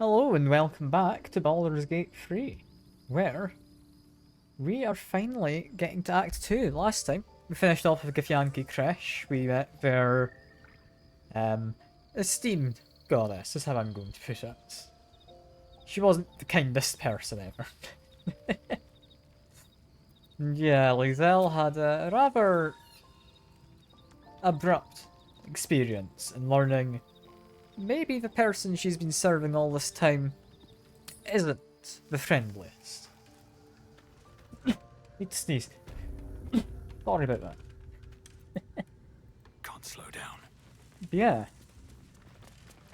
Hello and welcome back to Baldur's Gate 3, where we are finally getting to Act 2. Last time, we finished off with Githyanki Kresh. We met their esteemed goddess, is how I'm going to put it. She wasn't the kindest person ever. Yeah, Lizelle had a rather abrupt experience in learning maybe the person she's been serving all this time isn't the friendliest. Need to sneeze. Sorry about that. Can't slow down. But yeah,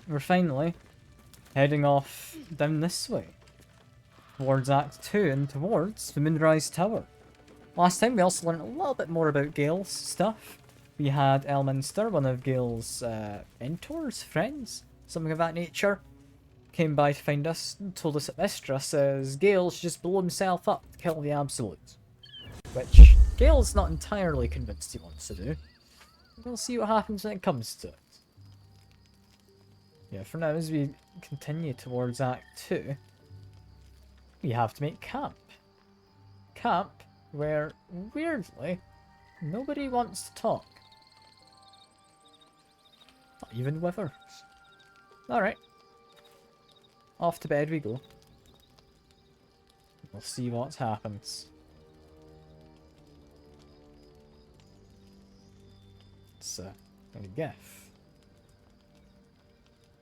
we're finally heading off down this way towards Act 2 and towards the Moonrise Tower. Last time we also learned a little bit more about Gale's stuff. We had Elminster, one of Gale's mentors, friends, something of that nature, came by to find us and told us that Mistra says Gale should just blow himself up to kill the Absolute. Which Gale's not entirely convinced he wants to do. We'll see what happens when it comes to it. Yeah, for now, as we continue towards Act 2, we have to make camp. Camp where, weirdly, nobody wants to talk. Not even Withers. Alright. Off to bed we go. We'll see what happens. It's a gift.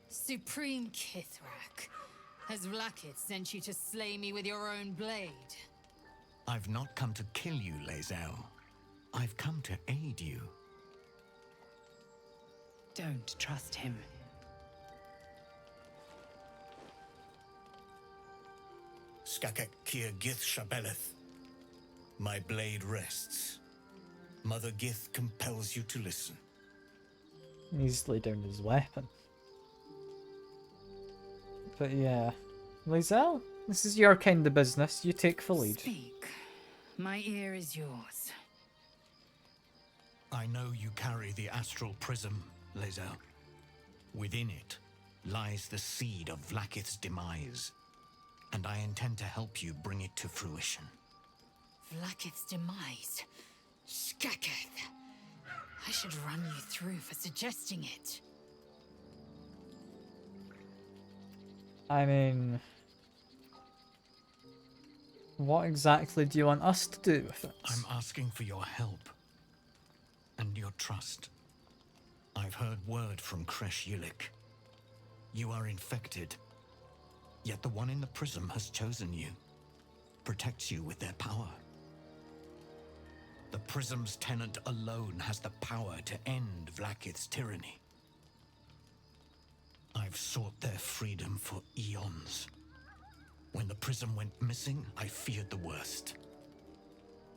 Supreme Kithrak, has Vlakith sent you to slay me with your own blade? I've not come to kill you, Lae'zel. I've come to aid you. Don't trust him. Skakek Kier Gith Shabeleth. My blade rests. Mother Gith compels you to listen. He's laid down his weapon. But yeah. Lizelle, this is your kind of business. You take the lead. Speak. My ear is yours. I know you carry the astral prism, Lae'zel. Within it lies the seed of Vlakith's demise, and I intend to help you bring it to fruition. Vlakith's demise? Skaketh! I should run you through for suggesting it. I mean, what exactly do you want us to do with it? I'm asking for your help and your trust. I've heard word from Kresh Yulik. You are infected, yet the one in the prism has chosen you, protects you with their power. The prism's tenant alone has the power to end Vlakith's tyranny. I've sought their freedom for eons. When the prism went missing, I feared the worst.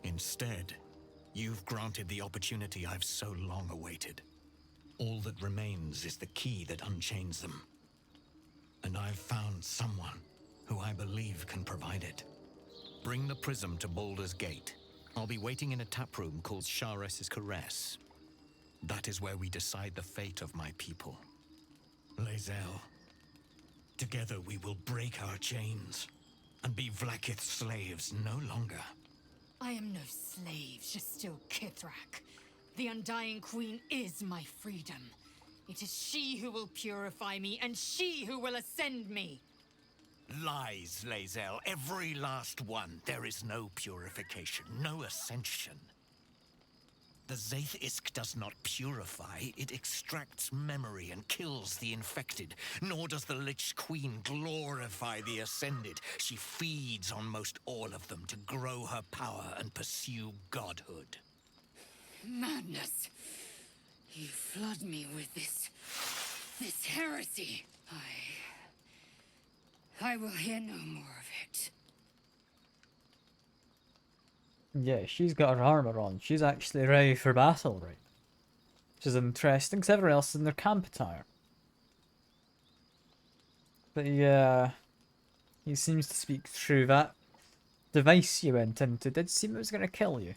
Instead, you've granted the opportunity I've so long awaited. All that remains is the key that unchains them. And I've found someone who I believe can provide it. Bring the prism to Baldur's Gate. I'll be waiting in a taproom called Shares's Caress. That is where we decide the fate of my people. Lae'zel, together we will break our chains and be Vlakith's slaves no longer. I am no slave, Jastil Kithrak. The Undying Queen is my freedom. It is she who will purify me, and she who will ascend me. Lies, Lae'zel, every last one. There is no purification, no ascension. The Zaith Isk does not purify, it extracts memory and kills the infected. Nor does the Lich Queen glorify the ascended. She feeds on most all of them to grow her power and pursue godhood. Madness! You flood me with this heresy. I will hear no more of it. Yeah, she's got her armour on. She's actually ready for battle, right? Which is interesting, because everyone else is in their camp attire. But yeah, he seems to speak through that device you went into. Did seem it was going to kill you.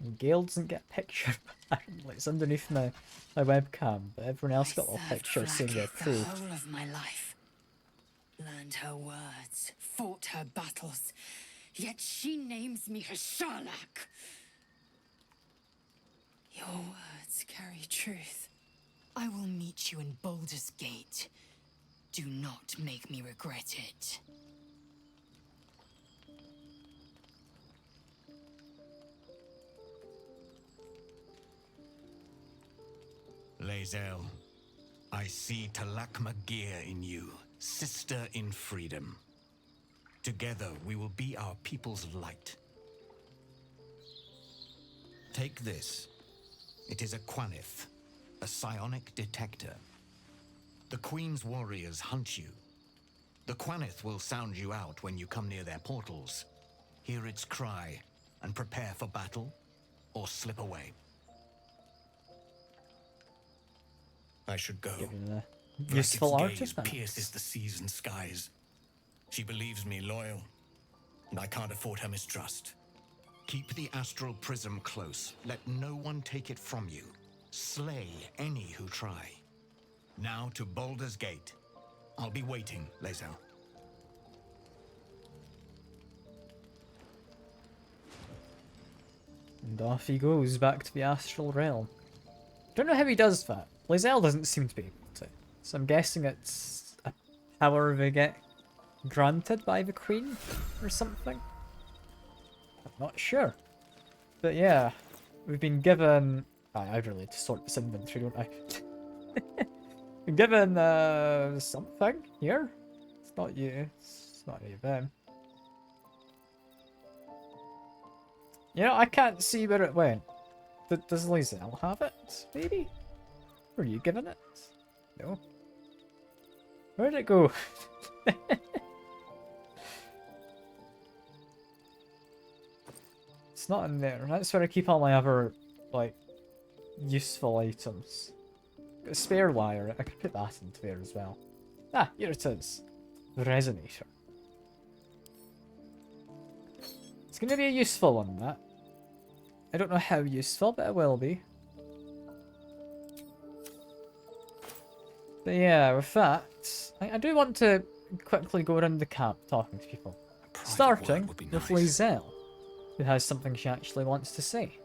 And Gale doesn't get a picture, apparently. It's underneath my webcam, but everyone else got a little picture saying they The approved. whole of my life. Learned her words, fought her battles, yet she names me her Sharlak. Your words carry truth. I will meet you in Baldur's Gate. Do not make me regret it. Lae'zel, I see Talak Magir in you, sister in freedom. Together we will be our people's light. Take this. It is a Quanith, a psionic detector. The Queen's warriors hunt you. The Quanith will sound you out when you come near their portals. Hear its cry and prepare for battle, or slip away. I should go. Giving the Blacket's useful gaze artifact. pierces the seas and skies. She believes me loyal, and I can't afford her mistrust. Keep the astral prism close. Let no one take it from you. Slay any who try. Now to Baldur's Gate. I'll be waiting, Lae'zel. And off he goes back to the astral realm. Don't know how he does that. Lae'zel doesn't seem to be able to. So I'm guessing it's a power they get granted by the Queen or something. I'm not sure. But yeah, we've been given... I really need to sort this inventory, don't I? Been given something here. It's not you. It's not any of them. You know, I can't see where it went. Does Lae'zel have it? Maybe? Were you given it? No. Where'd it go? It's not in there. That's where I keep all my other, like, useful items. Got a spare wire. I could put that into there as well. Ah, here it is. The resonator. It's going to be a useful one, that. I don't know how useful, but it will be. But yeah, with that, I do want to quickly go around the camp talking to people. Starting would be with nice. Lae'zel, who has something she actually wants to say.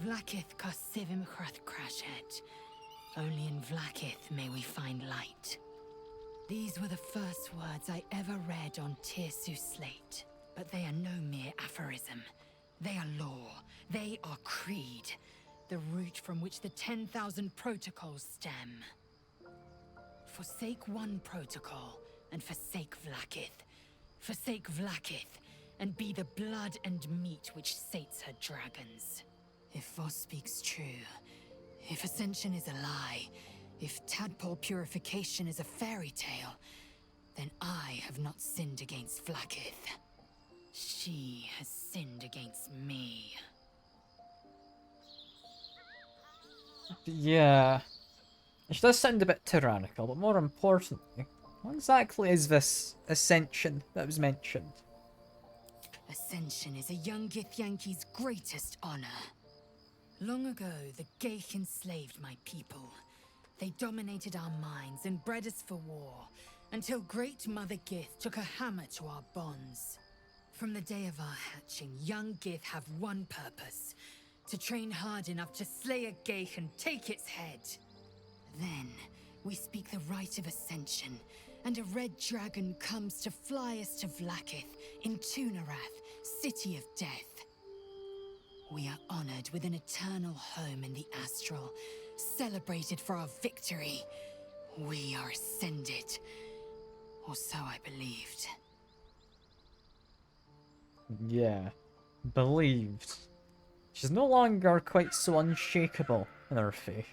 Vlakith Kosivim Hrath Crashet. Only in Vlakith may we find light. These were the first words I ever read on Tirsu slate. But they are no mere aphorism. They are law. They are creed. The root from which the 10,000 protocols stem. Forsake one protocol, and forsake Vlakith. Forsake Vlakith, and be the blood and meat which sates her dragons. If Voss speaks true, if Ascension is a lie, if tadpole purification is a fairy tale, then I have not sinned against Vlakith. She has sinned against me. Yeah. She does sound a bit tyrannical, but more importantly, what exactly is this ascension that was mentioned? Ascension is a young Githyanki's greatest honor. Long ago, the Geich enslaved my people. They dominated our minds and bred us for war, until Great Mother Gith took a hammer to our bonds. From the day of our hatching, young Gith have one purpose: to train hard enough to slay a Geich and take its head. Then, we speak the rite of Ascension, and a red dragon comes to fly us to Vlakith in Tunarath, City of Death. We are honored with an eternal home in the Astral, celebrated for our victory. We are ascended. Or so I believed. Yeah. Believed. She's no longer quite so unshakable in her faith.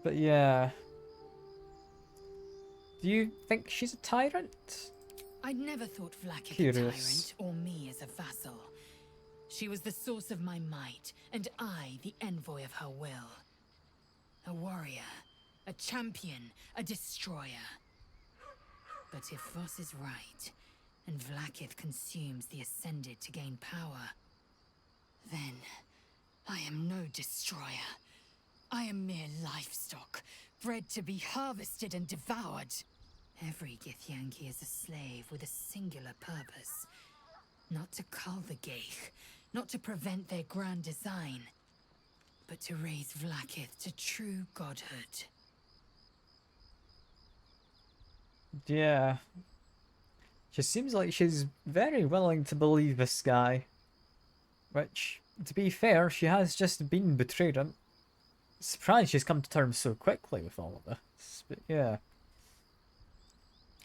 But yeah. Do you think she's a tyrant? I'd never thought Vlakith a Curious. tyrant, or me as a vassal. She was the source of my might, and I the envoy of her will. A warrior, a champion, a destroyer. But if Voss is right, and Vlaakith consumes the Ascended to gain power, then I am no destroyer. I am mere livestock, bred to be harvested and devoured. Every Githyanki is a slave with a singular purpose. Not to cull the Geich, not to prevent their grand design, but to raise Vlaakith to true godhood. Yeah. She seems like she's very willing to believe this guy. Which, to be fair, she has just been betrayed. I'm surprised she's come to terms so quickly with all of this. But yeah.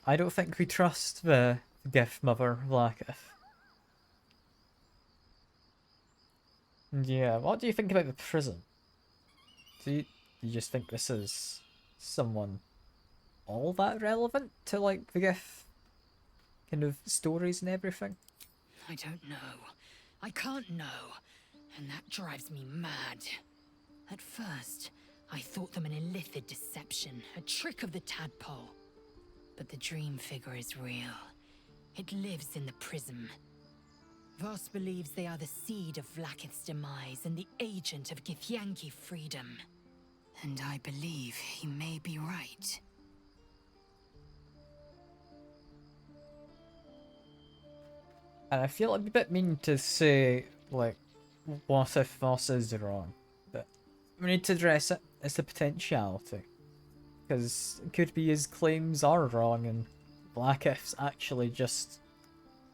I don't think we trust the Gith Mother Vlaakith. Yeah, what do you think about the prison? Do you just think this is someone all that relevant to, like, the Gith kind of stories and everything? I don't know. I can't know. And that drives me mad. At first, I thought them an illithid deception, a trick of the tadpole. But the dream figure is real. It lives in the prism. Voss believes they are the seed of Vlaakith's demise and the agent of Githyanki freedom. And I believe he may be right. And I feel it'd be a bit mean to say, like, what if Voss is wrong? But we need to address it. It's the potentiality. Because it could be his claims are wrong and Vlaakith's actually just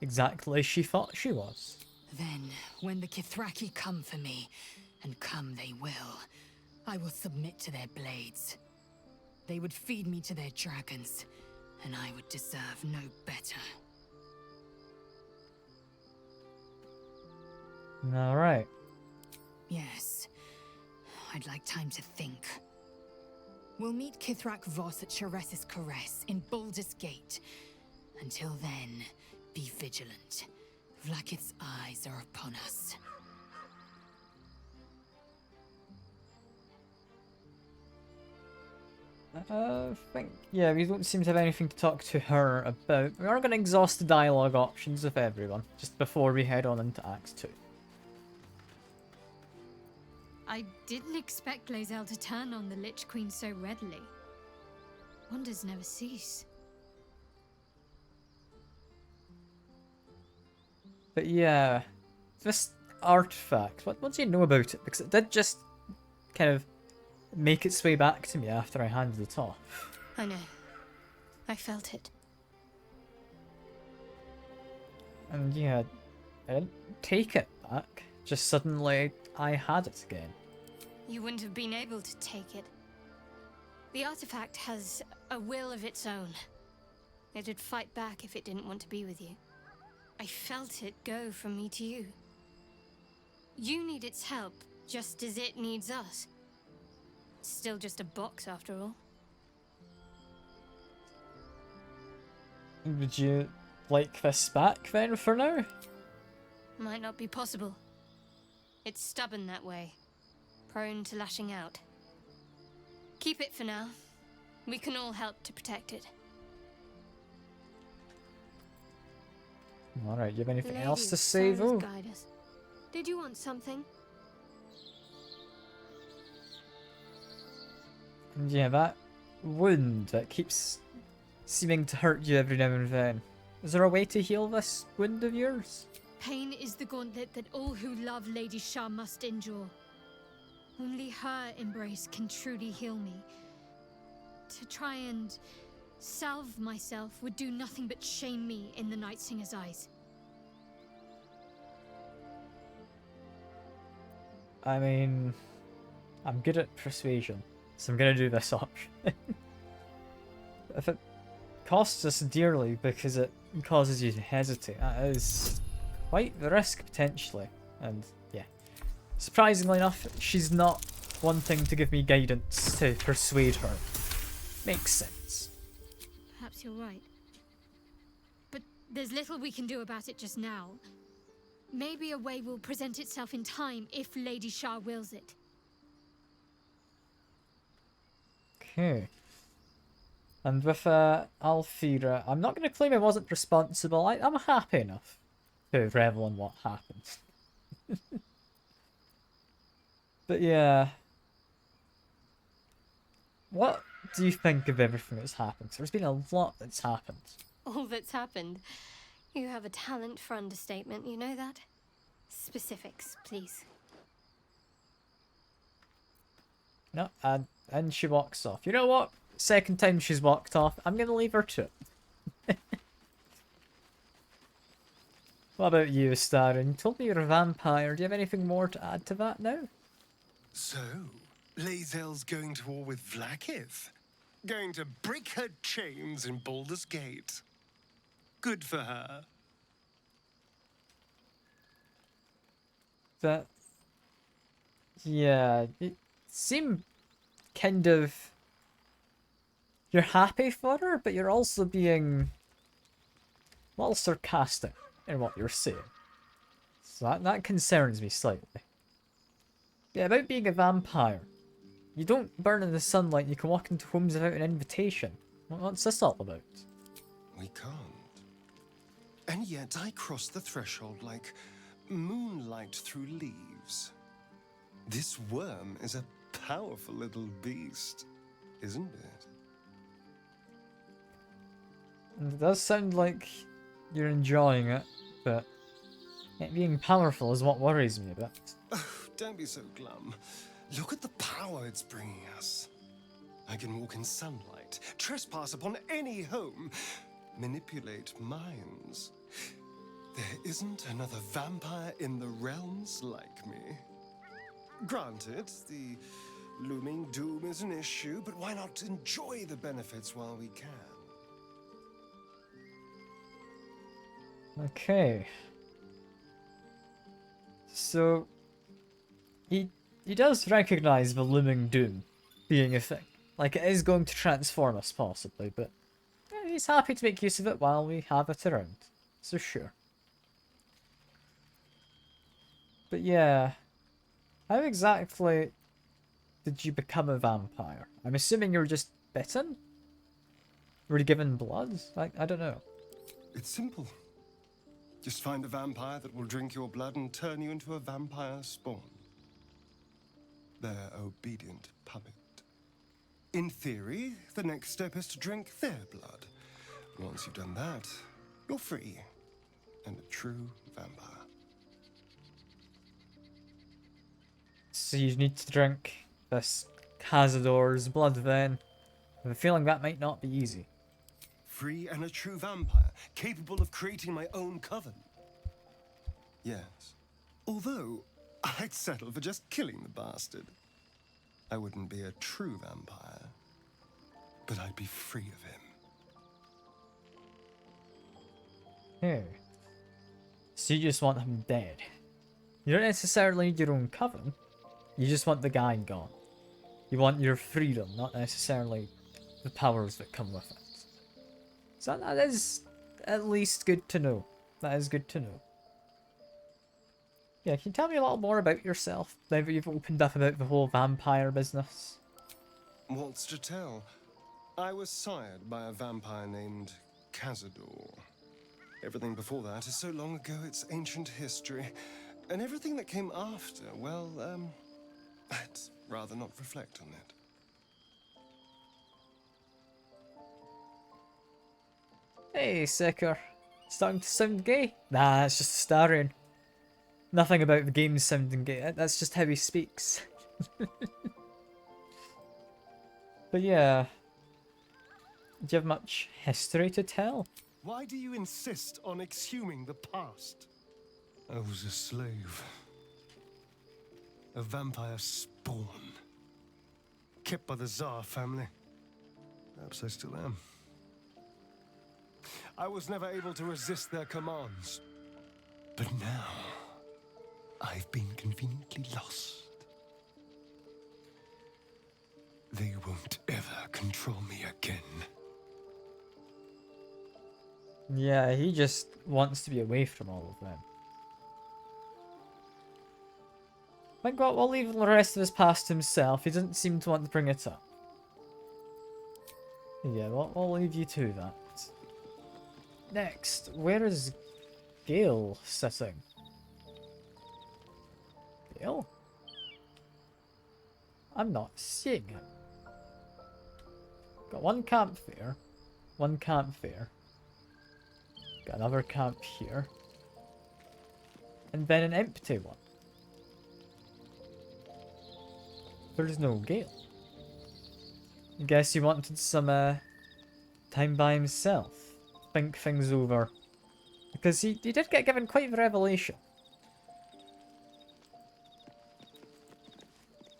exactly as she thought she was. Then, when the Kithraki come for me, and come they will, I will submit to their blades. They would feed me to their dragons, and I would deserve no better. Alright. Yes. I'd like time to think. We'll meet Kithrak Voss at Chares's Caress in Baldurs Gate. Until then, be vigilant. Vlaakith's eyes are upon us. I think, yeah, we don't seem to have anything to talk to her about. We are going to exhaust the dialogue options of everyone, just before we head on into Act 2. I didn't expect Lae'zel to turn on the Lich Queen so readily. Wonders never cease. But yeah, this artifact, what do you know about it? Because it did just kind of make its way back to me after I handed it off. I know. I felt it. And yeah, I didn't take it back, just suddenly I had it again. You wouldn't have been able to take it. The artifact has a will of its own. It'd fight back if it didn't want to be with you. I felt it go from me to you. You need its help, just as it needs us. It's still just a box, after all. Would you like this back then for now? Might not be possible. It's stubborn that way. Prone to lashing out. Keep it for now. We can all help to protect it. Alright, you have anything Lady else to of say Sorrows though? guide us. Did you want something? And yeah, that wound that keeps seeming to hurt you every now and then. Is there a way to heal this wound of yours? Pain is the gauntlet that all who love Lady Shah must endure. Only her embrace can truly heal me. To try and salve myself would do nothing but shame me in the Night Singer's eyes. I mean, I'm good at persuasion, so I'm gonna do this option. If it costs us dearly because it causes you to hesitate, that is quite the risk potentially. And yeah, surprisingly enough, she's not wanting to give me guidance to persuade her. Makes sense. Perhaps you're right. But there's little we can do about it just now. Maybe a way will present itself in time if Lady Shah wills it. Okay. And with Alfira, I'm not going to claim I wasn't responsible. I'm happy enough to revel in what happened. But yeah, what do you think of everything that's happened? 'Cause there's been a lot that's happened. All that's happened. You have a talent for understatement, you know that? Specifics, please. No, and she walks off. You know what? Second time she's walked off, I'm going to leave her to it. What about you, Starin? You told me you're a vampire. Do you have anything more to add to that now? So, Lae'zel's going to war with Vlaakith? Going to break her chains in Baldur's Gate? Good for her. That... Yeah, it seemed kind of... You're happy for her, but you're also being a little sarcastic in what you're saying. So that concerns me slightly. Yeah, about being a vampire. You don't burn in the sunlight, you can walk into homes without an invitation. What's this all about? We can't. And yet I cross the threshold like moonlight through leaves. This worm is a powerful little beast, isn't it? And it does sound like you're enjoying it, but it being powerful is what worries me a bit. Oh, don't be so glum. Look at the power it's bringing us. I can walk in sunlight, trespass upon any home, manipulate minds. There isn't another vampire in the realms like me. Granted, the looming doom is an issue, but why not enjoy the benefits while we can? Okay. So, he does recognize the looming doom being a thing. Like, it is going to transform us, possibly, but he's happy to make use of it while we have it around. So sure. But yeah, how exactly did you become a vampire? I'm assuming you were just bitten? Were you given blood? I don't know. It's simple. Just find a vampire that will drink your blood and turn you into a vampire spawn. Their obedient puppet. In theory, the next step is to drink their blood. Once you've done that, you're free and a true vampire. So you need to drink this Cazador's blood then. I have a feeling that might not be easy. Free and a true vampire, capable of creating my own coven. Yes. Although, I'd settle for just killing the bastard. I wouldn't be a true vampire, but I'd be free of him. Here. So you just want him dead. You don't necessarily need your own coven. You just want the guy gone. You want your freedom, not necessarily the powers that come with it. So that is at least good to know. That is good to know. Yeah, can you tell me a little more about yourself, now that you've opened up about the whole vampire business? What's to tell? I was sired by a vampire named Cazador. Everything before that is so long ago it's ancient history. And everything that came after, well, I'd rather not reflect on it. Hey, Sicker. Starting to sound gay? Nah, it's just Starion. Nothing about the game sounding gay. That's just how he speaks. But yeah. Do you have much history to tell? Why do you insist on exhuming the past? I was a slave. A vampire spawn. Kept by the Tsar family. Perhaps I still am. I was never able to resist their commands. But now, I've been conveniently lost. They won't ever control me again. Yeah, he just wants to be away from all of them. I think we'll leave the rest of his past to himself. He doesn't seem to want to bring it up. Yeah, we'll leave you to that. Next, where is Gale sitting? Gale? I'm not seeing him. Got one camp there. One camp there. Got another camp here. And then an empty one. There's no Gale. I guess he wanted some time by himself. Think things over. Because he did get given quite the revelation.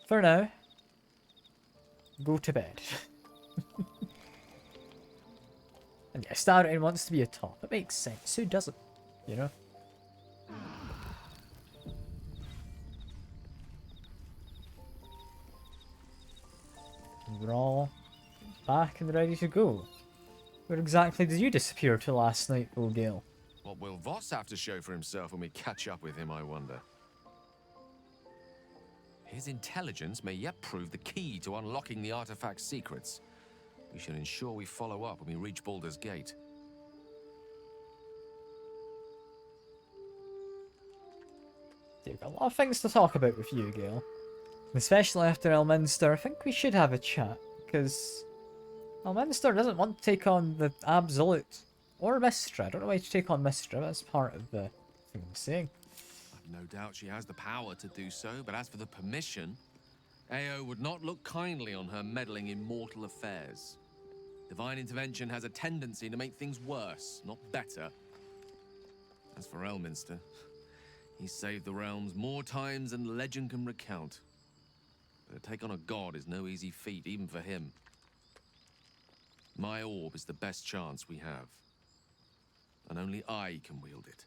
For now, go to bed. And yeah, Starrain wants to be a top. It makes sense. Who doesn't? You know? We're all back and ready to go. Where exactly did you disappear to last night, O'Gale? What will Voss have to show for himself when we catch up with him, I wonder? His intelligence may yet prove the key to unlocking the artifact's secrets. We should ensure we follow up when we reach Baldur's Gate. We've got a lot of things to talk about with you, Gale. Especially after Elminster, I think we should have a chat, because Elminster doesn't want to take on the Absolute, or Mystra. I don't know why to take on Mystra, that's part of the thing I'm saying. I've no doubt she has the power to do so, but as for the permission, Ao would not look kindly on her meddling in mortal affairs. Divine intervention has a tendency to make things worse, not better. As for Elminster, he's saved the realms more times than legend can recount. But to take on a god is no easy feat, even for him. My orb is the best chance we have. And only I can wield it.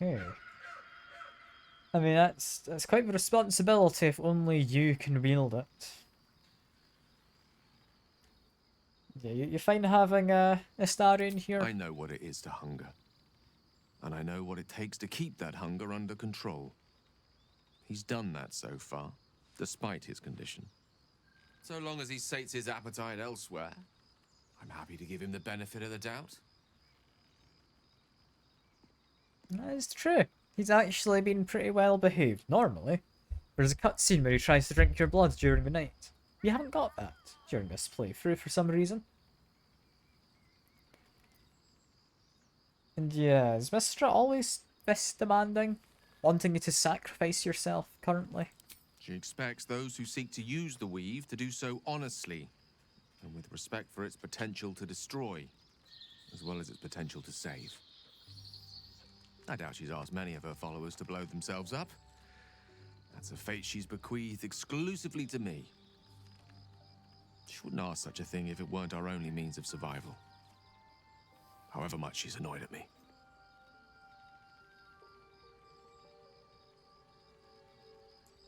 Okay. I mean, that's quite the responsibility if only you can wield it. Yeah, you find having a Astarion here? I know what it is to hunger. And I know what it takes to keep that hunger under control. He's done that so far, despite his condition. So long as he sates his appetite elsewhere, I'm happy to give him the benefit of the doubt. That is true. He's actually been pretty well behaved, normally. There's a cutscene where he tries to drink your blood during the night. We haven't got that during this playthrough for some reason. And yeah, is Mystra always this demanding? Wanting you to sacrifice yourself currently? She expects those who seek to use the weave to do so honestly, and with respect for its potential to destroy, as well as its potential to save. I doubt she's asked many of her followers to blow themselves up. That's a fate she's bequeathed exclusively to me. She wouldn't ask such a thing if it weren't our only means of survival. However much she's annoyed at me.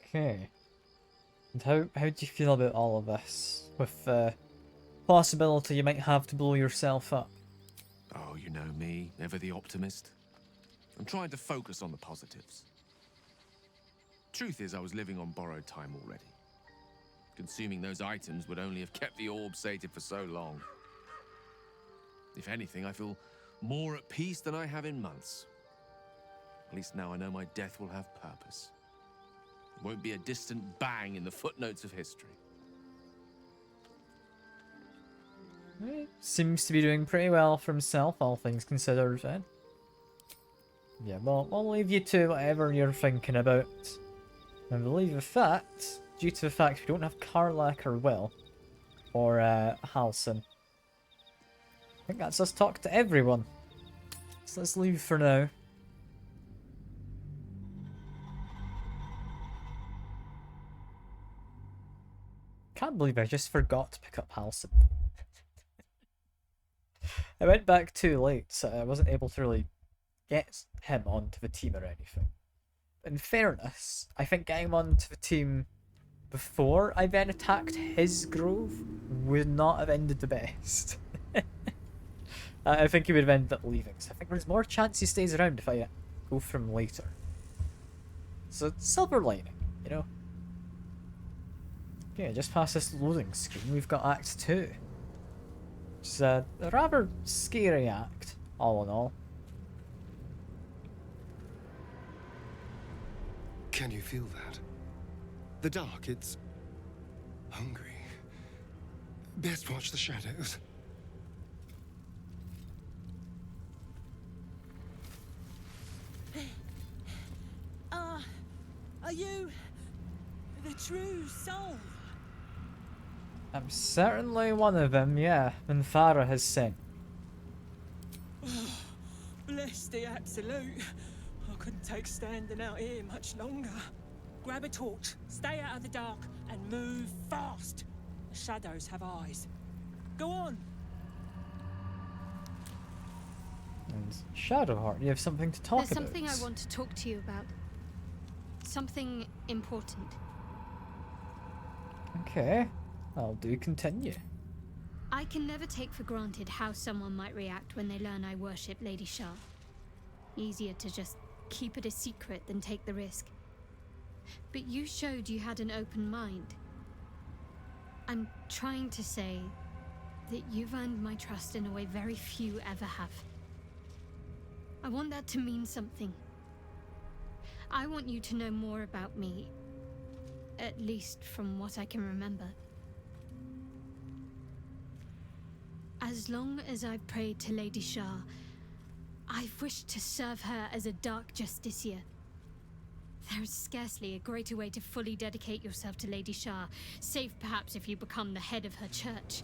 Okay. And how do you feel about all of this? With the possibility you might have to blow yourself up? Oh, you know me, ever the optimist. I'm trying to focus on the positives. Truth is, I was living on borrowed time already. Consuming those items would only have kept the orb sated for so long. If anything, I feel more at peace than I have in months. At least now I know my death will have purpose. It won't be a distant bang in the footnotes of history. Seems to be doing pretty well for himself, all things considered, then. Yeah, well, I'll leave you to whatever you're thinking about. I believe the fact, due to the fact we don't have Karlach or Will, or Halson, I think that's us talk to everyone. So let's leave for now. Can't believe I just forgot to pick up Halson. I went back too late, so I wasn't able to really get him onto the team or anything. In fairness, I think getting him onto the team before I then attacked his grove would not have ended the best. I think he would have ended up leaving, so I think there's more chance he stays around if I go for him later. So, silver lining, you know? Okay, just past this loading screen, we've got Act 2. It's a rather scary act, all in all. Can you feel that? The dark, it's hungry. Best watch the shadows. Are you the true soul? I'm certainly one of them, yeah, Minthara has sent. Bless the Absolute. I couldn't take standing out here much longer. Grab a torch, stay out of the dark, and move fast. The shadows have eyes. Go on. And Shadowheart, you have something to talk There's about. something I want to talk to you about. Something important. Okay, I'll do continue. I can never take for granted how someone might react when they learn I worship Lady Shah. Easier to just keep it a secret than take the risk. But you showed you had an open mind. I'm trying to say that you've earned my trust in a way very few ever have. I want that to mean something. I want you to know more about me, at least from what I can remember. As long as I've prayed to Lady Shah, I've wished to serve her as a Dark Justiciar. There is scarcely a greater way to fully dedicate yourself to Lady Shah, save perhaps if you become the head of her church.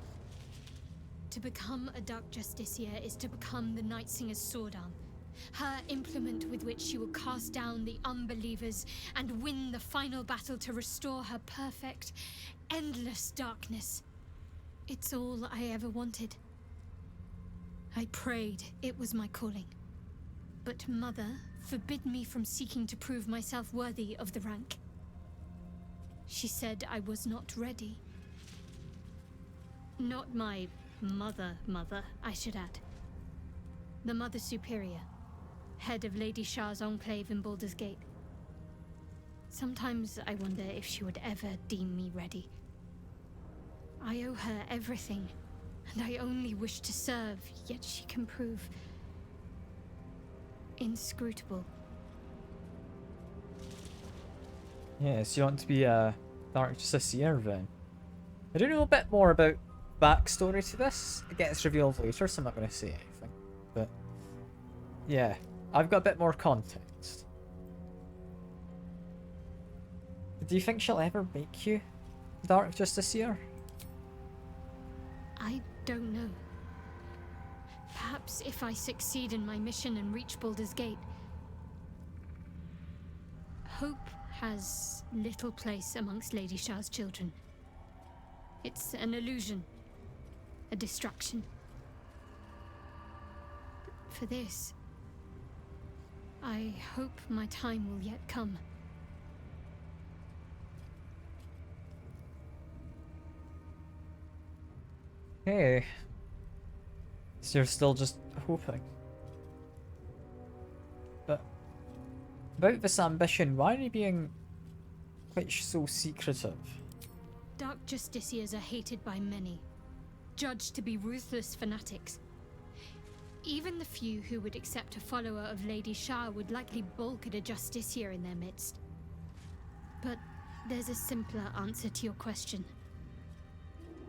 To become a Dark Justiciar is to become the Night Singer's sword arm, her implement with which she will cast down the unbelievers and win the final battle to restore her perfect, endless darkness. It's all I ever wanted. I prayed it was my calling. But Mother forbid me from seeking to prove myself worthy of the rank. She said I was not ready. Not my mother, I should add. The Mother Superior, head of Lady Shah's enclave in Baldur's Gate. Sometimes I wonder if she would ever deem me ready. I owe her everything, and I only wish to serve, yet she can prove inscrutable. Yes, you want to be a Dark Justiciar then. I do know a bit more about backstory to this. It gets revealed later, so I'm not going to say anything. But yeah, I've got a bit more context. Do you think she'll ever make you Dark Justiciar? I don't know. Perhaps if I succeed in my mission and reach Baldur's Gate. Hope has little place amongst Lady Shah's children. It's an illusion, a distraction. For this, I hope my time will yet come. Okay. So you're still just hoping. But about this ambition, why are you being quite so secretive? Dark Justiciars are hated by many, judged to be ruthless fanatics. Even the few who would accept a follower of Lady Shah would likely balk at a Justiciar in their midst. But there's a simpler answer to your question.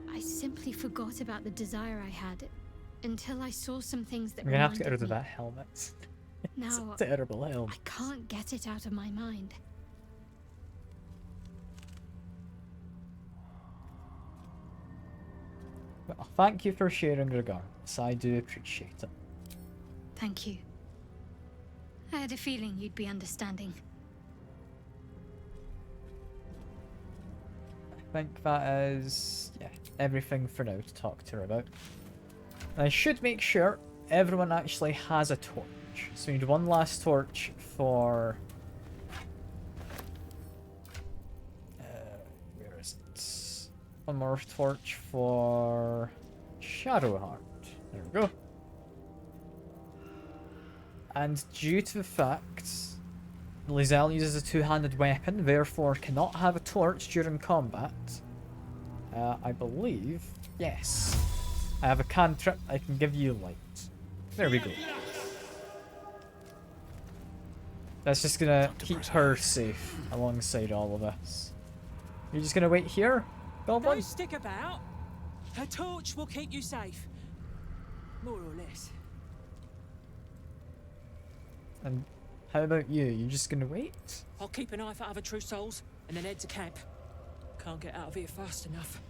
I simply forgot about the desire I had until I saw some things that We're gonna have to get rid reminded of me. that helmet. It's Now, a terrible helmet. I can't get it out of my mind. Well, thank you for sharing regardless. I do appreciate it. Thank you. I had a feeling you'd be understanding. I think that is, yeah, everything for now to talk to her about. I should make sure everyone actually has a torch. So we need one last torch for... where is it? One more torch for Shadowheart. There we go. And due to the fact Lizelle uses a two-handed weapon, therefore cannot have a torch during combat, I believe, yes. I have a cantrip, I can give you light. There we go. That's just gonna keep her safe alongside all of us. You're just gonna wait here, Goblin? Don't stick about. Her torch will keep you safe. More or less. And how about you? You're just gonna wait? I'll keep an eye for other true souls and then head to camp. Can't get out of here fast enough.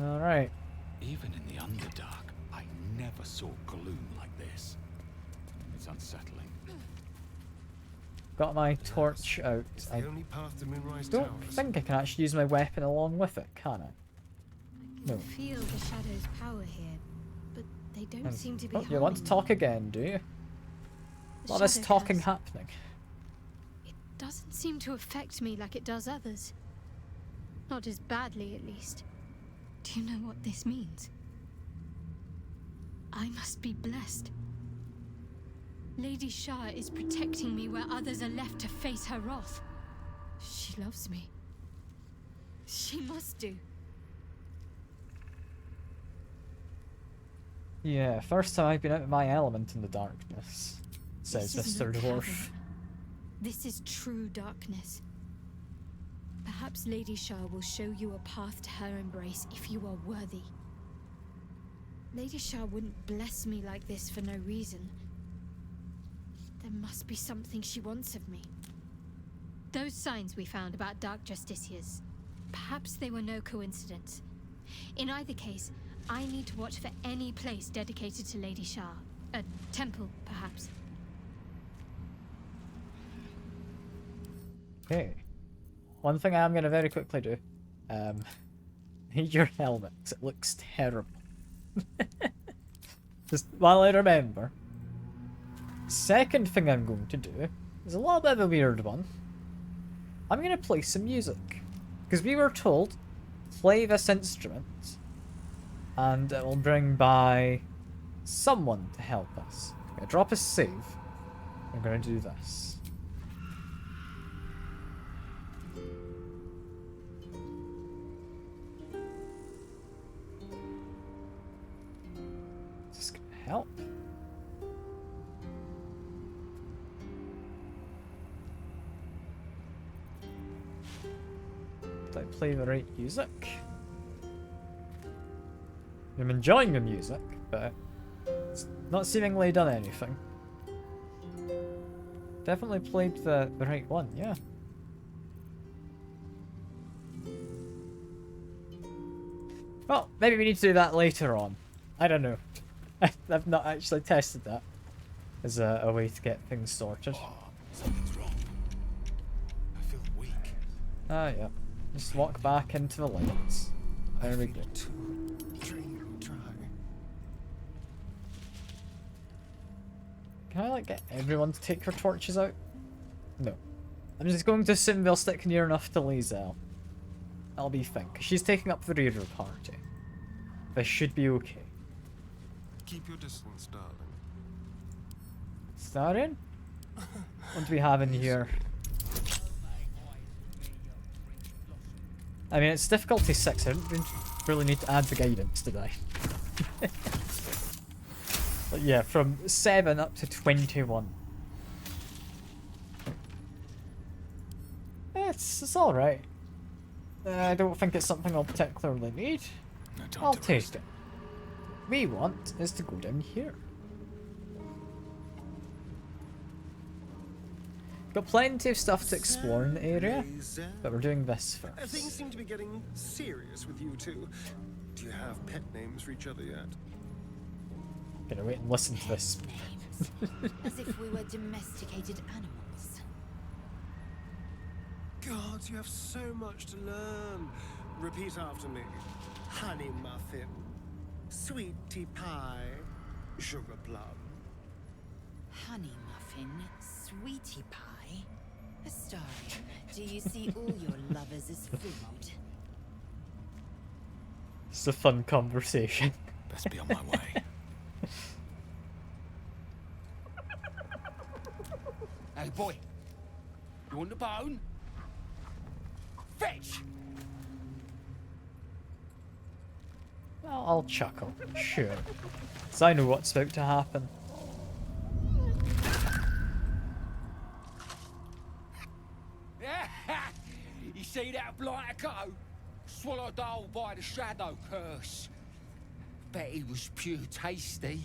Alright. Even in the Underdark, I never saw gloom like this. It's unsettling. Got my torch out. It's I the only path to Moonrise don't Towers. think I can actually use my weapon along with it, can I? I can No. feel the shadow's power here, but they don't And- seem to be oh, you want to harming talk me. again, do you? The A lot of this shadow talking curse. happening. It doesn't seem to affect me like it does others. Not as badly, at least. Do you know what this means? I must be blessed. Lady Shah is protecting me where others are left to face her wrath. She loves me. She must do. Yeah, first time I've been out of my element in the darkness, says This is Mr. no Dwarf. cavern. This is true darkness. Perhaps Lady Shah will show you a path to her embrace if you are worthy. Lady Shah wouldn't bless me like this for no reason. There must be something she wants of me. Those signs we found about Dark Justiciars, perhaps they were no coincidence. In either case, I need to watch for any place dedicated to Lady Shah. A temple, perhaps. Okay. One thing I am going to very quickly do. Need your helmet, 'cause it looks terrible. Just while I remember. Second thing I'm going to do is a little bit of a weird one. I'm going to play some music. Because we were told, play this instrument, and it will bring by someone to help us. I'm going to drop a save. I'm going to do this. Is this going to help? Did I play the right music? I'm enjoying the music, but it's not seemingly done anything. Definitely played the right one, yeah. Well, maybe we need to do that later on. I don't know. I've not actually tested that as a way to get things sorted. Oh, something's wrong. I feel weak. Ah, yeah. Just walk back into the lights. There we go. Too dry. Can I, like, get everyone to take their torches out? No. I'm just going to assume they'll stick near enough to Lae'zel. I'll be fine, 'cause she's taking up the rear of the party. This should be okay. Keep your distance, darling. Starting? What do we have in here? I mean, it's difficulty 6. I don't really need to add the guidance, did I? But yeah, from 7 up to 21. It's alright. I don't think it's something I'll particularly need. No time I'll to take rest. it. What we want is to go down here. Got plenty of stuff to explore in the area, but we're doing this Things first. seem to be getting serious with you two. Do you have pet names for each other yet? Gonna wait and listen to this. As if we were domesticated animals. God, you have so much to learn. Repeat after me. Honey muffin, sweetie pie, sugar plum. Honey muffin, sweetie pie. Astarion, do you see all your lovers as food? It's a fun conversation. Best be on my way. Hey, boy. You want the bone? Fetch! I'll chuckle, sure. 'Cause I know what's about to happen. You see that blighter go? Swallowed whole by the shadow curse. Bet he was pure tasty.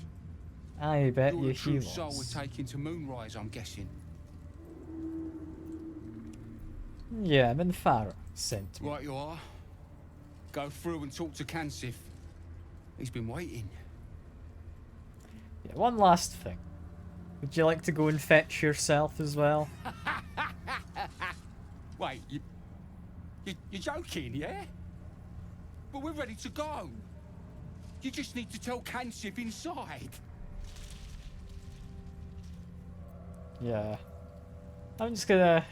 I bet You're you the he true soul we're was. taking to Moonrise, I'm guessing. Yeah, Minthara sent me. Right you are. Go through and talk to Kansif. He's been waiting. Yeah, one last thing. Would you like to go and fetch yourself as well? Wait, you're joking, yeah? But we're ready to go. You just need to tell Kansif inside. Yeah. I'm just gonna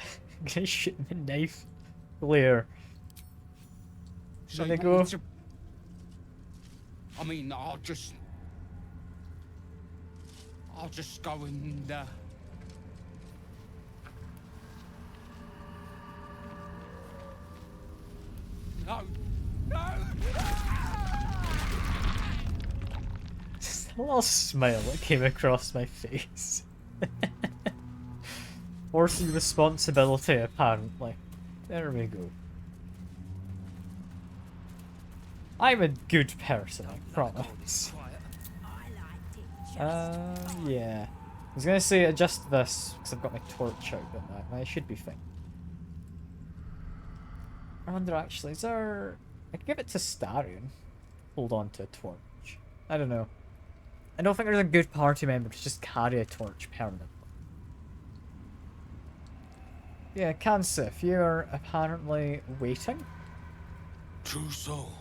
shoot him a knife. Where? So Gonna you go. want me to... I mean, I'll just go and No! No! Just a little smile that came across my face. Forcing responsibility, apparently. There we go. I'm a good person, I promise. Yeah. I was gonna say adjust this, because I've got my torch out, but I should be fine. I wonder actually, is there... I could give it to Starion. Hold on to a torch. I don't know. I don't think there's a good party member to just carry a torch permanently. Yeah, Kansif, you're apparently waiting? True soul.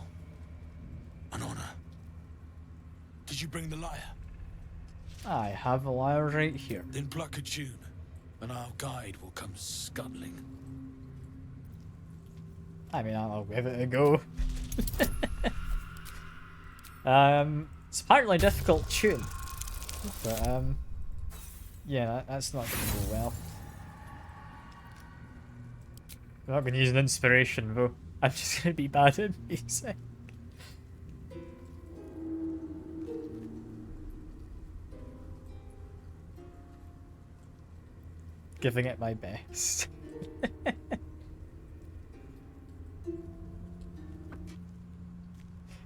An honor. Did you bring the lyre? I have a lyre right here. Then pluck a tune, and our guide will come scuttling. I mean, I'll give it a go. It's apparently a difficult tune. But, yeah, that's not gonna go well. I'm not gonna use an inspiration, though. I'm just gonna be bad at music. Giving it my best.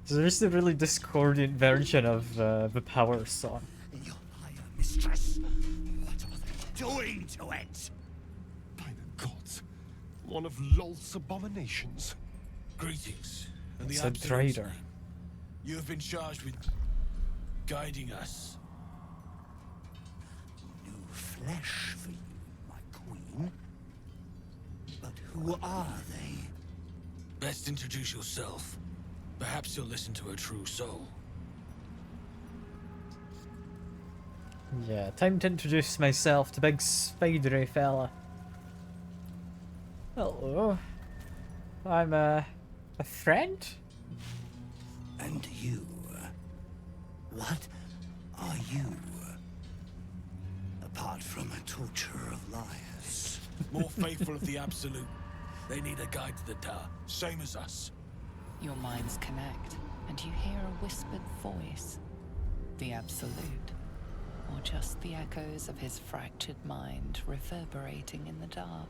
So there's a really discordant version of the power song. Your liar, mistress. What are they doing to it? By the gods, one of Lolth's abominations. Greetings, and the It's a Absolute's traitor. name. You have been charged with guiding us. New flesh for you, my queen. But who are they? Best introduce yourself. Perhaps you'll listen to a true soul. Yeah, time to introduce myself to big spidery fella. Hello. I'm a friend? And you? What are you? Apart from a torturer of liars. More faithful of the Absolute. They need a guide to the tower, same as us. Your minds connect, and you hear a whispered voice. The Absolute, or just the echoes of his fractured mind reverberating in the dark.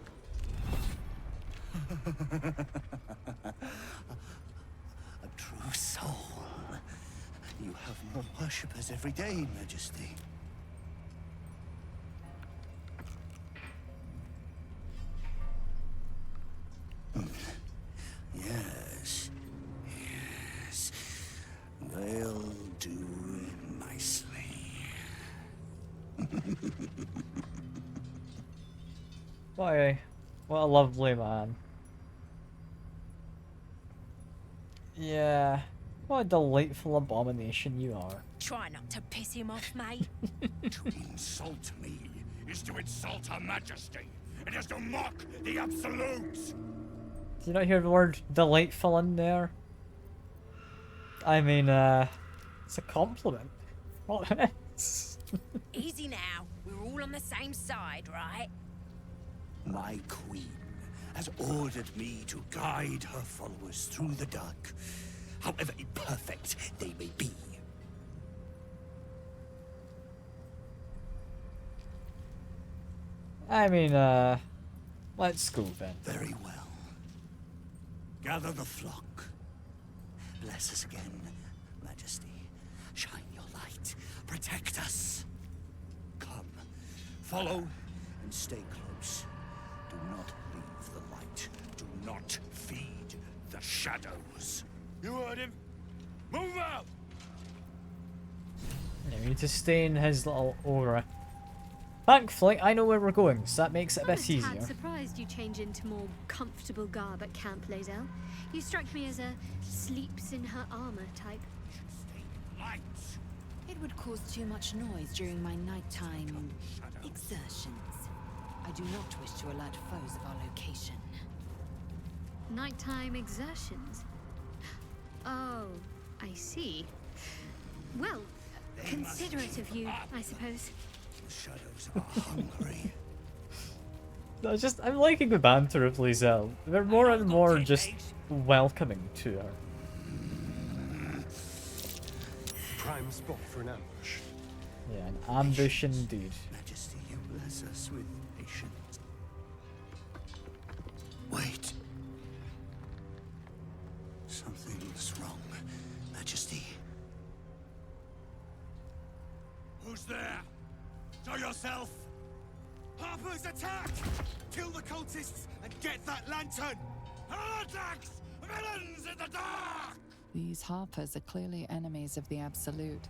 A true soul. You have more worshippers every day, Majesty. Yes. Yes. They'll do nicely. What a lovely man. Yeah, what a delightful abomination you are. Try not to piss him off, mate. To insult me is to insult Her Majesty. It is to mock the Absolutes. Did you not hear the word delightful in there? I mean, it's a compliment. What is? Easy now. We're all on the same side, right? My queen has ordered me to guide her followers through the dark. however imperfect they may be. I mean, let's go then. Very well. Gather the flock. Bless us again, Majesty. Shine your light. Protect us. Come, follow and stay close. Do not leave the light. Do not feed the shadows. You heard him. Move out! Yeah, we need to stay in his little aura. Thankfully, I know where we're going, so that makes it a bit I'm easier. tad surprised you change into more comfortable garb at Camp Lazel. You strike me as a sleeps in her armor type. Lights! It would cause too much noise during my nighttime exertions. I do not wish to alert foes of our location. Nighttime exertions? Oh, I see. Well, considerate of you, I suppose. The shadows are hungry. I'm liking the banter of Lae'zel. They're more and more just welcoming to her. Prime spot for an ambush. Yeah, an ambush indeed. Majesty, you bless us with patience. Wait. Something's wrong, Majesty. Who's there? Show yourself! Harpers, attack! Kill the cultists and get that lantern! Heretics! Villains in the dark! These Harpers are clearly enemies of the Absolute.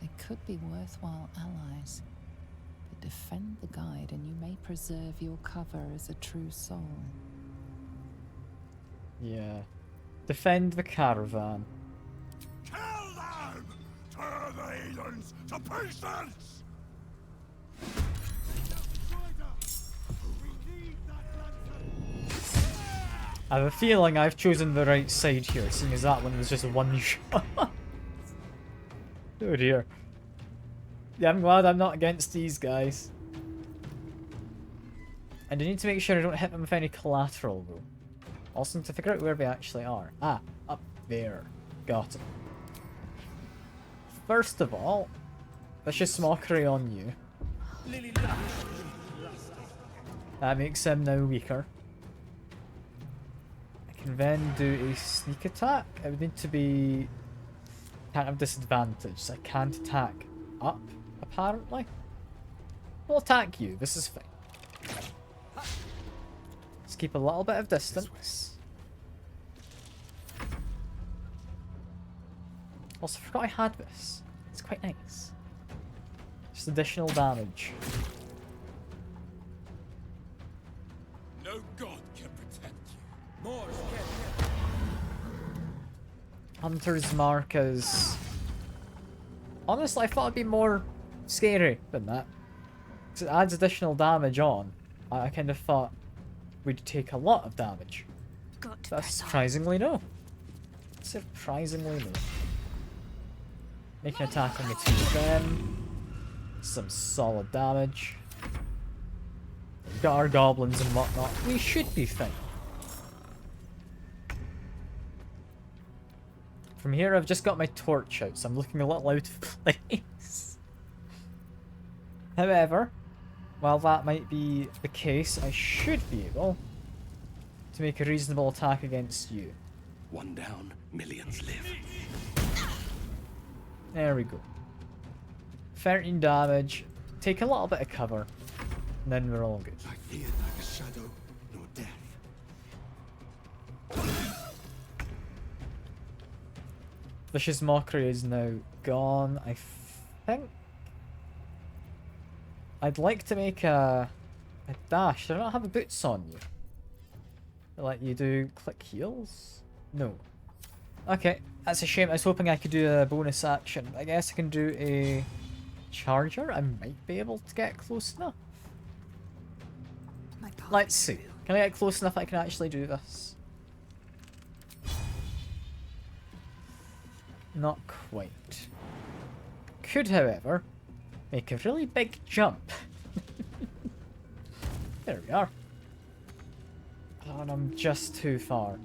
They could be worthwhile allies. But defend the guide and you may preserve your cover as a true soul. Yeah. Defend the caravan. Kill them! Turn the heathens to pieces! I have a feeling I've chosen the right side here, seeing as that one was just one shot. Oh dear. Yeah, I'm glad I'm not against these guys. And I need to make sure I don't hit them with any collateral though. Also need to figure out where they actually are. Ah, up there. Got it. First of all, vicious mockery on you. That makes him now weaker. I can then do a sneak attack. I would need to be... Can't have disadvantage, so I can't attack up, apparently. We'll attack you, this is fine. Let's keep a little bit of distance. Also, I forgot I had this. It's quite nice. Just additional damage. No god can protect you. More Hunter's Mark is... Honestly, I thought it'd be more scary than that. 'Cause it adds additional damage on. I kind of thought we'd take a lot of damage. But surprisingly no. Surprisingly no. Make an attack on the two of them. Some solid damage. We've got our goblins and whatnot. We should be fine. From here, I've just got my torch out, so I'm looking a little out of place. However, while that might be the case, I should be able to make a reasonable attack against you. One down, millions live. There we go. 13 damage. Take a little bit of cover, and then we're all good. I fear neither shadow nor death. Vicious Mockery is now gone, I think. I'd like to make a dash. Do I not have a boots on you? Like you do click heals? No. Okay, that's a shame. I was hoping I could do a bonus action. I guess I can do a charger. I might be able to get close enough. Let's see. Can I get close enough I can actually do this? Not quite. Could, however, make a really big jump. There we are. Oh, and I'm just too far.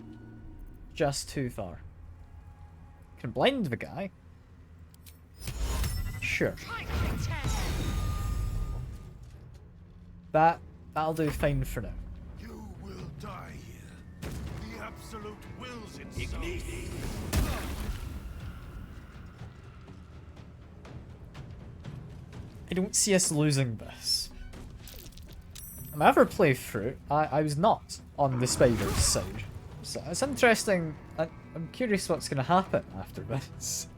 Just too far. Can blind the guy. Sure. That'll do fine for now. You will die here. The absolute wills inside. I don't see us losing this. In my other playthrough, I was not on the spider's side. So it's interesting. I'm curious what's going to happen after this.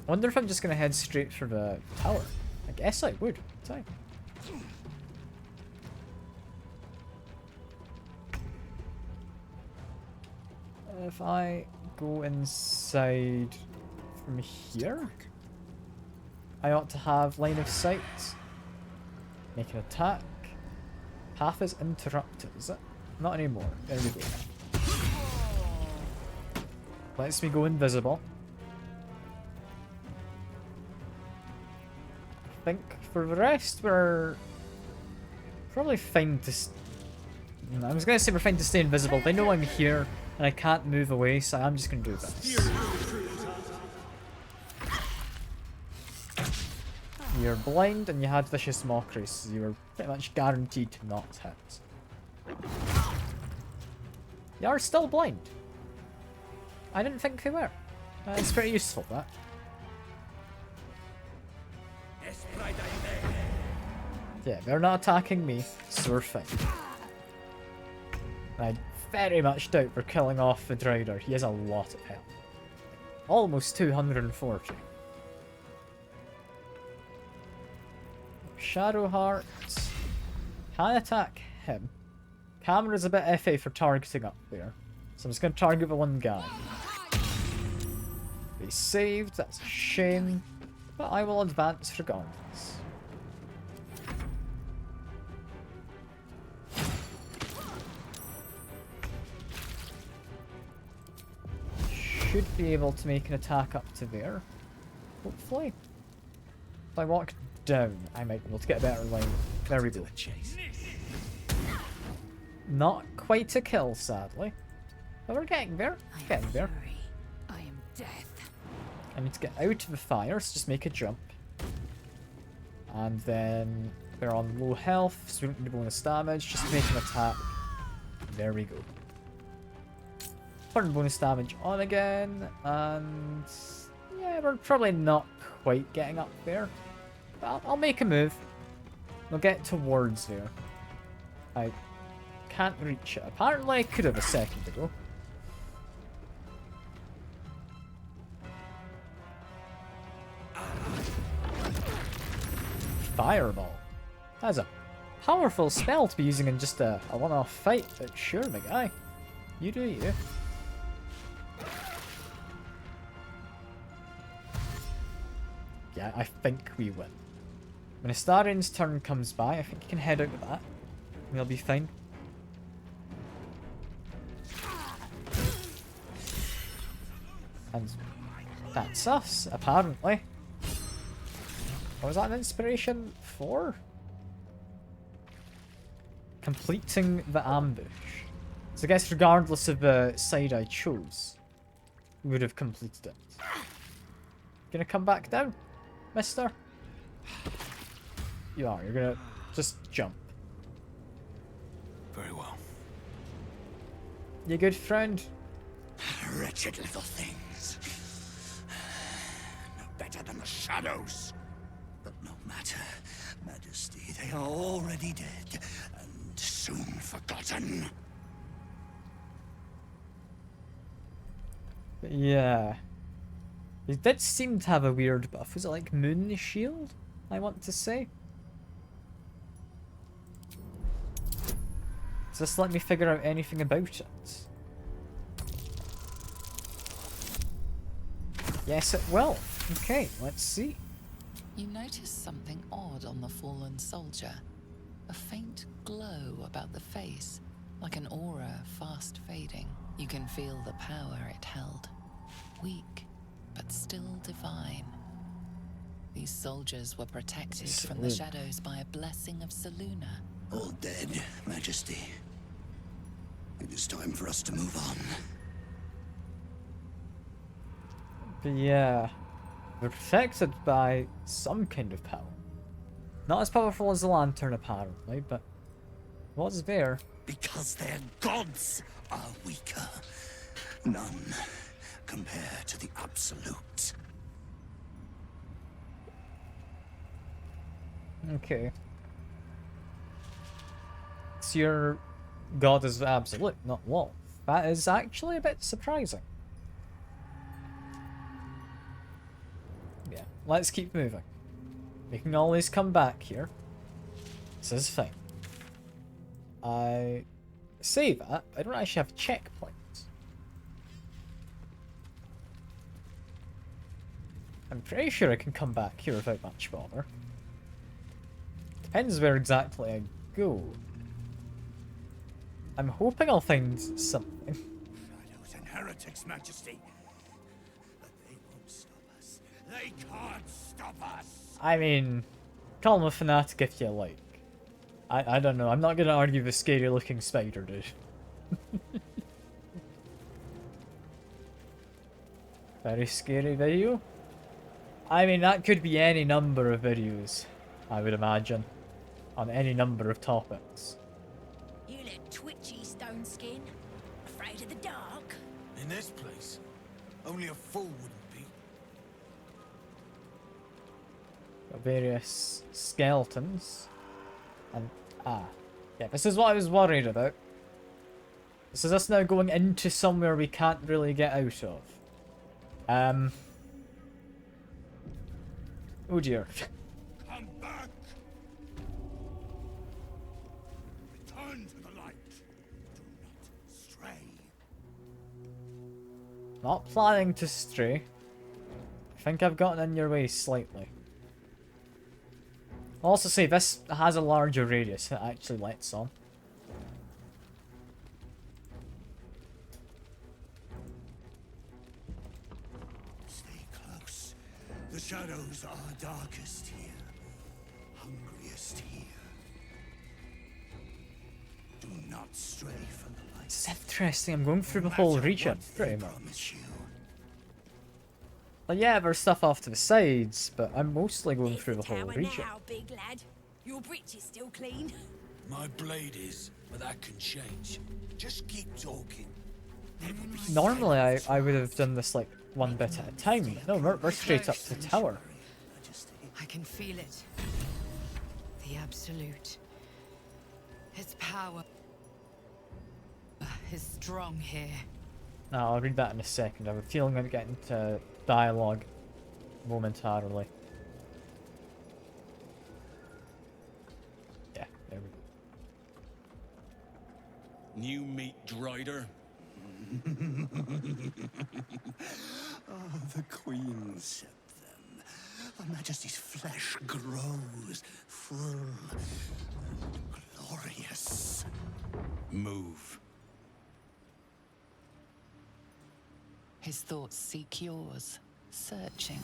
I wonder if I'm just going to head straight for the tower. I guess I would. Time. If I go inside from here, I ought to have line of sight. Make an attack. Path is interrupted, is it? Not anymore. There we go. Lets me go invisible. I think for the rest we're probably fine to... I was going to say we're fine to stay invisible. They know I'm here and I can't move away, so I'm just going to do this. You're blind and you had vicious mockery, so you were pretty much guaranteed to not hit. You are still blind. I didn't think they were. It's pretty useful, that. Yeah, they're not attacking me, so we're fine. I very much doubt we're killing off the Drider. He has a lot of health. Almost 240. Shadowheart can attack him. Camera's a bit iffy for targeting up there, so I'm just going to target the one guy. They saved, that's a shame, but I will advance regardless. Should be able to make an attack up to there, hopefully. If I walk down, I might be able to get a better line. There we go. Not quite a kill, sadly. But we're getting there. Getting there. I am death. I need to get out of the fire, so just make a jump. And then they're on low health, so we don't need bonus damage. Just make an attack. There we go. Turn bonus damage on again, and yeah, we're probably not quite getting up there. But I'll make a move. We'll get towards there. I can't reach it. Apparently I could have a second ago. Fireball. That's a powerful spell to be using in just a one-off fight, but sure, my guy. You do you. Yeah, I think we win. When Astarian's turn comes by, I think you can head out with that. And we'll be fine. And that's us, apparently. What was that an inspiration for? Completing the ambush. So I guess regardless of the side I chose, we would have completed it. Gonna come back down, mister? You are. You're gonna just jump. Very well. You good, friend? Wretched little things. No better than the shadows. But no matter, Majesty, they are already dead and soon forgotten. Yeah. He did seem to have a weird buff. Was it like Moon Shield, I want to say? Does this let me figure out anything about it? Yes, it will. Okay, let's see. You notice something odd on the fallen soldier. A faint glow about the face, like an aura fast fading. You can feel the power it held. Weak, but still divine. These soldiers were protected from the shadows by a blessing of Selûne. All dead, Majesty. It is time for us to move on. But yeah, they're protected by some kind of power. Not as powerful as the lantern, apparently, but what's there? Because their gods are weaker. None compare to the Absolute. Okay. So your god is the Absolute, not Wolf. That is actually a bit surprising. Yeah, let's keep moving. We can always come back here. This is fine. I say that, I don't actually have checkpoints. I'm pretty sure I can come back here without much bother. Depends where exactly I go. I'm hoping I'll find something. Shadows and heretics, Majesty. But they won't stop us. They can't stop us. I mean, call him a fanatic if you like. I don't know, I'm not gonna argue the scary looking spider dude. Very scary video. I mean, that could be any number of videos, I would imagine, on any number of topics. You look twitchy, Stone Skin. Afraid of the dark? In this place, only a fool wouldn't be. Got various skeletons. And, yeah, this is what I was worried about. This is us now going into somewhere we can't really get out of. Oh dear. Come back! Return to the light. Do not stray. Not planning to stray. I think I've gotten in your way slightly. I'll also say this has a larger radius that actually lets on. Stay close. The shadows are darkest here. Hungriest here. Do not stray from the light. It's interesting, I'm going through the whole region, pretty much. Well, yeah, there's stuff off to the sides, but I'm mostly going through the whole region. Now, big lad. Your breech is still clean. My blade is, but that can change. Just keep talking. Normally, I would have done this like one bit at a time. No, we're straight up to the tower. I can feel it. The Absolute. Its power is strong here. Now, I'll read that in a second. I have a feeling I'm getting to dialogue momentarily. Yeah, there we go. New meat drider. Oh, the Queen sent them. Her Majesty's flesh grows full and glorious. Move. His thoughts seek yours, searching,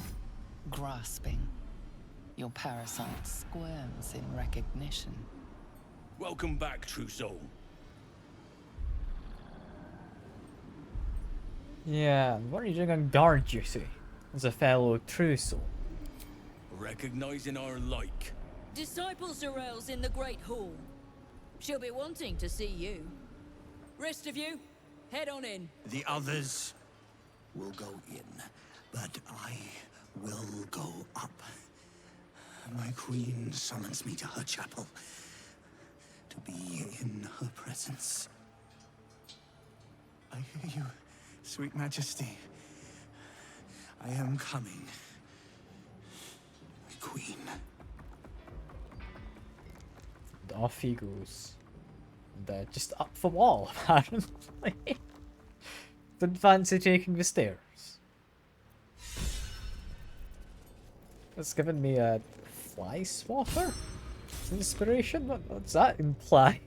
grasping. Your parasite squirms in recognition. Welcome back, true soul. Yeah, what are you doing on guard duty as a fellow true soul? Recognizing our like. Disciple Sorrel's in the Great Hall. She'll be wanting to see you. Rest of you, head on in. The others will go in, but I will go up. My queen summons me to her chapel to be in her presence. I hear you, sweet majesty. I am coming. My queen. And off he goes. And just up the wall, apparently. Didn't fancy taking the stairs. It's given me a fly swatter inspiration. What's that imply?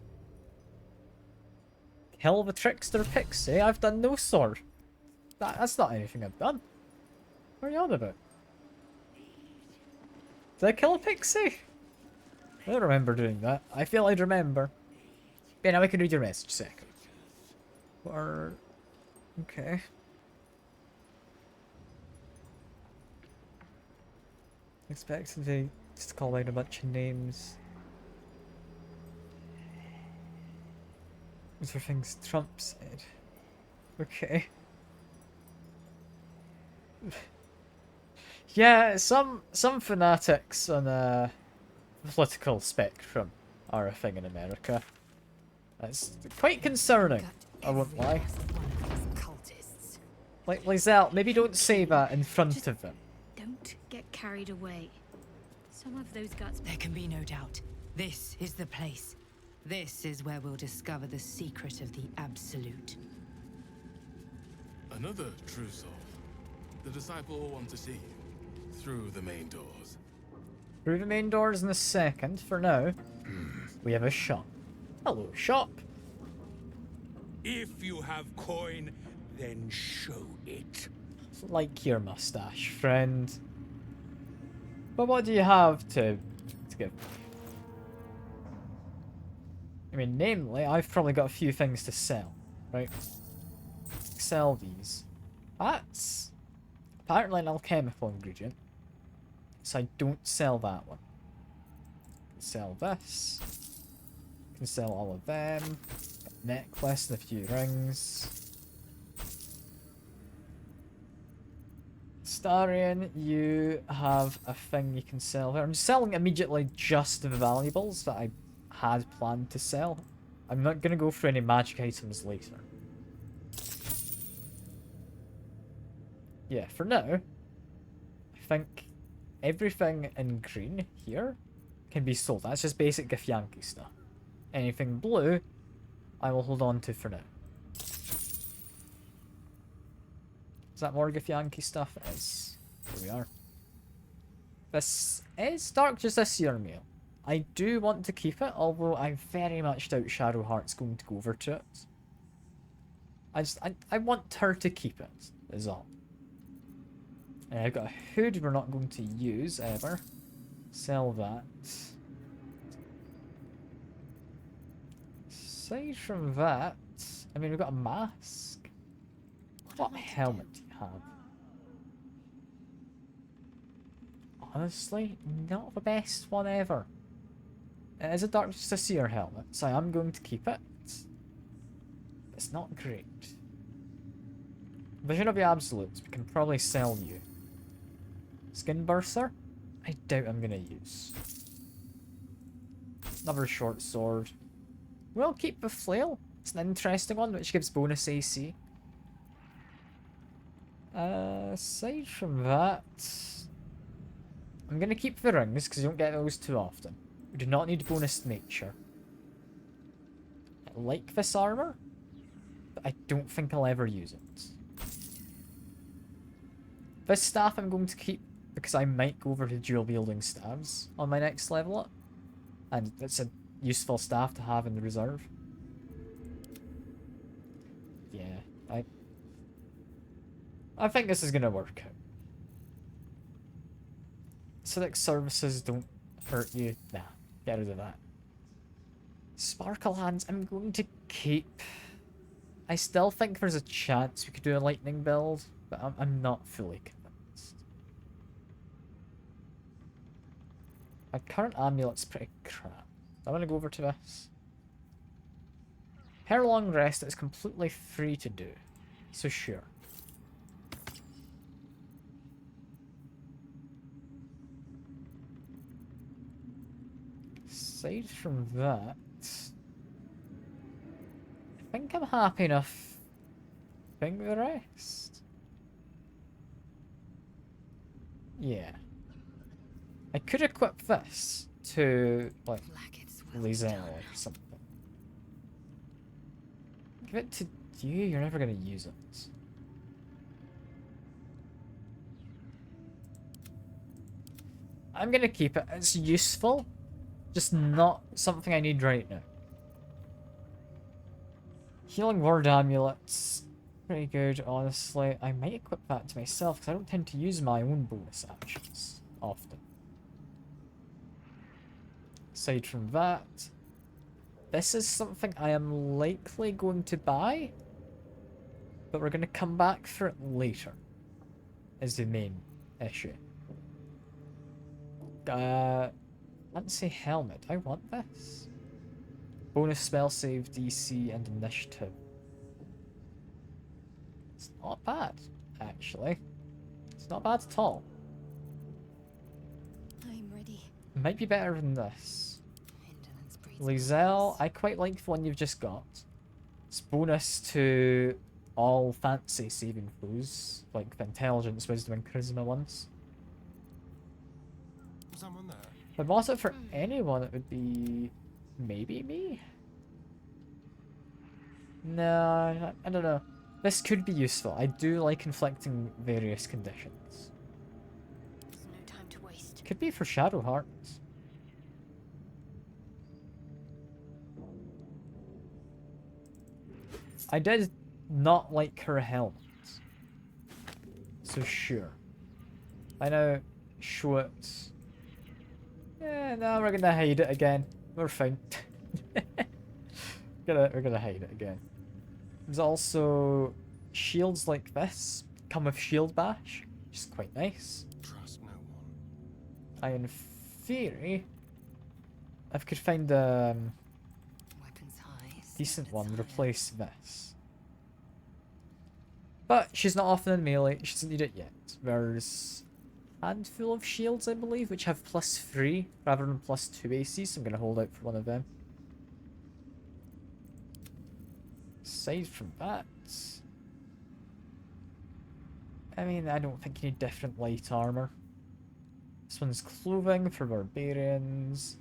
Kill the trickster pixie? I've done no sort. That's not anything I've done. What are you on about? Did I kill a pixie? I don't remember doing that. I feel I'd remember. Yeah, now I can read your message a second. Or... okay. Expected to just call out a bunch of names. Those are things Trump said. Okay. Yeah, some fanatics on the political spectrum are a thing in America. That's quite concerning, I won't lie. Like, Lizelle, maybe don't say that in front of them. Don't get carried away. Some of those guts... There can be no doubt. This is the place. This is where we'll discover the secret of the Absolute. Another true soul. The disciple will want to see you. Through the main doors. Through the main doors in a second. For now, we have a shop. Hello, shop. If you have coin, then show it. Like your mustache, friend. But what do you have to give? I mean, namely, I've probably got a few things to sell, right? Sell these. That's apparently an alchemical ingredient. So I don't sell that one. Sell this. Can sell all of them. Got a necklace and a few rings. Starion, you have a thing you can sell there. I'm selling immediately just the valuables that I had planned to sell. I'm not going to go for any magic items later. Yeah, for now, I think everything in green here can be sold. That's just basic Githyanki stuff. Anything blue, I will hold on to for now. Is that more Githyanki stuff? It is. Here we are. This is Dark Justiciar mail. I do want to keep it, although I very much doubt Shadowheart's going to go over to it. I want her to keep it, is all. And I've got a hood we're not going to use ever. Sell that. Aside from that, I mean, we've got a mask. What helmet do you have? Honestly, not the best one ever. It is a Dark Justiciar helmet, so I am going to keep it. It's not great. Vision of the Absolutes, we can probably sell you. Skin Burster? I doubt I'm gonna use. Another short sword. We'll keep the flail. It's an interesting one, which gives bonus AC. Aside from that, I'm gonna keep the rings because you don't get those too often. We do not need bonus nature. I like this armor, but I don't think I'll ever use it. This staff I'm going to keep because I might go over to dual wielding staves on my next level up. And it's a useful staff to have in the reserve. Yeah, I think this is going to work out. Civic services don't hurt you. Nah, get rid of that. Sparkle hands I'm going to keep. I still think there's a chance we could do a lightning build, but I'm not fully convinced. My current amulet's pretty crap. I want to go over to this. Her long rest is completely free to do, so sure. Aside from that, I think I'm happy enough doing the rest. Yeah. I could equip this to, like, Lizelle or something. Give it to you, you're never going to use it. I'm going to keep it. It's useful, just not something I need right now. Healing word amulets. Pretty good, honestly. I might equip that to myself because I don't tend to use my own bonus actions often. Aside from that, this is something I am likely going to buy but we're going to come back for it later, is the main issue. Fancy helmet. I want this. Bonus spell save, DC, and initiative. It's not bad, actually. It's not bad at all. I'm ready. Might be better than this. Lizelle, I quite like the one you've just got. It's bonus to all fancy saving throws, like the intelligence, wisdom, and charisma ones. Someone there. If I bought it for anyone, it would be maybe me. No, I don't know. This could be useful. I do like inflicting various conditions. There's no time to waste. Could be for Shadow Hearts. I did not like her helmet. So sure. I know, show it. Yeah, no, we're gonna hide it again. We're fine. We're gonna hide it again. There's also shields like this come with shield bash, which is quite nice. Trust no one. In theory, if I could find a decent one, replace this. But she's not often in melee, she doesn't need it yet. There's a handful of shields, I believe, which have +3 rather than +2 AC, so I'm going to hold out for one of them. Aside from that, I mean, I don't think you need different light armor. This one's clothing for barbarians.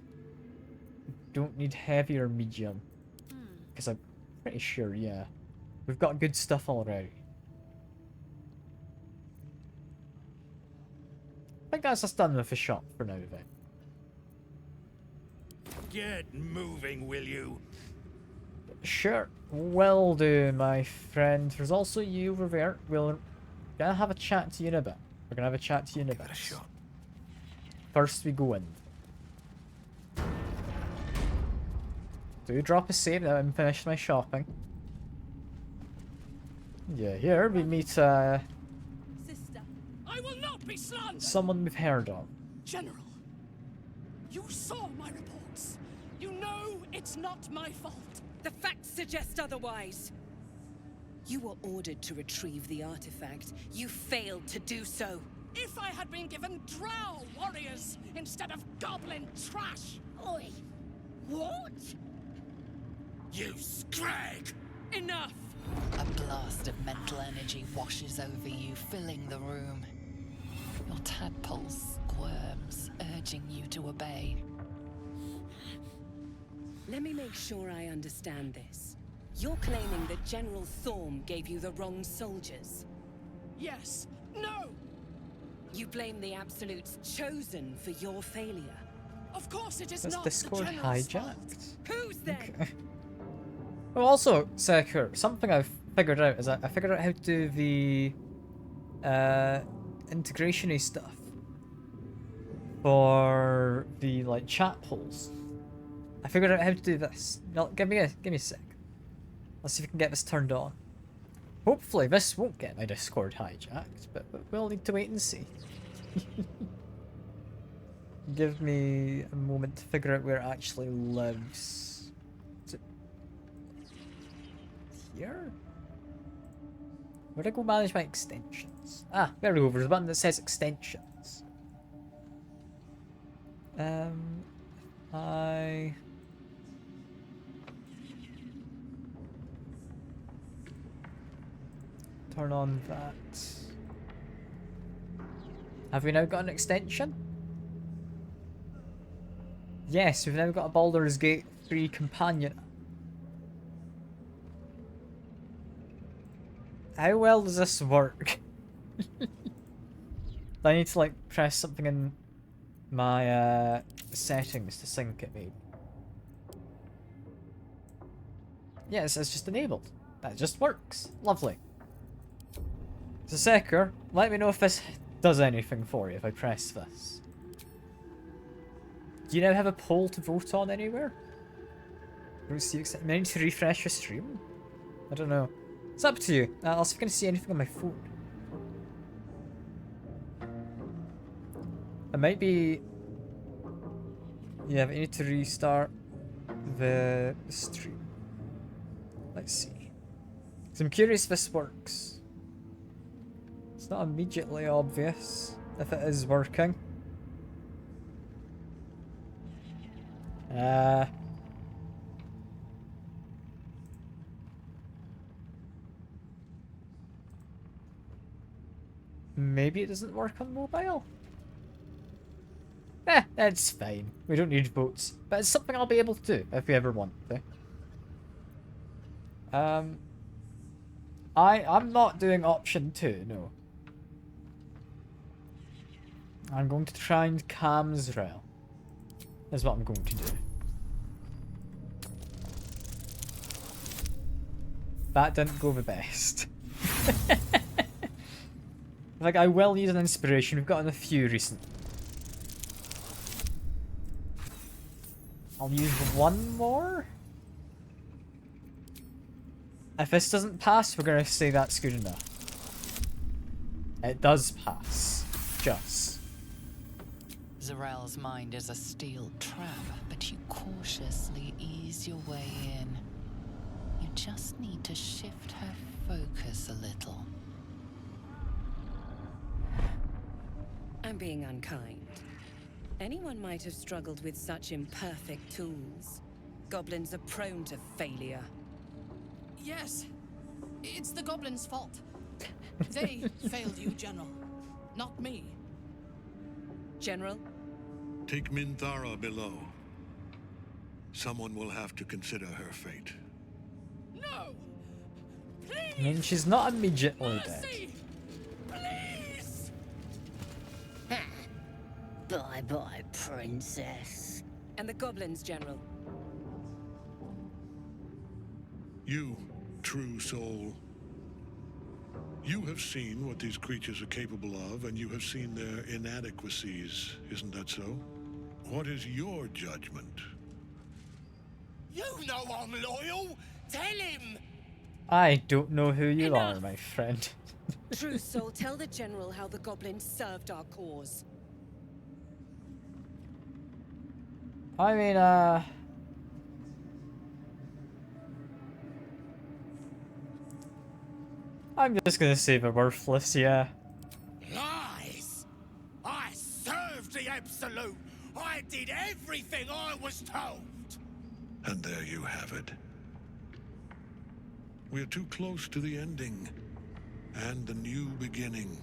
Don't need heavy or medium. Because I'm pretty sure, yeah. We've got good stuff already. I think that's us done with the shop for now then. Get moving, will you? Sure, will do, my friend. There's also you over there. We're gonna have a chat to you in a bit. We're gonna have a chat to you in a bit. First we go in. Do drop a save now and finish my shopping. Yeah, here we meet Sister, I will not be slandered. someone we've heard of. General, you saw my reports. You know it's not my fault. The facts suggest otherwise. You were ordered to retrieve the artifact. You failed to do so. If I had been given drow warriors instead of goblin trash. Oi! What? You scrag! Enough! A blast of mental energy washes over you, filling the room. Your tadpole squirms, urging you to obey. Let me make sure I understand this. You're claiming that General Thorm gave you the wrong soldiers? Yes. No! You blame the Absolute's Chosen for your failure? Of course it is Was not Discord the General's hijacked? Who's then? Okay. Oh, also, Sekur, something I've figured out is that I figured out how to do the integration-y stuff for the like chat holes. I figured out how to do this. No, give me a sec. Let's see if we can get this turned on. Hopefully this won't get my Discord hijacked, but we'll need to wait and see. Give me a moment to figure out where it actually lives. Is it here? Where'd I go manage my extensions? Ah, there we go. There's a button that says extensions. I turn on that. Have we now got an extension? Yes, we've now got a Baldur's Gate 3 companion. How well does this work? I need to like press something in my settings to sync it maybe. Yes, it's just enabled. That just works. Lovely. So Sekur, let me know if this does anything for you if I press this. Do you now have a poll to vote on anywhere? I need to refresh your stream? I don't know. It's up to you. I'll see if I can see anything on my phone. It might be... Yeah, but I need to restart the stream. Let's see. So I'm curious if this works. It's not immediately obvious if it is working. Maybe it doesn't work on mobile? It's fine. We don't need votes. But it's something I'll be able to do if we ever want to. I'm not doing option 2, no. I'm going to try and calm Israel. Is what I'm going to do. That didn't go the best. Like, I will use an inspiration. We've gotten a few recently. I'll use one more. If this doesn't pass, we're gonna say that's good enough. It does pass. Just. Zarel's mind is a steel trap, but you cautiously ease your way in. You just need to shift her focus a little. I'm being unkind. Anyone might have struggled with such imperfect tools. Goblins are prone to failure. Yes. It's the goblins' fault. They failed you, General. Not me. General? Take Minthara below. Someone will have to consider her fate. No! I mean, she's not immediately dead. Please! Bye-bye, princess. And the goblins, General? You, true soul. You have seen what these creatures are capable of, and you have seen their inadequacies, isn't that so? What is your judgment? You know I'm loyal! Tell him! I don't know who you are, my friend. True soul, tell the General how the goblins served our cause. I mean, I'm just gonna say they're worthless, yeah. Lies! I served the Absolute! I did everything I was told! And there you have it. We are too close to the ending. And the new beginning.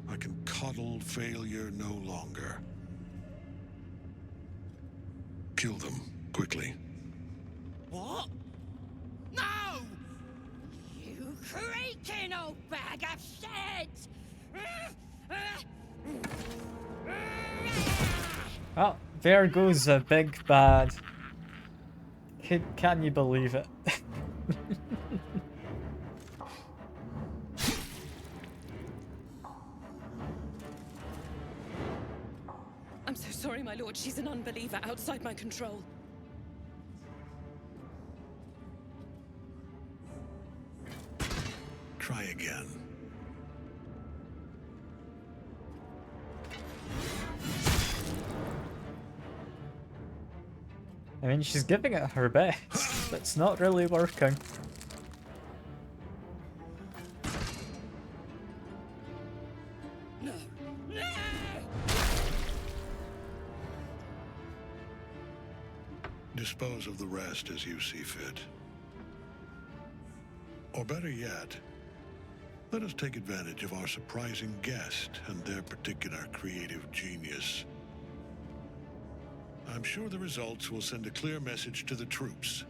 I can coddle failure no longer. Kill them, quickly. What? No! You creaking old bag of shit! Well, there goes a big bad. Can you believe it? I'm so sorry, my lord. She's an unbeliever outside my control. Try again. I mean, she's giving it her best, but it's not really working. No! No! Dispose of the rest as you see fit. Or better yet, let us take advantage of our surprising guest and their particular creative genius. I'm sure the results will send a clear message to the troops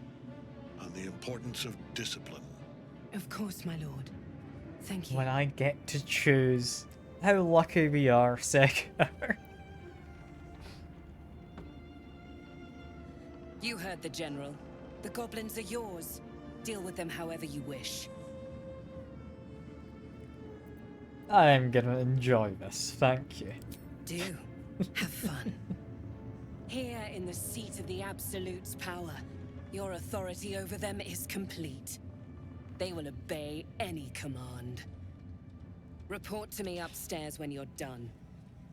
on the importance of discipline. Of course, my lord. Thank you. When I get to choose. How lucky we are, Sekar. You heard the General. The goblins are yours. Deal with them however you wish. I'm gonna enjoy this, thank you. Do. Have fun. Here in the seat of the Absolute's power, your authority over them is complete. They will obey any command. Report to me upstairs when you're done.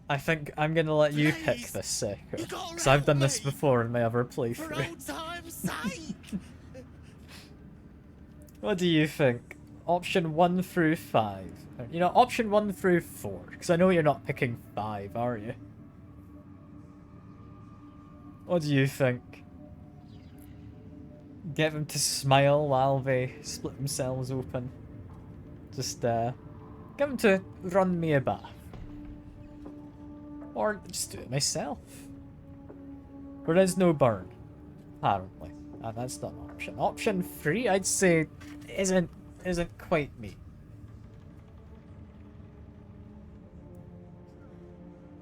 I think I'm gonna let you pick this sector, because I've done this before in my other playthrough. What do you think? Option 1 through 5. You know, option 1 through 4, because I know you're not picking 5, are you? What do you think? Get them to smile while they split themselves open. Just, get them to run me a bath. Or just do it myself. There is no burn, apparently. And that's not an option. Option 3, I'd say, isn't quite me.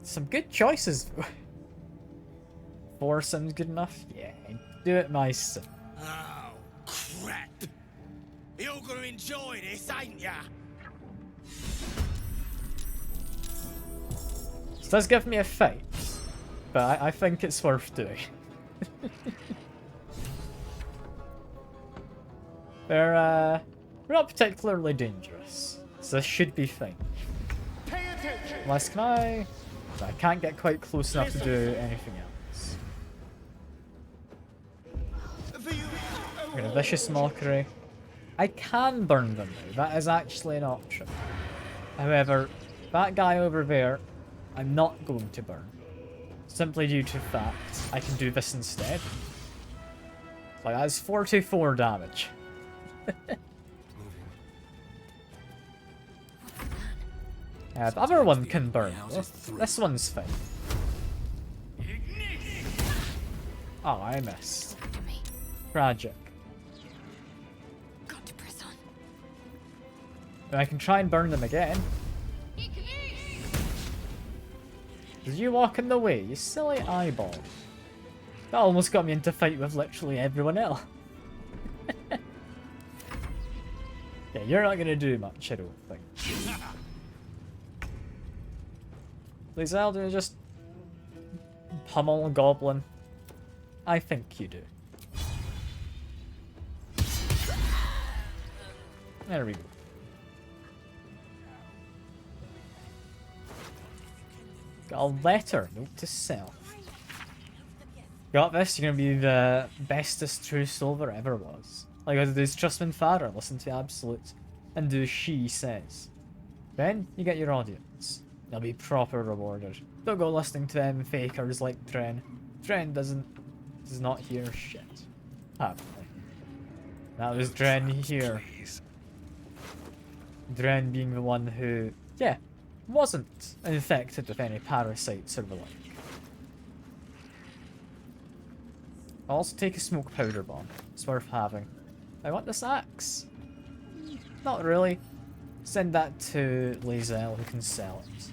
Some good choices, though. 4 sounds good enough? Yeah, do it myself. Oh, crap. You're gonna enjoy this, ain't ya? This does give me a fight, but I think it's worth doing. They're not particularly dangerous, so this should be fine. Unless I can't get quite close enough to do anything else. We're gonna Vicious Mockery. I can burn them now, that is actually an option. However, that guy over there, I'm not going to burn. Simply due to the fact I can do this instead. Like, that's 44 damage. Yeah, the other one can burn, though. This one's fine. Oh, I missed. Tragic. And I can try and burn them again. Did you walk in the way, you silly eyeball? That almost got me into a fight with literally everyone else. Yeah, you're not gonna do much, I don't think. Lizelle, do you just pummel a goblin? I think you do. There we go. Got a letter, note to self. Got this, you're gonna be the bestest true soul there ever was. Like I do is trust in father, listen to absolute, and do as she says. Then you get your audience. They'll be proper rewarded. Don't go listening to them fakers like Dren. Dren does not hear shit. Apparently. That was Dren here. Dren being the one who, yeah, wasn't infected with any parasites or the like. I'll also take a smoke powder bomb. It's worth having. I want this axe. Not really. Send that to Lizelle who can sell it.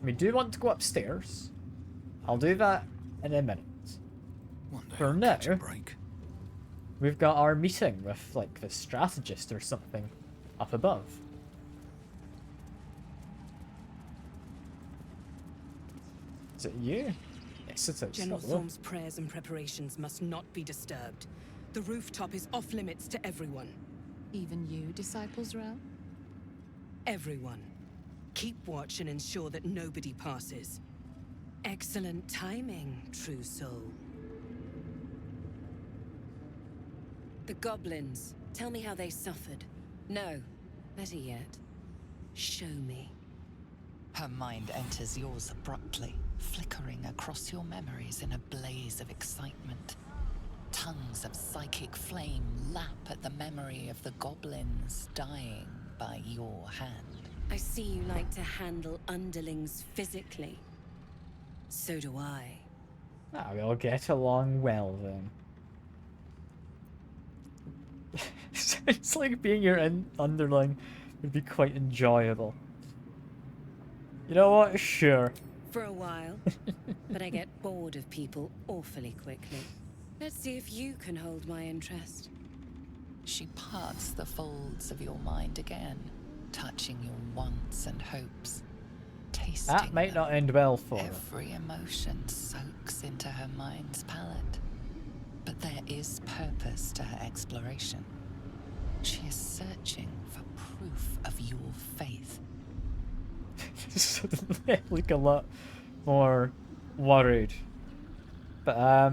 We do want to go upstairs. I'll do that in a minute. For now, we've got our meeting with like the strategist or something up above. Is it you? Yes, it is. General Thorm's prayers and preparations must not be disturbed. The rooftop is off limits to everyone. Even you, Disciples Realm? Everyone. Keep watch and ensure that nobody passes. Excellent timing, true soul. The goblins. Tell me how they suffered. No, better yet, show me. Her mind enters yours abruptly, flickering across your memories in a blaze of excitement. Tongues of psychic flame lap at the memory of the goblins dying by your hand. I see you like to handle underlings physically. So do I. Ah, we'll get along well then. It's like being your underling would be quite enjoyable. You know what? Sure. For a while, but I get bored of people awfully quickly. Let's see if you can hold my interest. She parts the folds of your mind again, touching your wants and hopes. Tasting that might not end well for her. Every emotion soaks into her mind's palette. But there is purpose to her exploration. She is searching for proof of your faith. They look a lot more worried. But,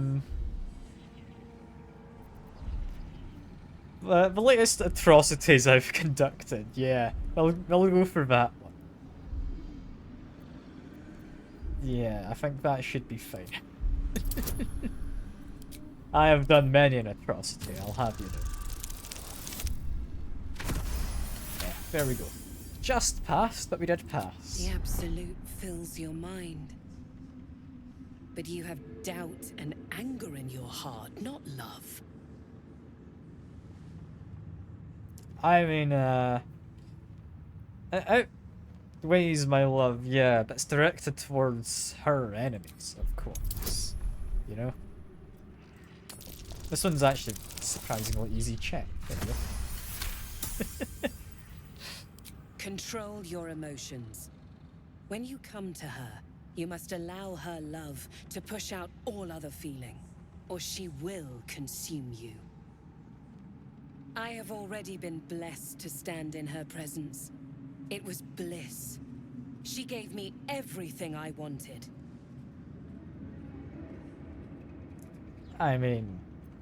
the latest atrocities I've conducted, yeah. I'll go for that one. Yeah, I think that should be fine. I have done many an atrocity, I'll have you know. Yeah, there we go. Just passed, but we did pass. The absolute fills your mind. But you have doubt and anger in your heart, not love. I mean, outweighs my love, yeah, but it's directed towards her enemies, of course. You know? This one's actually surprisingly easy check. There we go. Control your emotions. When you come to her, you must allow her love to push out all other feeling, or she will consume you. I have already been blessed to stand in her presence. It was bliss. She gave me everything I wanted. I mean,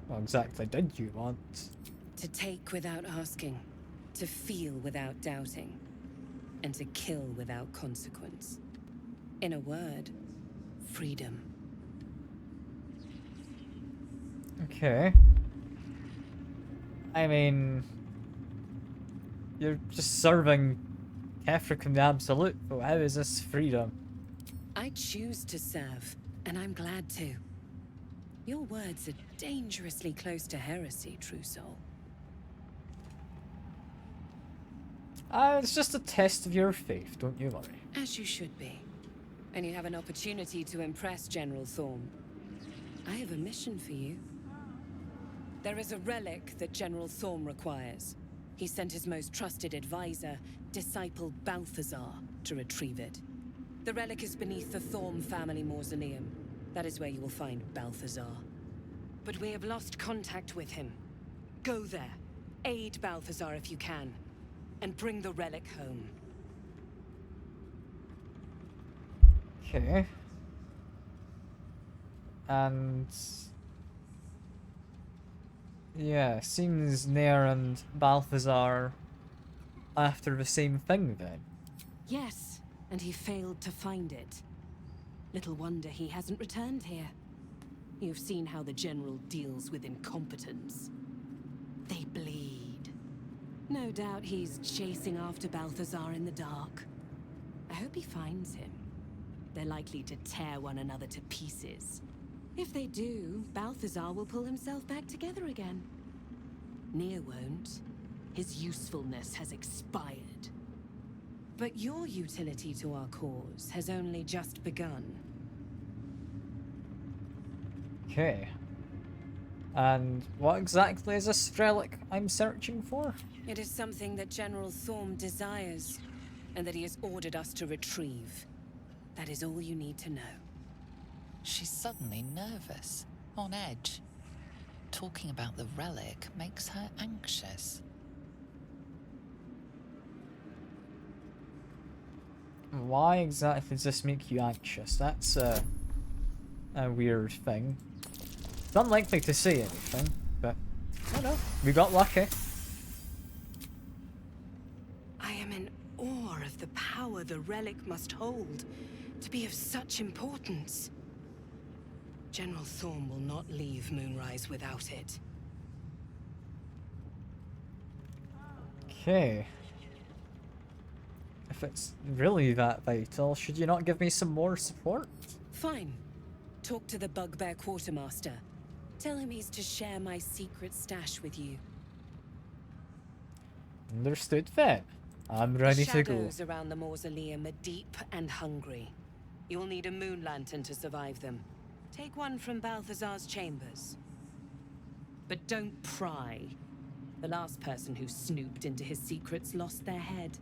what exactly did you want? To take without asking, to feel without doubting, and to kill without consequence. In a word, freedom. Okay. I mean, you're just serving Kefricum the Absolute, but how is this freedom? I choose to serve, and I'm glad to. Your words are dangerously close to heresy, True Soul. It's just a test of your faith, don't you worry. As you should be. And you have an opportunity to impress General Thorm. I have a mission for you. There is a relic that General Thorm requires. He sent his most trusted advisor, disciple Balthazar, to retrieve it. The relic is beneath the Thorm family mausoleum. That is where you will find Balthazar. But we have lost contact with him. Go there, aid Balthazar if you can, and bring the relic home. Okay. And... yeah, seems Nair and Balthazar after the same thing then. Yes, and he failed to find it. Little wonder he hasn't returned here. You've seen how the General deals with incompetence. They bleed. No doubt he's chasing after Balthazar in the dark. I hope he finds him. They're likely to tear one another to pieces. If they do, Balthazar will pull himself back together again. Nier won't. His usefulness has expired. But your utility to our cause has only just begun. Okay. And what exactly is this relic I'm searching for? It is something that General Thorm desires, and that he has ordered us to retrieve. That is all you need to know. She's suddenly nervous, on edge. Talking about the relic makes her anxious. Why exactly does this make you anxious? That's a weird thing. It's unlikely to say anything, but I don't know. We got lucky. I am in awe of the power the relic must hold to be of such importance. General Thorm will not leave Moonrise without it. Okay. If it's really that vital, should you not give me some more support? Fine. Talk to the Bugbear Quartermaster. Tell him he's to share my secret stash with you. Understood then. I'm ready to go. Shadows around the mausoleum are deep and hungry. You'll need a moon lantern to survive them. Take one from Balthazar's chambers. But don't pry. The last person who snooped into his secrets lost their head.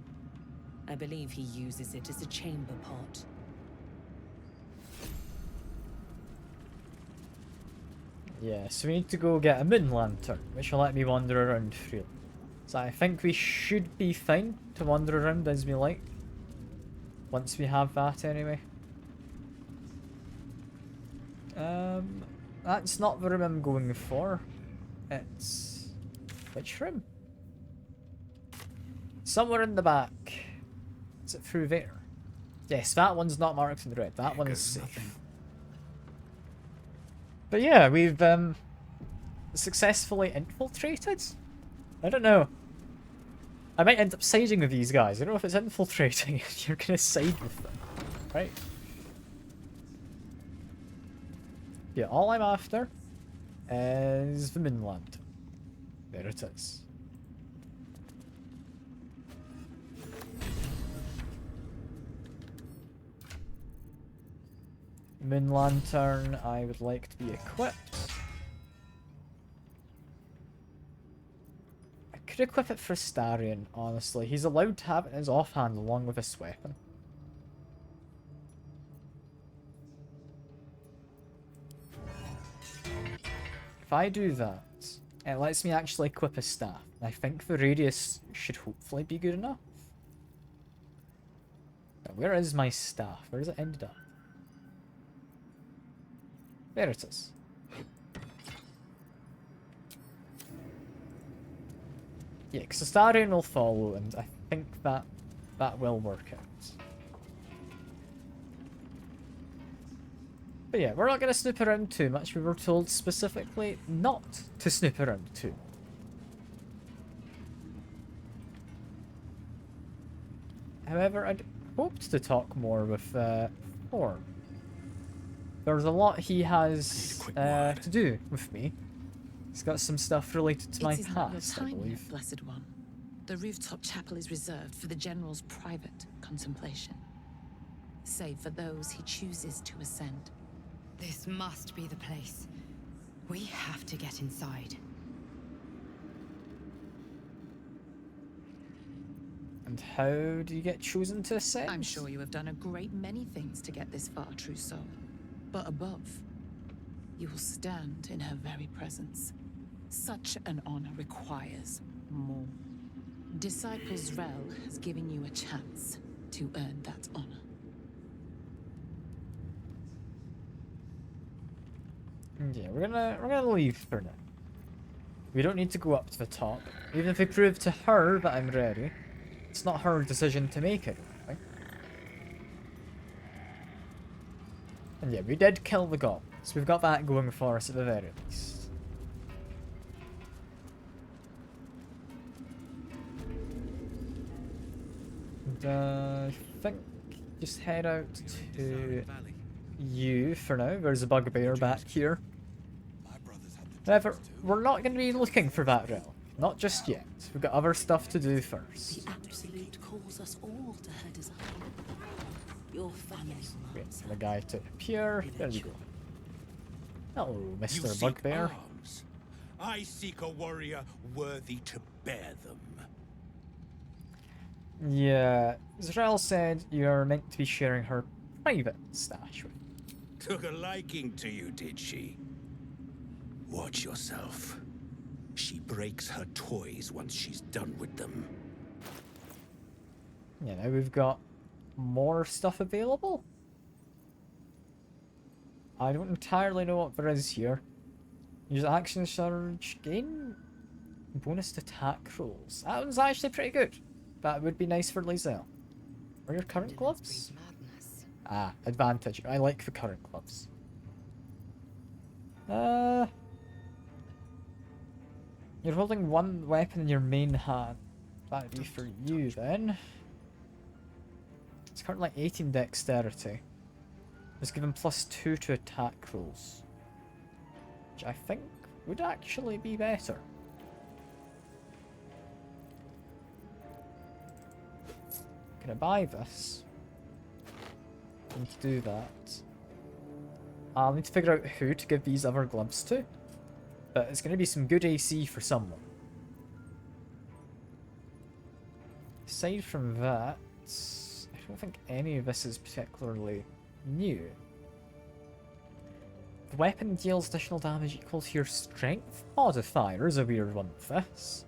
I believe he uses it as a chamber pot. Yeah, so we need to go get a moon lantern, which will let me wander around freely. So I think we should be fine to wander around as we like. Once we have that anyway. That's not the room I'm going for. It's... which room? Somewhere in the back. Is it through there? Yes, that one's not marked in red. That one is safe. Nothing. But yeah, we've successfully infiltrated? I don't know. I might end up siding with these guys. I don't know if it's infiltrating if you're gonna side with them. Right? Yeah, all I'm after is the mainland. There it is. Moon Lantern, I would like to be equipped. I could equip it for Starion, honestly. He's allowed to have it in his offhand along with this weapon. If I do that, it lets me actually equip a staff. I think the radius should hopefully be good enough. Now, where is my staff? Where has it ended up? There it is. Yeah, because the Starion will follow, and I think that will work out. But yeah, we're not going to snoop around too much. We were told specifically not to snoop around too. However, I'd hoped to talk more with Thorn. There's a lot he has to do with me. He's got some stuff related to my It is not your past, I time yet, believe. Blessed One. The rooftop chapel is reserved for the General's private contemplation, save for those he chooses to ascend. This must be the place. We have to get inside. And how do you get chosen to ascend? I'm sure you have done a great many things to get this far, true soul. But above, you will stand in her very presence. Such an honor requires more. Disciples Rel has given you a chance to earn that honor. Yeah, we're gonna leave for now. We don't need to go up to the top. Even if we prove to her that I'm ready, it's not her decision to make it. Right? And yeah, we did kill the goblins. We've got that going for us at the very least. And I think just head out to you for now. There's a bugbear back here. However, we're not going to be looking for that realm. Not just yet. We've got other stuff to do first. The Absolute calls us all to her design. Your family. Wait for the guy to appear. There we go. Hello, You Mr. seek Bugbear. arms. I seek a warrior worthy to bear them. Yeah, Israel said you're meant to be sharing her private stash with. Took a liking to you, did she? Watch yourself. She breaks her toys once she's done with them. Yeah, now we've got more stuff available. I don't entirely know what there is here. Use action surge, gain bonus to attack rolls. That one's actually pretty good. That would be nice for Lizelle. Are your current gloves? Ah, advantage. I like the current gloves. You're holding one weapon in your main hand. That'd be for you then. It's currently 18 dexterity. It's given +2 to attack rolls. Which I think would actually be better. Can I buy this? And to do that, I'll need to figure out who to give these other gloves to. But it's going to be some good AC for someone. Aside from that, I don't think any of this is particularly new. The weapon deals additional damage equal to your strength modifier is a weird one with this.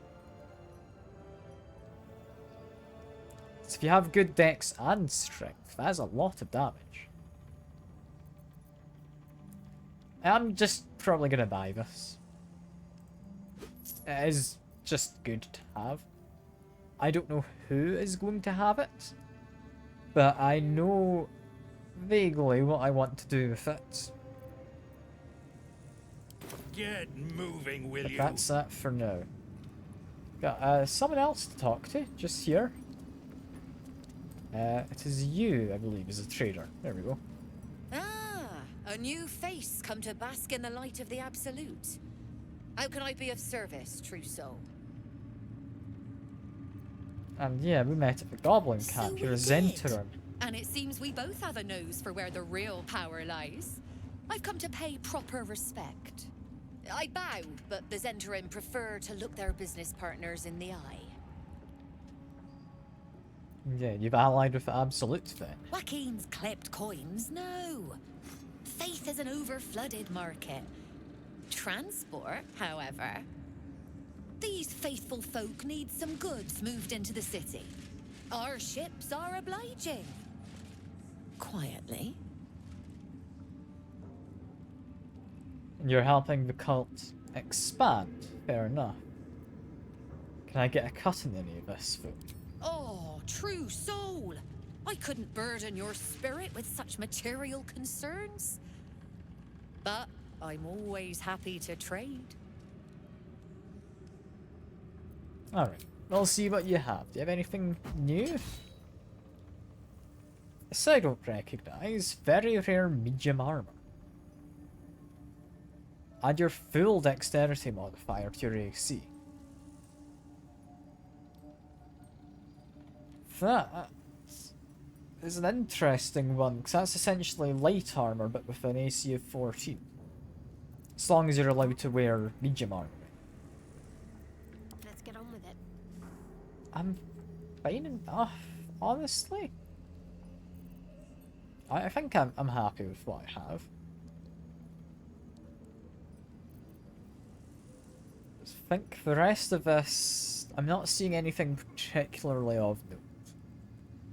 So if you have good dex and strength, that is a lot of damage. I'm just probably gonna buy this. It is just good to have. I don't know who is going to have it, but I know vaguely what I want to do with it. Get moving, will But you? that's that for now. Got someone else to talk to, just here. It is you, I believe, as a trader. There we go. Ah, a new face come to bask in the light of the Absolute. How can I be of service, true soul? And yeah, we met at the Goblin Camp. You're a Zentrum. And it seems we both have a nose for where the real power lies. I've come to pay proper respect. I bow, but the Zentrum prefer to look their business partners in the eye. Yeah, you've allied with the Absolute then. Joaquin's clipped coins? No. Faith is an over-flooded market. Transport, however. These faithful folk need some goods moved into the city. Our ships are obliging. Quietly. You're helping the cult expand. Fair enough. Can I get a cut in any of this food? Oh, true soul! I couldn't burden your spirit with such material concerns. But I'm always happy to trade. Alright, we'll see what you have. Do you have anything new? This I don't recognize. Very rare medium armor. Add your full dexterity modifier to your AC. That is an interesting one, because that's essentially light armor, but with an AC of 14. As long as you're allowed to wear medium armor. Let's get on with it. I'm fine enough, honestly. I think I'm happy with what I have. I think the rest of this, I'm not seeing anything particularly of note.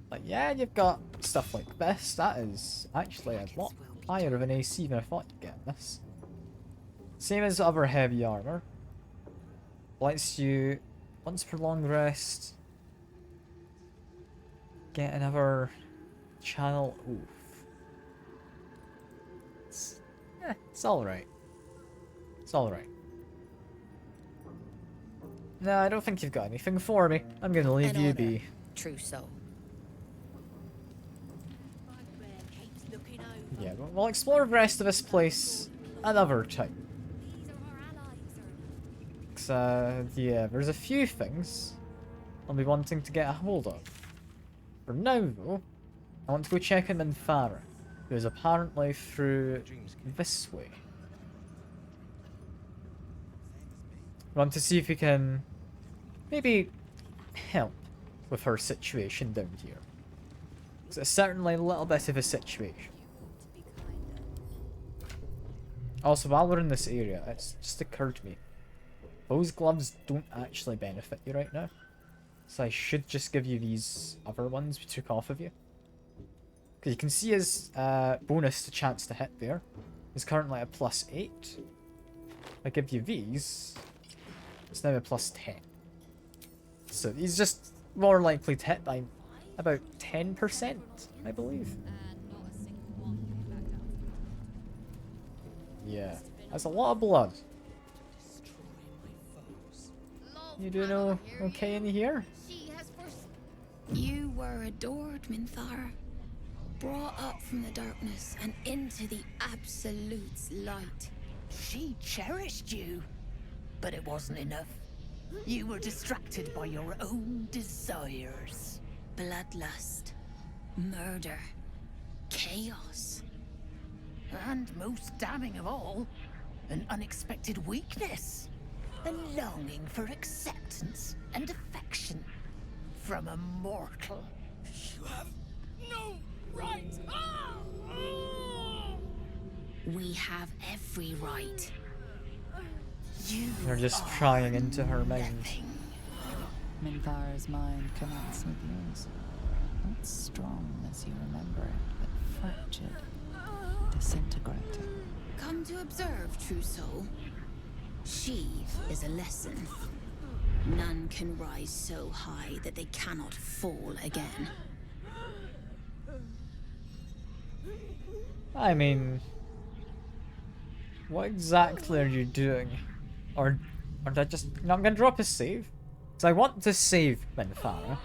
Like, yeah, you've got stuff like this. That is actually a lot higher of an AC than I thought you'd get in this. Same as other heavy armor. Lets you, once per long rest, get another channel. Oof. It's alright. It's alright. No, I don't think you've got anything for me. I'm gonna leave you be. True soul. Yeah, we'll explore the rest of this place another time. Yeah, there's a few things I'll be wanting to get a hold of. For now, though, I want to go check in Minthara, who is apparently through this way. I want to see if we can maybe help with her situation down here. It's certainly a little bit of a situation. Also, while we're in this area, it's just occurred to me, those gloves don't actually benefit you right now. So I should just give you these other ones we took off of you. Because you can see his bonus to chance to hit there is currently a +8. I give you these, it's now a +10. So he's just more likely to hit by about 10%, I believe. Yeah, that's a lot of blood. You doing okay in here? You were adored, Minthara. Brought up from the darkness and into the Absolute's light. She cherished you, but it wasn't enough. You were distracted by your own desires. Bloodlust, murder, chaos. And most damning of all, an unexpected weakness. A longing for acceptance and affection from a mortal. You have no right! We have every right. You They're just prying into her mind. Minthara's mind connects with yours. not strong as you remember it, but fractured, disintegrating. Come to observe, true soul. She is a lesson. None can rise so high that they cannot fall again. I mean, what exactly are you doing? Or did I just... No, I'm gonna drop a save. Because I want to save Minthara.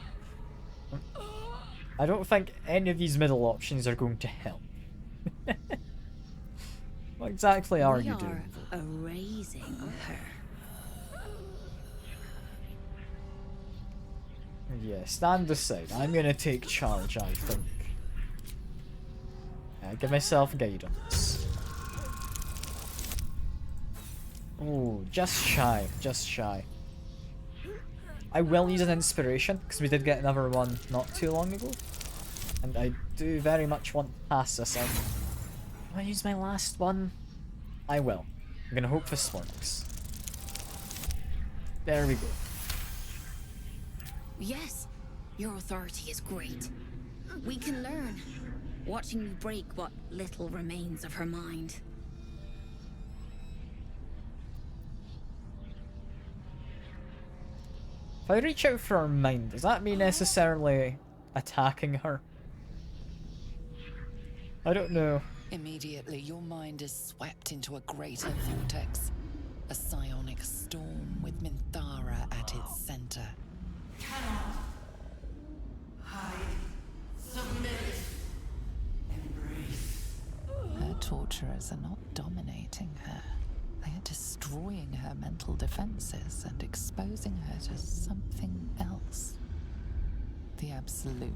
I don't think any of these middle options are going to help. What exactly are you doing? We are erasing her. Yeah, stand aside. I'm gonna take charge, I think. Give myself guidance. Ooh, just shy, just shy. I will use an inspiration, because we did get another one not too long ago. And I do very much want to pass this out. Will I use my last one? I will. I'm gonna hope this works. There we go. Yes, your authority is great. We can learn, watching you break what little remains of her mind. If I reach out for her mind, does that mean necessarily attacking her? I don't know. Immediately, your mind is swept into a greater vortex. A psionic storm with Minthara at its center. Cannot hide, submit, embrace. Her torturers are not dominating her. They are destroying her mental defenses and exposing her to something else. The Absolute.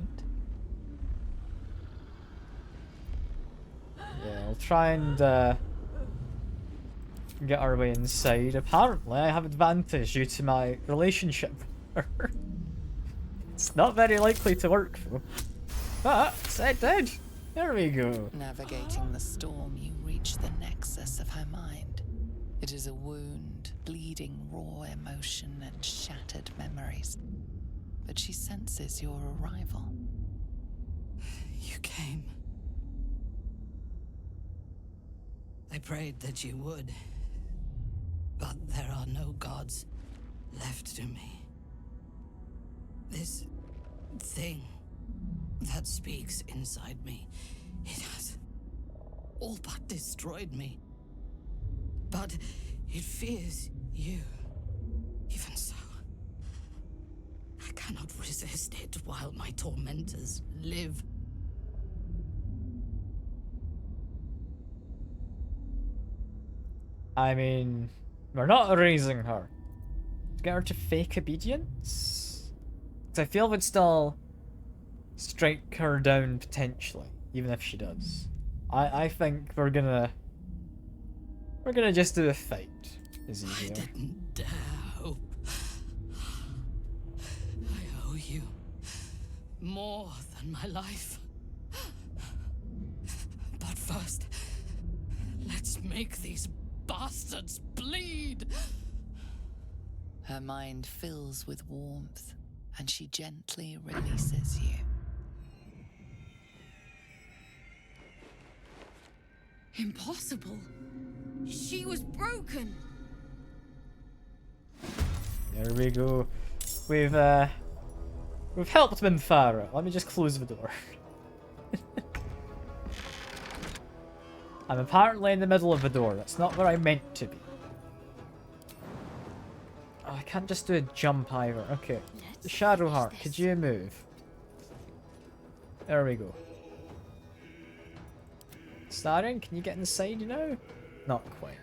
Yeah, I'll try and get our way inside. Apparently, I have advantage due to my relationship with her. It's not very likely to work though. But it did. There we go. Navigating the storm, you reach the nexus of her mind. It is a wound, bleeding raw emotion and shattered memories. But she senses your arrival. You came. I prayed that you would. But there are no gods left to me. This thing that speaks inside me, it has all but destroyed me. But it fears you. Even so, I cannot resist it while my tormentors live. I mean, we're not erasing her. Get her to fake obedience? Because I feel we'd still strike her down potentially, even if she does. I think we're gonna just do a fight. Is easier. I didn't dare hope. I owe you more than my life. But first, let's make these bastards bleed! Her mind fills with warmth, and she gently releases you. Impossible. She was broken. There we go. We've helped Minthara. Let me just close the door. I'm apparently in the middle of the door. That's not where I meant to be. Oh, I can't just do a jump either. Okay. Shadowheart, could you move? There we go. Starring, can you get inside now? Not quite.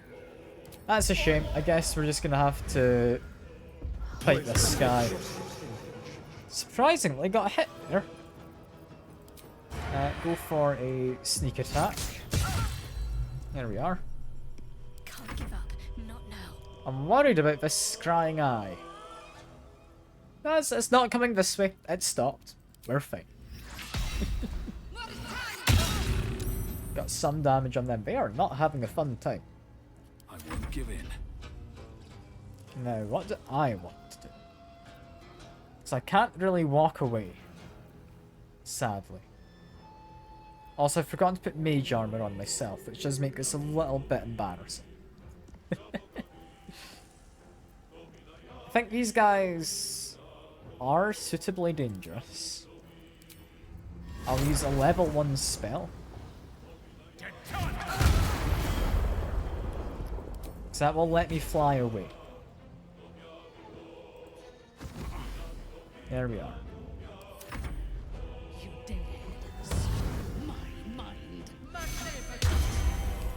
That's a shame. I guess we're just gonna have to fight this guy. Surprisingly, got a hit there. Go for a sneak attack. There we are. Can't give up. Not now. I'm worried about this scrying eye. No, it's not coming this way. It stopped. We're fine. Got some damage on them. They are not having a fun time. I won't give in. Now, what do I want to do? So I can't really walk away. Sadly. Also, I've forgotten to put mage armor on myself, which does make this a little bit embarrassing. I think these guys are suitably dangerous. I'll use a level 1 spell. So that will let me fly away. There we are.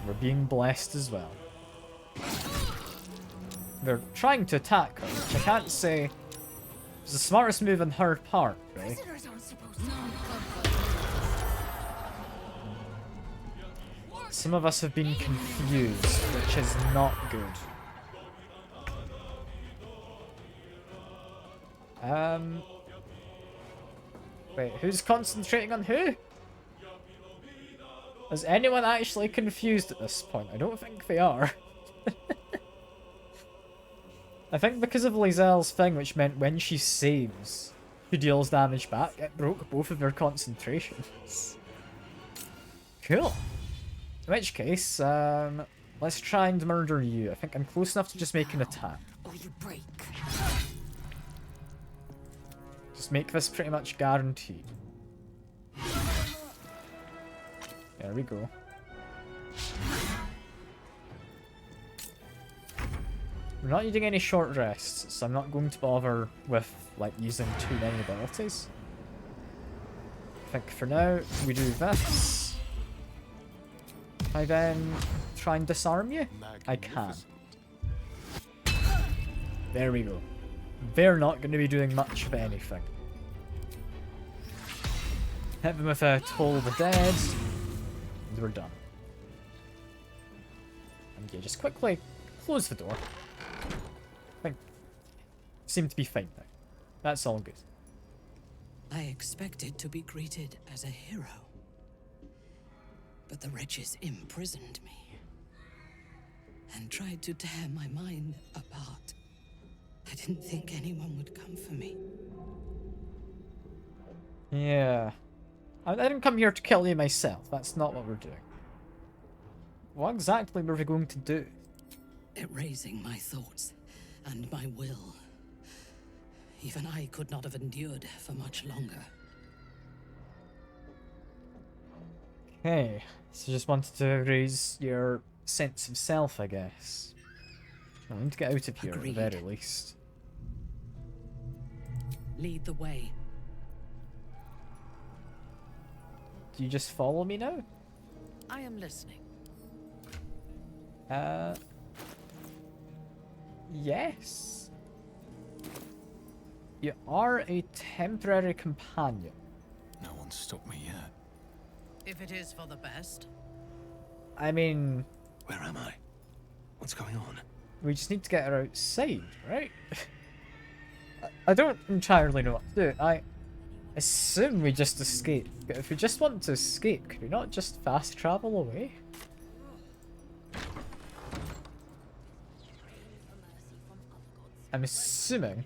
We're being blessed as well. They're trying to attack her, which I can't say was the smartest move on her part, right? Some of us have been confused, which is not good. Wait, who's concentrating on who? Is anyone actually confused at this point? I don't think they are. I think because of Lae'zel's thing, which meant when she saves, she deals damage back, it broke both of their concentrations. Cool. In which case, let's try and murder you. I think I'm close enough to just make an attack. Or you break. Just make this pretty much guaranteed. There we go. We're not needing any short rests, so I'm not going to bother with, like, using too many abilities. I think for now, we do this. I then try and disarm you? I can. There we go. They're not going to be doing much of anything. Hit them with a Toll the Dead, and we're done. And yeah, just quickly close the door. I think seem to be fine now. That's all good. I expected to be greeted as a hero. But the wretches imprisoned me and tried to tear my mind apart. I didn't think anyone would come for me. Yeah. I didn't come here to kill you myself. That's not what we're doing. What exactly were we going to do? Erasing my thoughts and my will. Even I could not have endured for much longer. Okay, so just wanted to raise your sense of self, I guess. I need to get out of here Agreed. at the very least. Lead the way. Do you just follow me now? I am listening. Yes. You are a temporary companion. No one's stopped me yet. If it is for the best. I mean... Where am I? What's going on? We just need to get her outside, right? I don't entirely know what to do. I assume we just escape. But if we just want to escape, could we not just fast travel away? I'm assuming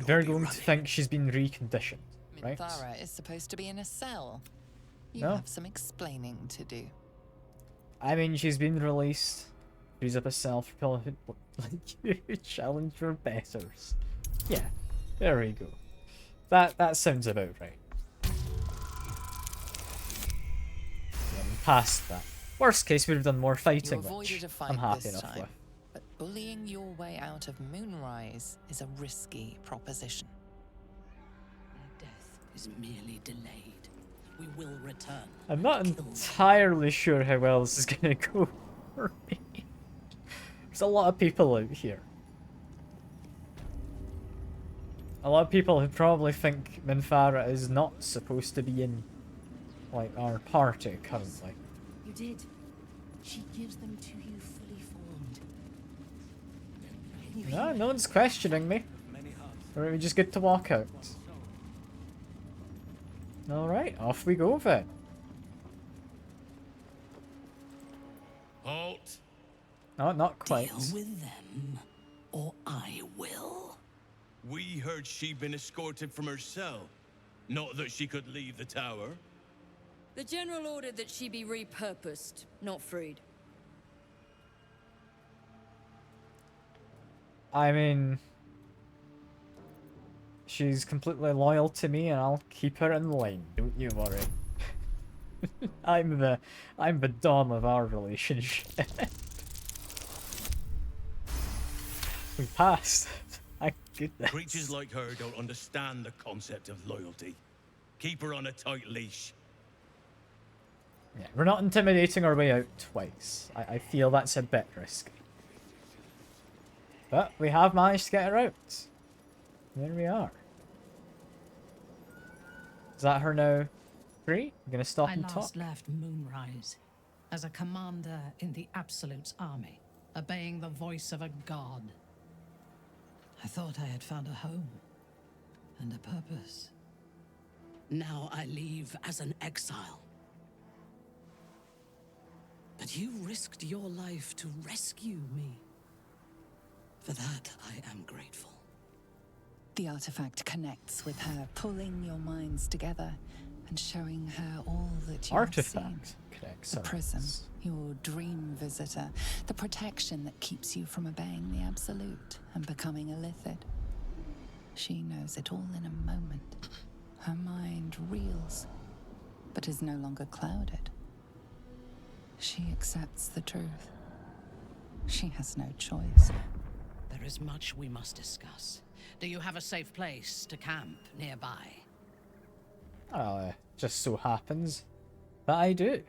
they're going to think she's been reconditioned, right? Minthara is supposed to be in a cell. You No. have some explaining to do. I mean, she's been released. Frees up a cell for people who challenge for betters. Yeah, there we go. That sounds about right. And past that. Worst case, we'd have done more You fighting, avoided which a fight I'm happy this enough time, with. but bullying your way out of Moonrise is a risky proposition. Death is merely delayed. We will return. I'm not entirely sure how well this is going to go for me. There's a lot of people out here. A lot of people who probably think Minthara is not supposed to be in, like, our party currently. You did. She gives them to you fully formed. No, no one's questioning me. Or are we just good to walk out? Alright, off we go then. Halt! No, not quite. Deal with them, or I will. We heard she'd been escorted from her cell. Not that she could leave the tower. The General ordered that she be repurposed, not freed. I mean, she's completely loyal to me, and I'll keep her in line. Don't you worry. I'm the dom of our relationship. We passed. Thank goodness. Creatures like her don't understand the concept of loyalty. Keep her on a tight leash. Yeah, we're not intimidating our way out twice. I feel that's a bit risky. But we have managed to get her out. There we are. Is that her now free? I'm gonna stop and I talk. last left Moonrise as a commander in the Absolute's army, obeying the voice of a god. I thought I had found a home and a purpose. Now I leave as an exile. But you risked your life to rescue me. For that, I am grateful. The artifact connects with her, pulling your minds together and showing her all that you have seen. Artifact connects. The prism, your dream visitor, the protection that keeps you from obeying the Absolute and becoming a Lithid. She knows it all in a moment. Her mind reels, but is no longer clouded. She accepts the truth. She has no choice. There is much we must discuss. Do you have a safe place to camp nearby? Well, just so happens that I do.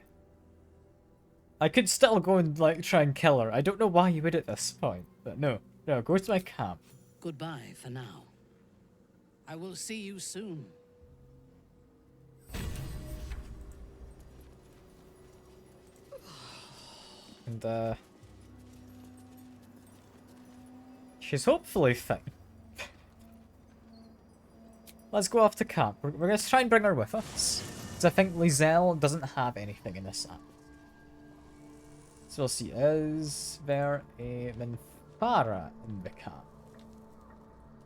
I could still go and like try and kill her. I don't know why you would at this point, but no, go to my camp. Goodbye for now. I will see you soon. And she's hopefully fine. Let's go off to camp. We're going to try and bring her with us. Because I think Lizelle doesn't have anything in this app. So we'll see. Is there a Minthara in the camp?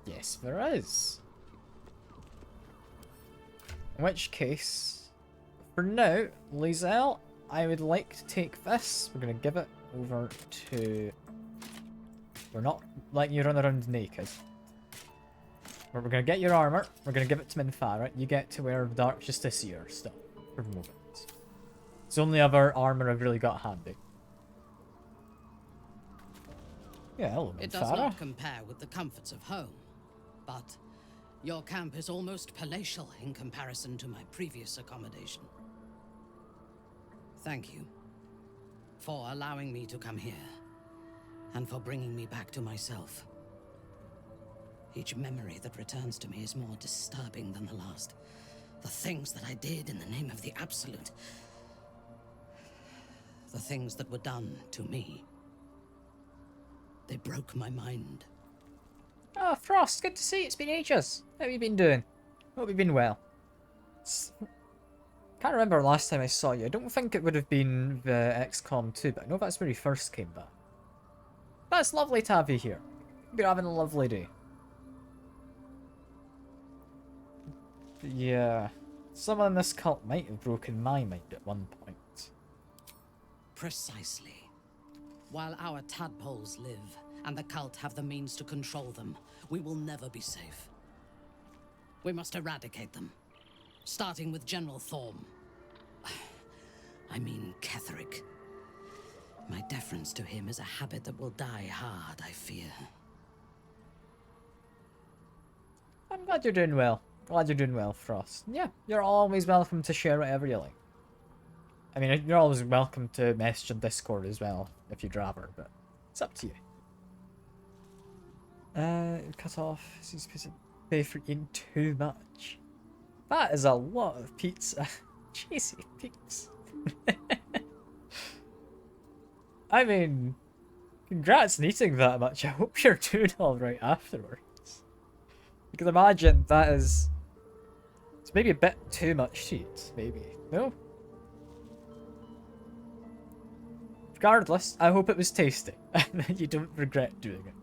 Yes, there is. In which case, for now, Lizelle, I would like to take this. We're going to give it over to... We're not letting you run around naked. We're going to get your armor. We're going to give it to Minthara. You get to wear Dark Justiciar stuff for the moment. It's the only other armor I've really got handy. Yeah, hello, Minthara. It does not compare with the comforts of home, but your camp is almost palatial in comparison to my previous accommodation. Thank you for allowing me to come here, and for bringing me back to myself. Each memory that returns to me is more disturbing than the last. The things that I did in the name of the Absolute. The things that were done to me. They broke my mind. Oh, Frost, good to see you. It's been ages. How have you been doing? Hope you've been well. Can't remember last time I saw you. I don't think it would have been the XCOM 2, but I know that's where you first came back. But it's lovely to have you here. You're having a lovely day. Yeah, someone in this cult might have broken my mind at one point. Precisely. While our tadpoles live, and the cult have the means to control them, we will never be safe. We must eradicate them. Starting with General Thorm. I mean Ketheric. My deference to him is a habit that will die hard, I fear. I'm glad you're doing well. Glad you're doing well, Frost. Yeah, you're always welcome to share whatever you like. I mean, you're always welcome to message on Discord as well, if you'd rather, but it's up to you. Cut off. Seems to pay for eating too much. That is a lot of pizza. Cheesy pizza. I mean, congrats on eating that much. I hope you're doing alright afterwards. You can imagine that is... It's maybe a bit too much to eat, maybe. No? Regardless, I hope it was tasty, and that you don't regret doing it.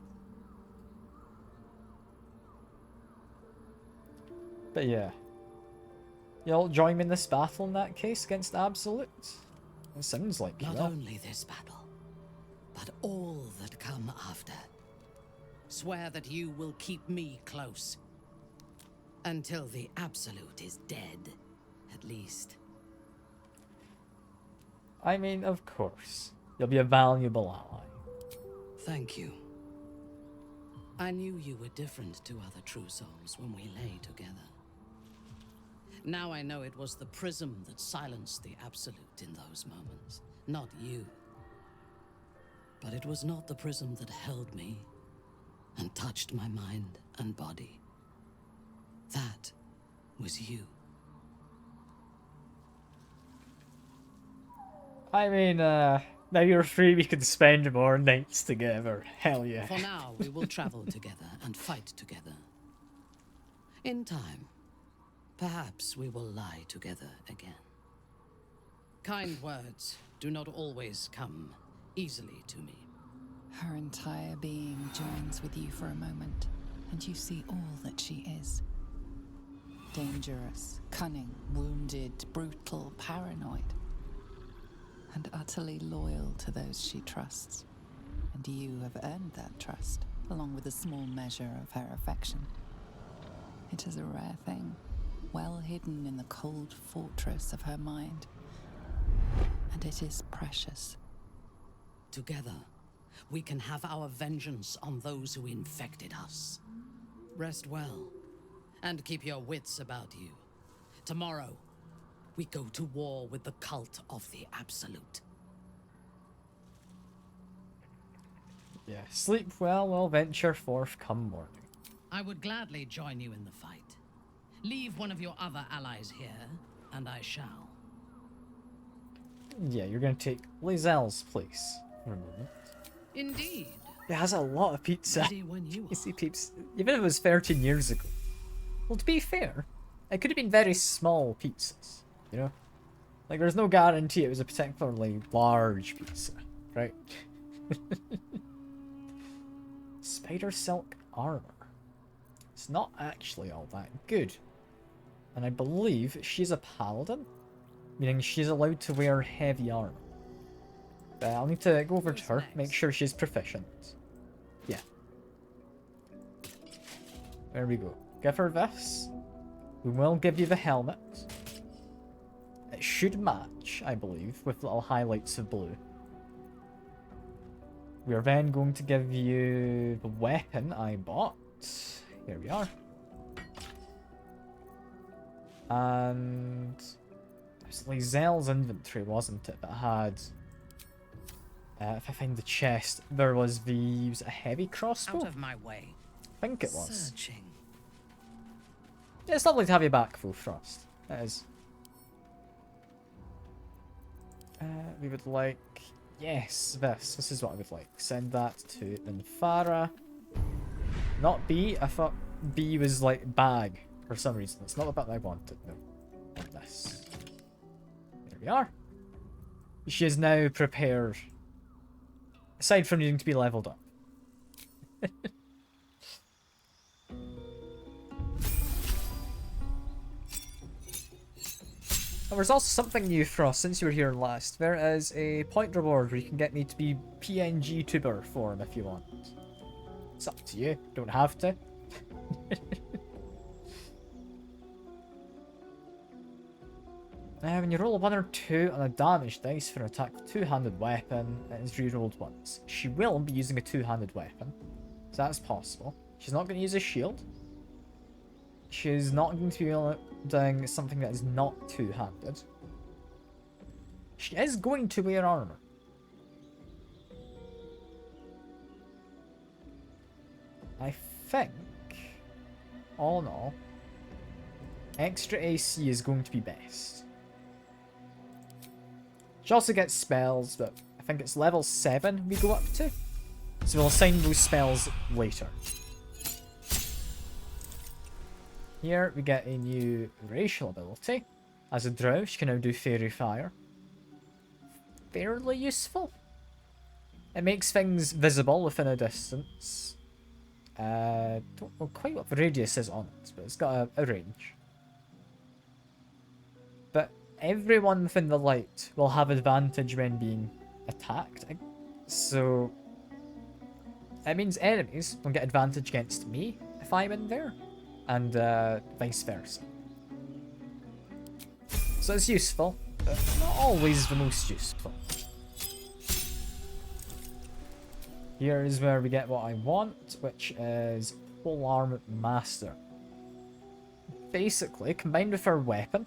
But yeah. You'll join me in this battle in that case against Absolute? It sounds like you Not will. only this battle, but all that come after. Swear that you will keep me close. Until the Absolute is dead, at least. I mean, of course. You'll be a valuable ally. Thank you. I knew you were different to other true souls when we lay together. Now I know it was the prism that silenced the Absolute in those moments, not you. But it was not the prism that held me and touched my mind and body. That was you. I mean, now you're free, we can spend more nights together. Hell yeah. For now, we will travel together and fight together. In time, perhaps we will lie together again. Kind words do not always come easily to me. Her entire being joins with you for a moment, and you see all that she is. Dangerous, cunning, wounded, brutal, paranoid, and utterly loyal to those she trusts. And you have earned that trust, along with a small measure of her affection. It is a rare thing, well hidden in the cold fortress of her mind. And it is precious. Together, we can have our vengeance on those who infected us. Rest well, and keep your wits about you. Tomorrow, we go to war with the cult of the Absolute. Yeah, sleep well, we'll venture forth come morning. I would gladly join you in the fight. Leave one of your other allies here, and I shall. Yeah, you're gonna take Lae'zel's place for a moment. Indeed. It has a lot of pizza. Ready when you You see, peeps, even if it was 13 years ago. Well, to be fair, it could have been very small pizzas, you know? Like, there's no guarantee it was a particularly large pizza, right? Spider silk armor. It's not actually all that good. And I believe she's a paladin, meaning she's allowed to wear heavy armor. I'll need to go over to her, make sure she's proficient. Yeah. There we go. Give her this. We will give you the helmet. It should match, I believe, with little highlights of blue. We are then going to give you the weapon I bought. Here we are. And it was Lae'zel's inventory, wasn't it? That had... if I find the chest, there was was a heavy crossbow? Out of my way. I think it was. Searching. Yeah, it's lovely to have you back, full Frost. It is. We would like... Yes, this. This is what I would like. Send that to Infara. Not B. I thought B was like bag for some reason. It's not the button I wanted. No. And this. There we are. She is now prepared. Aside from needing to be leveled up. And there's also something new for us since you were here last. There is a point reward where you can get me to be PNG tuber form if you want. It's up to you. Don't have to. When you roll a 1 or 2 on a damage dice for an attack with two-handed weapon, it is re-rolled once. She will be using a two-handed weapon, so that's possible. She's not going to use a shield. She's not going to be doing something that is not two-handed. She is going to wear armor. I think, all in all, extra AC is going to be best. She also gets spells, but I think it's level 7 we go up to. So we'll assign those spells later. Here we get a new racial ability. As a drow, she can now do Fairy Fire. Fairly useful. It makes things visible within a distance. Don't know quite what the radius is on it, but it's got a range. everyone within the light will have advantage when being attacked. So it means enemies will get advantage against me if I'm in there, and vice versa. So it's useful, but not always the most useful. Here is where we get what I want, which is Polearm Master. Basically, combined with her weapon,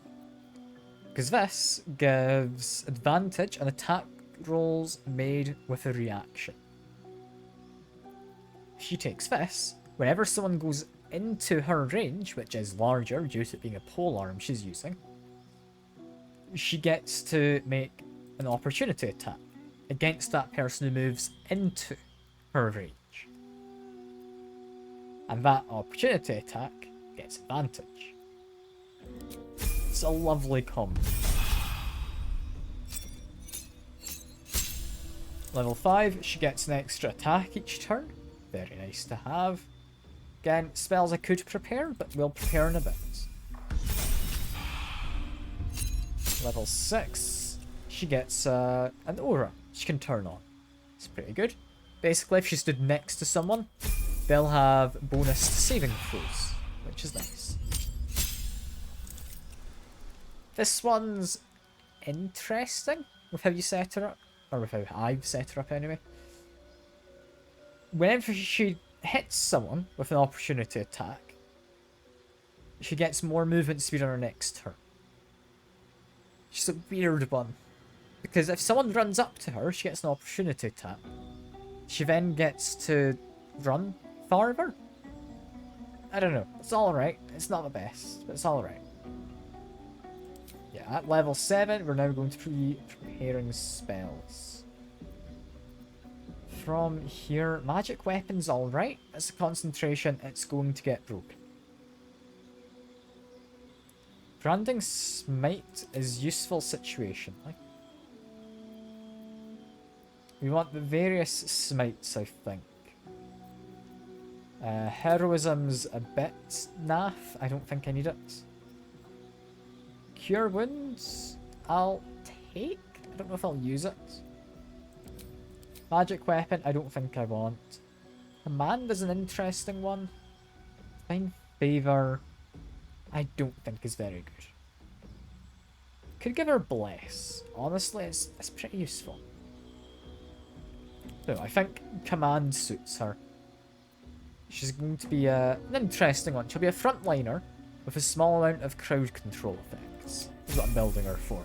because this gives advantage on attack rolls made with a reaction. She takes this, whenever someone goes into her range, which is larger due to it being a polearm she's using, she gets to make an opportunity attack against that person who moves into her range. And that opportunity attack gets advantage. It's a lovely combo. Level 5, she gets an extra attack each turn. Very nice to have. Again, spells I could prepare, but we'll prepare in a bit. Level 6, she gets an aura she can turn on. It's pretty good. Basically, if she stood next to someone, they'll have bonus saving throws, which is nice. This one's interesting with how you set her up, or with how I've set her up anyway. Whenever she hits someone with an opportunity attack, she gets more movement speed on her next turn. She's a weird one, because if someone runs up to her, she gets an opportunity attack. She then gets to run farther? I don't know. It's alright. It's not the best, but it's alright. Yeah, at level 7, we're now going to be preparing spells. From here, magic weapon's alright. It's a concentration, it's going to get broken. Branding Smite is useful situationally. We want the various smites, I think. Heroism's a bit naff. I don't think I need it. Cure Wounds, I'll take. I don't know if I'll use it. Magic Weapon, I don't think I want. Command is an interesting one. Find Favor, I don't think is very good. Could give her Bless. Honestly, it's pretty useful. No, I think Command suits her. She's going to be an interesting one. She'll be a frontliner with a small amount of crowd control effects. That's what I'm building her for.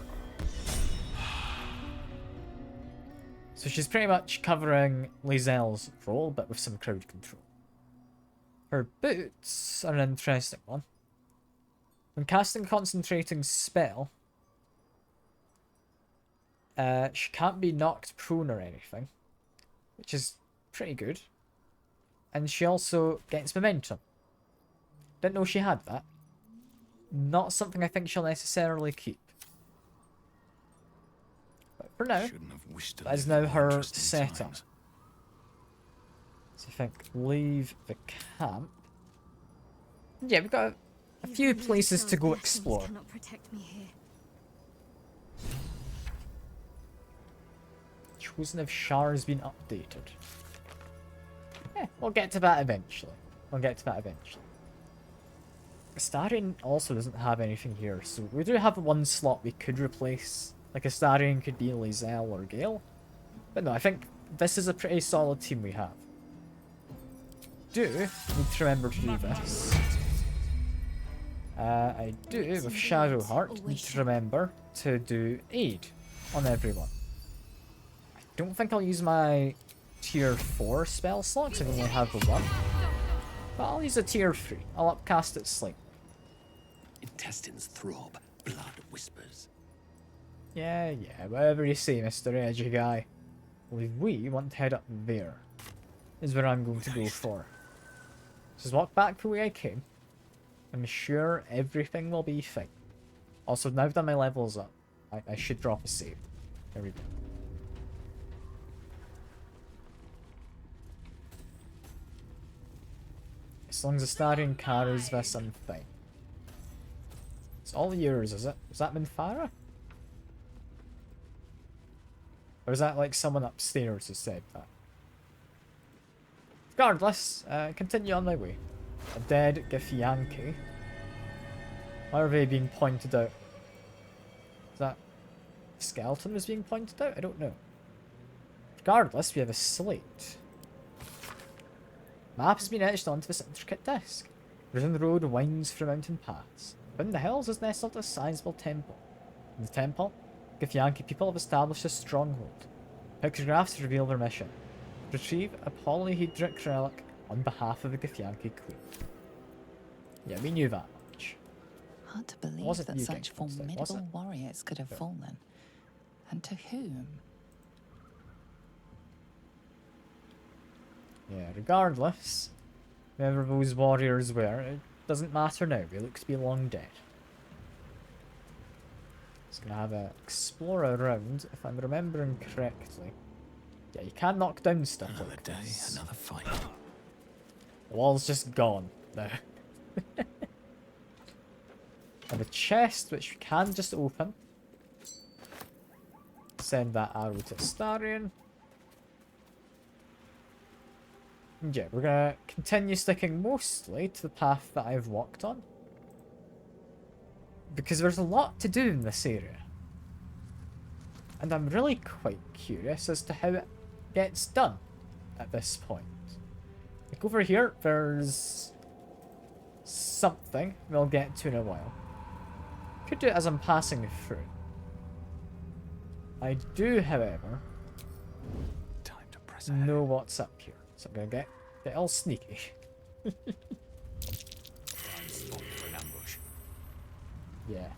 So she's pretty much covering Lae'zel's role, but with some crowd control. Her boots are an interesting one. When casting a concentrating spell, she can't be knocked prone or anything, which is pretty good. And she also gets momentum. Didn't know she had that. Not something I think she'll necessarily keep. But for now, that is now her setup. So I think leave the camp. Yeah, we've got a few places to go explore. Cannot protect me here. Chosen if Shar has been updated. Yeah, we'll get to that eventually. Astarion also doesn't have anything here, so we do have one slot we could replace. Like Astarion could be Lae'zel or Gale. But no, I think this is a pretty solid team we have. Do need to remember to do this. I do, with Shadowheart, need to remember to do aid on everyone. I don't think I'll use my tier 4 spell slot, because I only have the one. But I'll use a tier 3. I'll upcast it slightly. Intestines throb, blood whispers. Yeah, whatever you say, Mr. Edgy Guy. Well, if we want to head up there, is where I'm going to go for. Just walk back the way I came. I'm sure everything will be fine. Also, now that my level's up, I should drop a save. There we go. As long as Astarion carries this, I'm fine. It's all yours, is it? Was that Minthara? Or is that like someone upstairs who said that? Regardless, continue on my way. A dead Githyanki. Why are they being pointed out? Is that skeleton was being pointed out? I don't know. Regardless, we have a slate. Map has been etched onto this intricate disc. The risen road winds through mountain paths. Within the hills is nestled a sizable temple. In the temple, Githyanki people have established a stronghold. Pictographs reveal their mission. Retrieve a polyhedric relic on behalf of the Githyanki Queen. Yeah, we knew that much. Hard to believe Wasn't that you, such Game Monster, was formidable it? warriors could have fallen. And to whom? Yeah, regardless, whoever those warriors were, it doesn't matter now. They look to be long dead. Just gonna have a explore around, if I'm remembering correctly. Yeah, you can knock down stuff Another like day, this. another fight. The wall's just gone now. And a chest which we can just open. Send that arrow to Astarion. And yeah, we're gonna continue sticking mostly to the path that I've walked on. Because there's a lot to do in this area. And I'm really quite curious as to how it gets done at this point. Like over here, there's something we'll get to in a while. Could do it as I'm passing through. I do, however, know what's up here. So I'm gonna get all sneaky. Prime spot for an ambush. Yeah.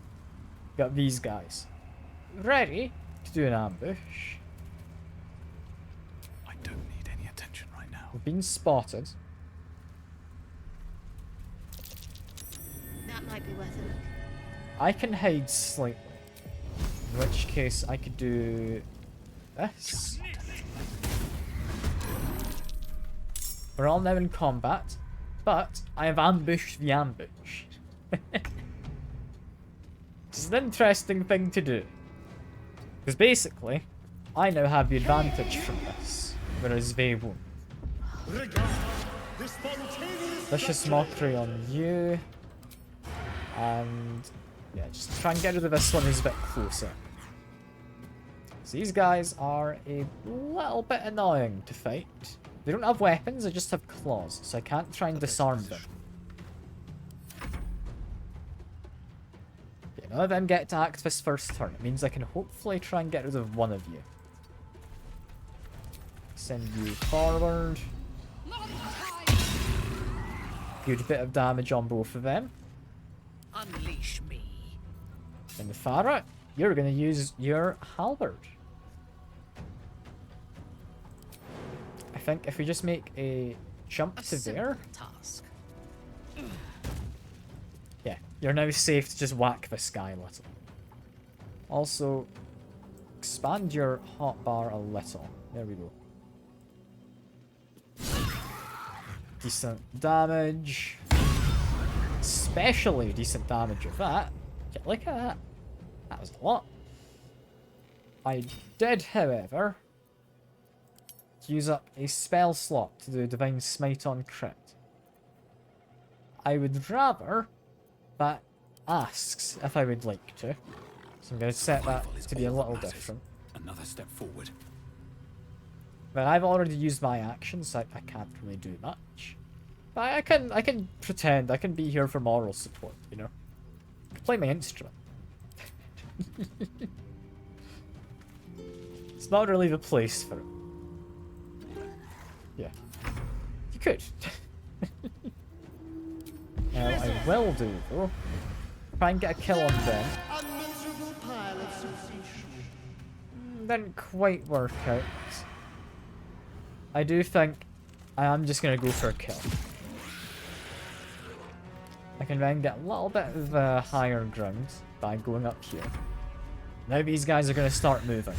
Got these guys. Ready to do an ambush. I don't need any attention right now. We've been spotted. That might be worth a look. I can hide slightly. In which case I could do this. We're all now in combat, but I have ambushed the ambush. It's an interesting thing to do. Because basically, I now have the advantage from this, whereas they won't. Vicious mockery on you. And yeah, just try and get rid of this one who's a bit closer. So these guys are a little bit annoying to fight. They don't have weapons, they just have claws, so I can't try and disarm them. Okay, none of them get to act this first turn. It means I can hopefully try and get rid of one of you. Send you forward. Good bit of damage on both of them. Unleash me. And the Farah, you're going to use your halberd. I think if we just make a jump to there. Task. Yeah, you're now safe to just whack this guy a little. Also, expand your hotbar a little. There we go. Decent damage. Especially decent damage with that. Yeah, look at that. That was a lot. I did, however, use up a spell slot to do Divine Smite on crit. I would rather that asks if I would like to. So I'm going to set that to be a little different. Another step forward. But I've already used my action, so I can't really do much. But I can pretend, I can be here for moral support, you know. I can play my instrument. It's not really the place for it. Yeah. You could. Now, I will do, though. Try and get a kill on them. Didn't quite work out. I do think I am just going to go for a kill. I can then get a little bit of higher ground by going up here. Now these guys are going to start moving.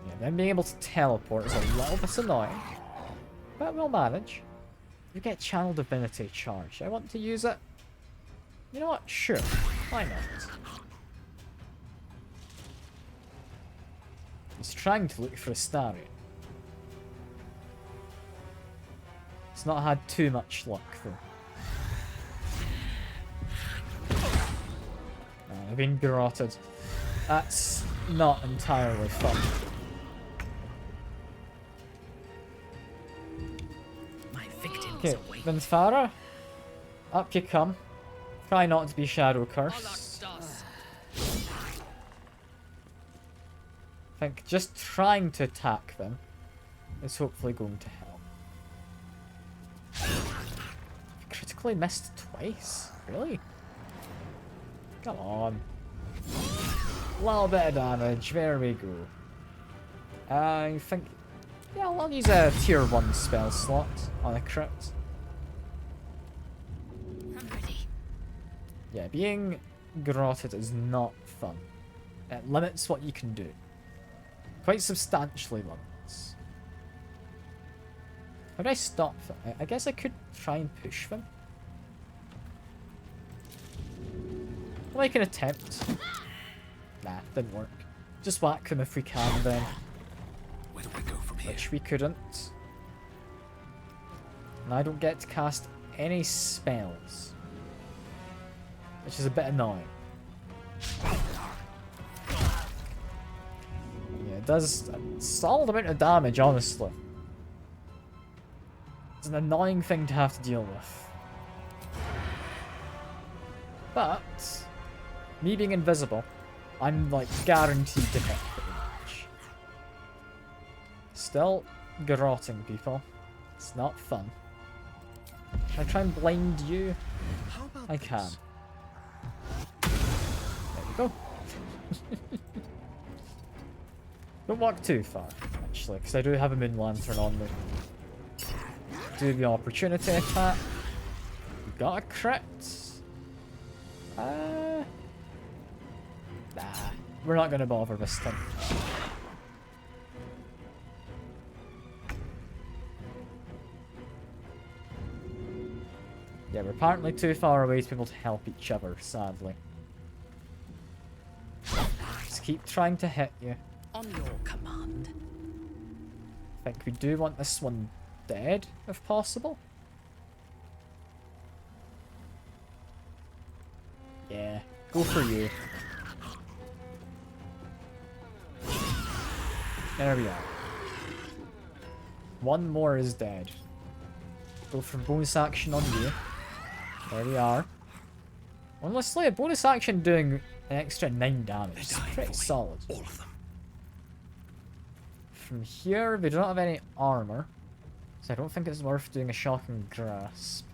Yeah, them being able to teleport is a little bit annoying. But we'll manage. You get Channel Divinity charge. I want to use it. You know what? Sure. Why not? He's trying to look for a starry. He's not had too much luck though. I've been garroted. That's not entirely fun. Okay, then Farah, up you come. Try not to be shadow cursed. I think just trying to attack them is hopefully going to help. Critically missed twice? Really? Come on. A little bit of damage, there we go. I think... yeah, I'll use a tier 1 spell slot on a crit. I'm ready. Yeah, being garroted is not fun. It limits what you can do. Quite substantially limits. How do I stop them? I guess I could try and push them. I'll make an attempt. Nah, didn't work. Just whack them if we can then. Where do I go from here? Which we couldn't. And I don't get to cast any spells. Which is a bit annoying. Yeah, it does a solid amount of damage, honestly. It's an annoying thing to have to deal with. But, me being invisible, I'm like guaranteed to hit pretty much. Still garroting people. It's not fun. Can I try and blind you? I can. There we go. Don't walk too far, actually, because I do have a moon lantern on me. Do the opportunity attack. We got a crit. Nah, we're not gonna bother this time. Yeah, we're apparently too far away to be able to help each other, sadly. Just keep trying to hit you. On your command. I think we do want this one dead, if possible. Yeah, go for you. There we are. One more is dead. Go for bonus action on you. There we are. Honestly, a bonus action doing an extra 9 damage is pretty solid. All of them. From here, we don't have any armor, so I don't think it's worth doing a shocking grasp.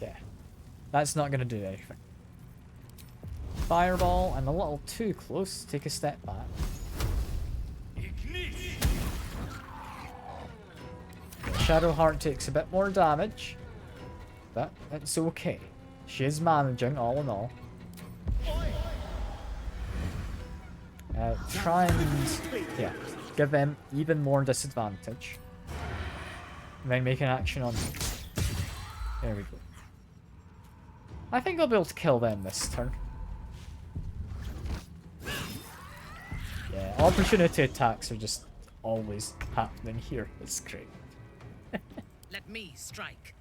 Yeah, that's not gonna do anything. Fireball, I'm a little too close. Take a step back. Shadowheart takes a bit more damage, but it's okay. She is managing, all in all. Try and, yeah, give them even more disadvantage. And then make an action on them. There we go. I think I'll be able to kill them this turn. Yeah, opportunity attacks are just always happening here. It's great. Let me strike.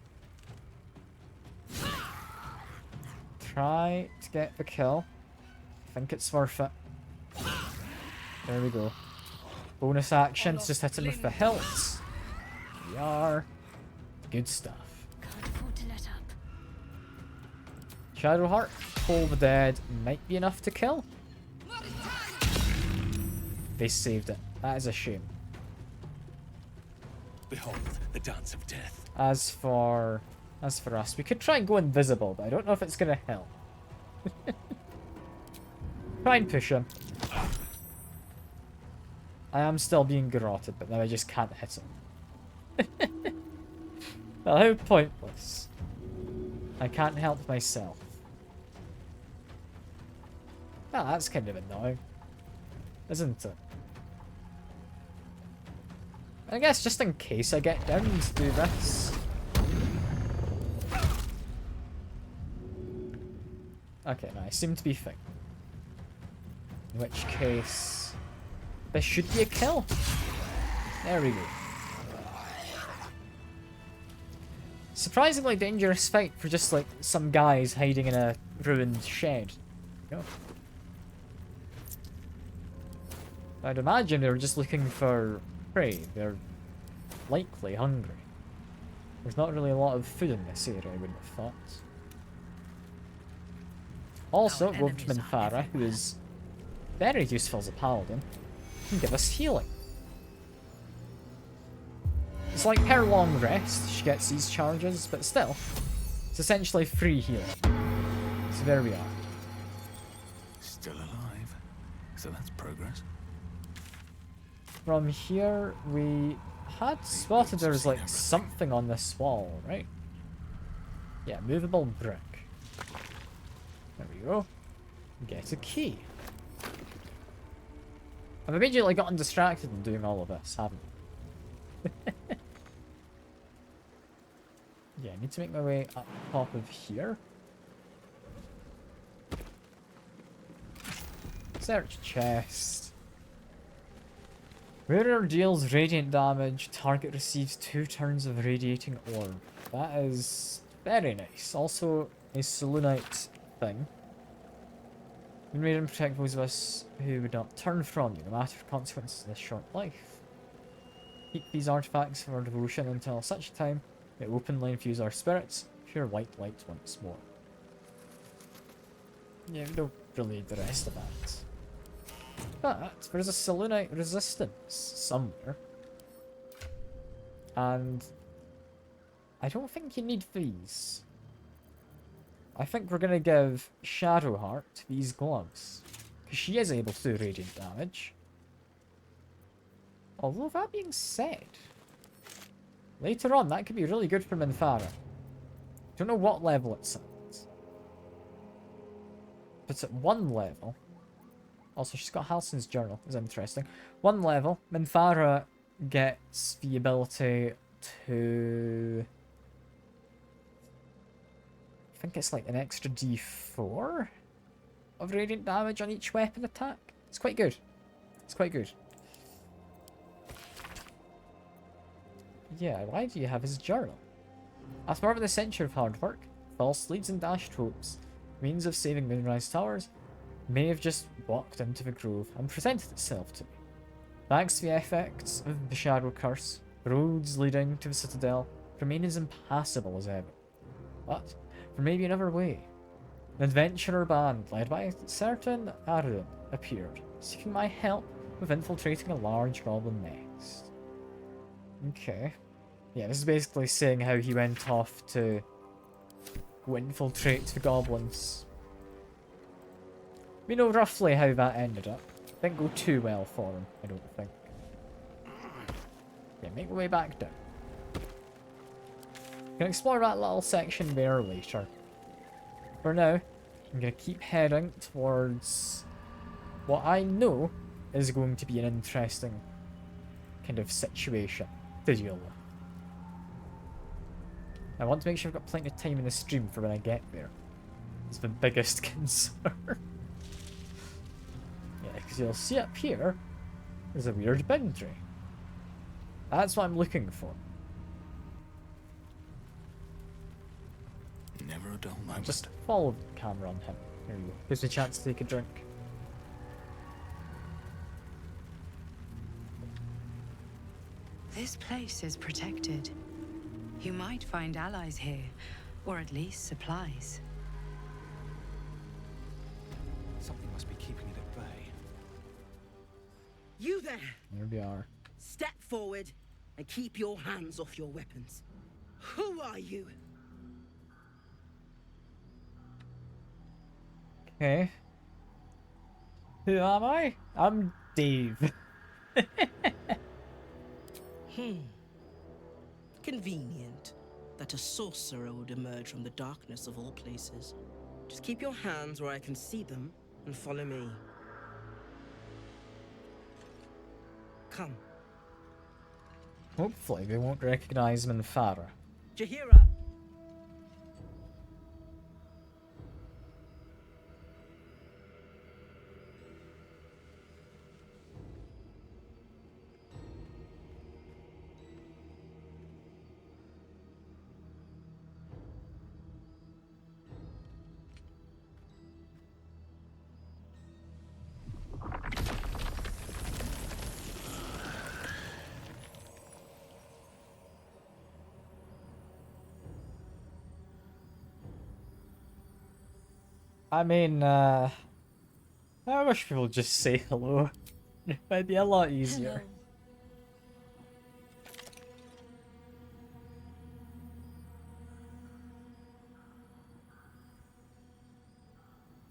Try to get the kill. I think it's worth it. There we go. Bonus actions, just hit him with the hilts. We are. Good stuff. Can't afford to let up. Shadowheart, Toll the Dead might be enough to kill. They saved it. That is a shame. Behold, the dance of death. As for us, we could try and go invisible, but I don't know if it's gonna help. Try and push him. I am still being garroted, but now I just can't hit him. Well, how pointless. I can't help myself. Well, that's kind of annoying. Isn't it? I guess just in case I get down to do this. Okay, no, I seem to be fine. In which case, this should be a kill. There we go. Surprisingly dangerous fight for just like some guys hiding in a ruined shed. Go. I'd imagine they were just looking for prey. They're likely hungry. There's not really a lot of food in this area, I wouldn't have thought. Also, go to Minthara, who is very useful as a paladin, can give us healing. It's like per long rest, she gets these charges, but still, it's essentially free healing. So there we are. Still alive. So that's progress. From here, we had spotted there was like something on this wall, right? Yeah, movable brick. There we go. Get a key. I've immediately gotten distracted in doing all of this, haven't I? Yeah, I need to make my way up top of here. Search chest. Wearer deals radiant damage. Target receives 2 turns of radiating orb. That is very nice. Also, a Selûnite thing. Been made and protect those of us who would not turn from you, no matter the consequences of this short life. Keep these artifacts for our devotion until such time they openly infuse our spirits. Pure white light once more. Yeah, we don't really need the rest of that. But there's a Selûnite resistance somewhere. And I don't think you need these. I think we're going to give Shadowheart these gloves. Because she is able to do radiant damage. Although that being said, later on that could be really good for Minthara. Don't know what level it's at. But it's at 1 level. Also, she's got Halsin's journal, is interesting. 1 level, Minthara gets the ability to... I think it's like an extra d4 of radiant damage on each weapon attack. It's quite good. It's quite good. Yeah, why do you have his journal? As part of the century of hard work, false leads and dashed hopes, means of saving Moonrise Towers, may have just walked into the grove and presented itself to me. Thanks to the effects of the Shadow Curse, roads leading to the Citadel remain as impassable as ever. But there may be another way. An adventurer band led by a certain Arun appeared, seeking my help with infiltrating a large goblin nest. Okay. Yeah, this is basically saying how he went off to go infiltrate the goblins. We know roughly how that ended up. Didn't go too well for him, I don't think. Yeah, make my way back down. Can explore that little section there later. For now, I'm going to keep heading towards what I know is going to be an interesting kind of situation to deal with. I want to make sure I've got plenty of time in the stream for when I get there. It's the biggest concern. Yeah, because you'll see up here, there's a weird boundary. That's what I'm looking for. Never a dull moment. Just follow the camera on him. There you go. Gives me a chance to take a drink. This place is protected. You might find allies here, or at least supplies. Something must be keeping it at bay. You there! There we are. Step forward and keep your hands off your weapons. Who are you? Okay. Who am I? I'm Dave. Convenient that a sorcerer would emerge from the darkness of all places. Just keep your hands where I can see them and follow me. Come. Hopefully they won't recognize Minthara. Jahira! I mean, I wish people would just say hello. It might be a lot easier. Hello.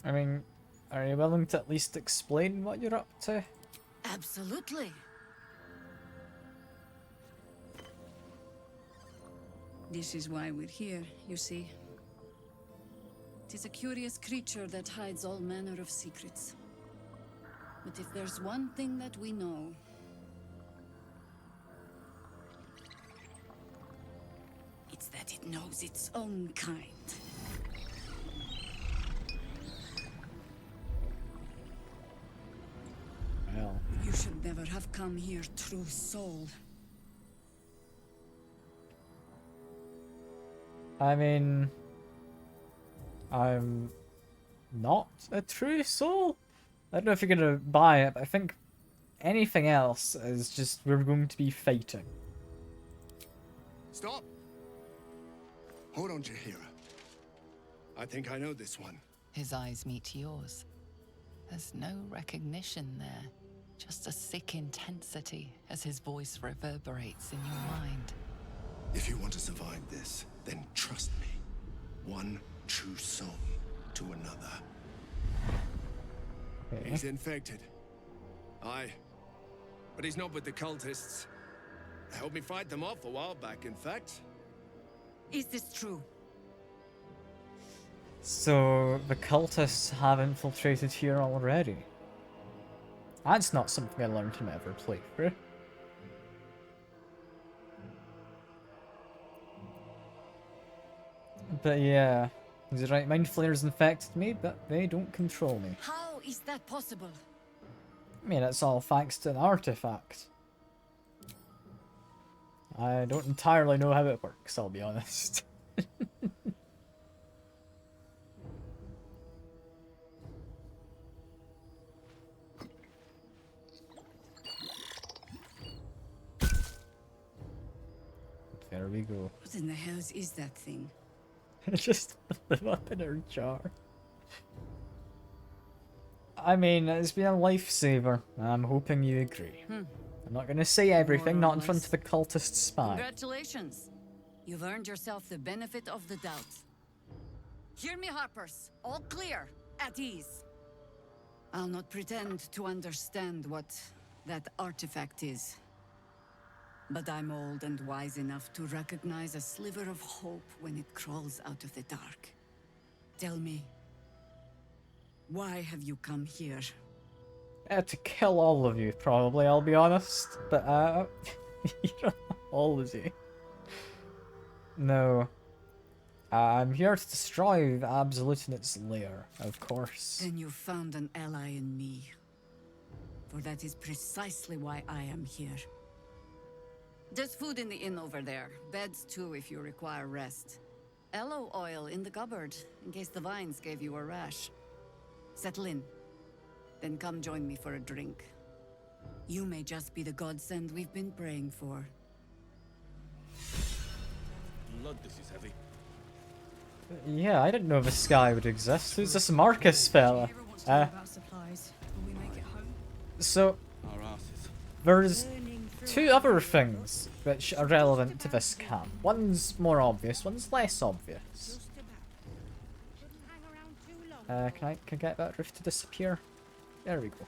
I mean, are you willing to at least explain what you're up to? Absolutely. This is why we're here, you see. It is a curious creature that hides all manner of secrets. But if there's one thing that we know, it's that it knows its own kind. Well. You should never have come here, true soul. I mean, I'm not a true soul. I don't know if you're gonna buy it, but I think anything else is just we're going to be fighting. Stop! Hold on, Jahira. I think I know this one. His eyes meet yours. There's no recognition there, just a sick intensity as his voice reverberates in your mind. If you want to survive this, then trust me. One true soul to another. Okay. He's infected. Aye. But he's not with the cultists. Helped me fight them off a while back, in fact. Is this true? So the cultists have infiltrated here already. That's not something I learned in every playthrough. But yeah, he's right. Mind flayers infected me, but they don't control me. How is that possible? I mean, it's all thanks to an artifact. I don't entirely know how it works, I'll be honest. There we go. What in the hells is that thing? Just put them up in her jar. I mean, it's been a lifesaver. I'm hoping you agree. I'm not gonna say everything, not in front of the cultist spy. Congratulations. You've earned yourself the benefit of the doubt. Hear me, Harpers. All clear. At ease. I'll not pretend to understand what that artifact is. But I'm old and wise enough to recognize a sliver of hope when it crawls out of the dark. Tell me, why have you come here? To kill all of you, probably, I'll be honest. But, you're all is he? No. I'm here to destroy the Absolute in its lair, of course. Then you found an ally in me. For that is precisely why I am here. There's food in the inn over there. Beds too if you require rest. Aloe oil in the cupboard, in case the vines gave you a rash. Settle in. Then come join me for a drink. You may just be the godsend we've been praying for. Blood, this is heavy. Yeah, I didn't know this guy would exist. Who's this Marcus fella? So, there's two other things which are relevant to this camp. One's more obvious, one's less obvious. Can I get that roof to disappear? There we go.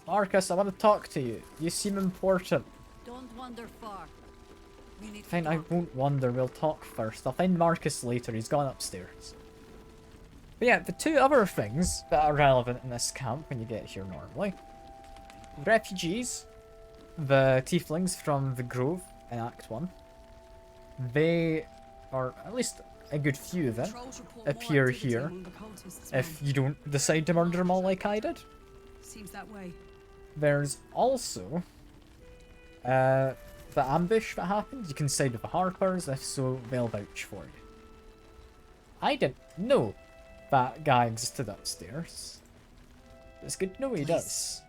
Marcus, I want to talk to you. You seem important. Don't wander far. We need Fine, I won't wander. We'll talk first. I'll find Marcus later. He's gone upstairs. But yeah, the two other things that are relevant in this camp when you get here normally. Refugees. The tieflings from the Grove in Act 1. They, or at least a good few of them, appear here if you don't decide to murder them all like I did. Seems that way. There's also the ambush that happens. You can side with the Harpers, if so, they'll vouch for you. I didn't know that guy existed upstairs. It's good to know he does.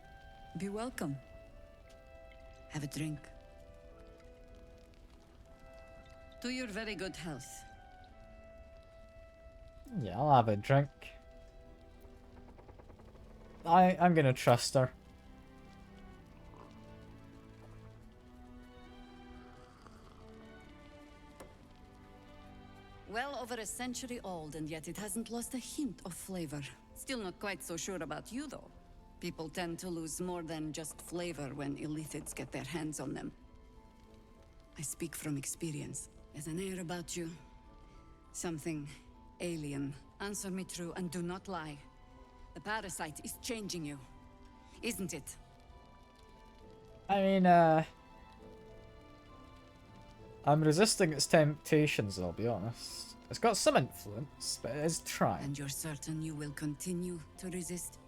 Be welcome. Have a drink. To your very good health. Yeah, I'll have a drink. I'm gonna trust her. Well over a century old, and yet it hasn't lost a hint of flavor. Still not quite so sure about you, though. People tend to lose more than just flavor when illithids get their hands on them. I speak from experience. There's an air about you. Something alien. Answer me true and do not lie. The parasite is changing you, isn't it? I mean, I'm resisting its temptations, I'll be honest. It's got some influence, but it is trying. And you're certain you will continue to resist?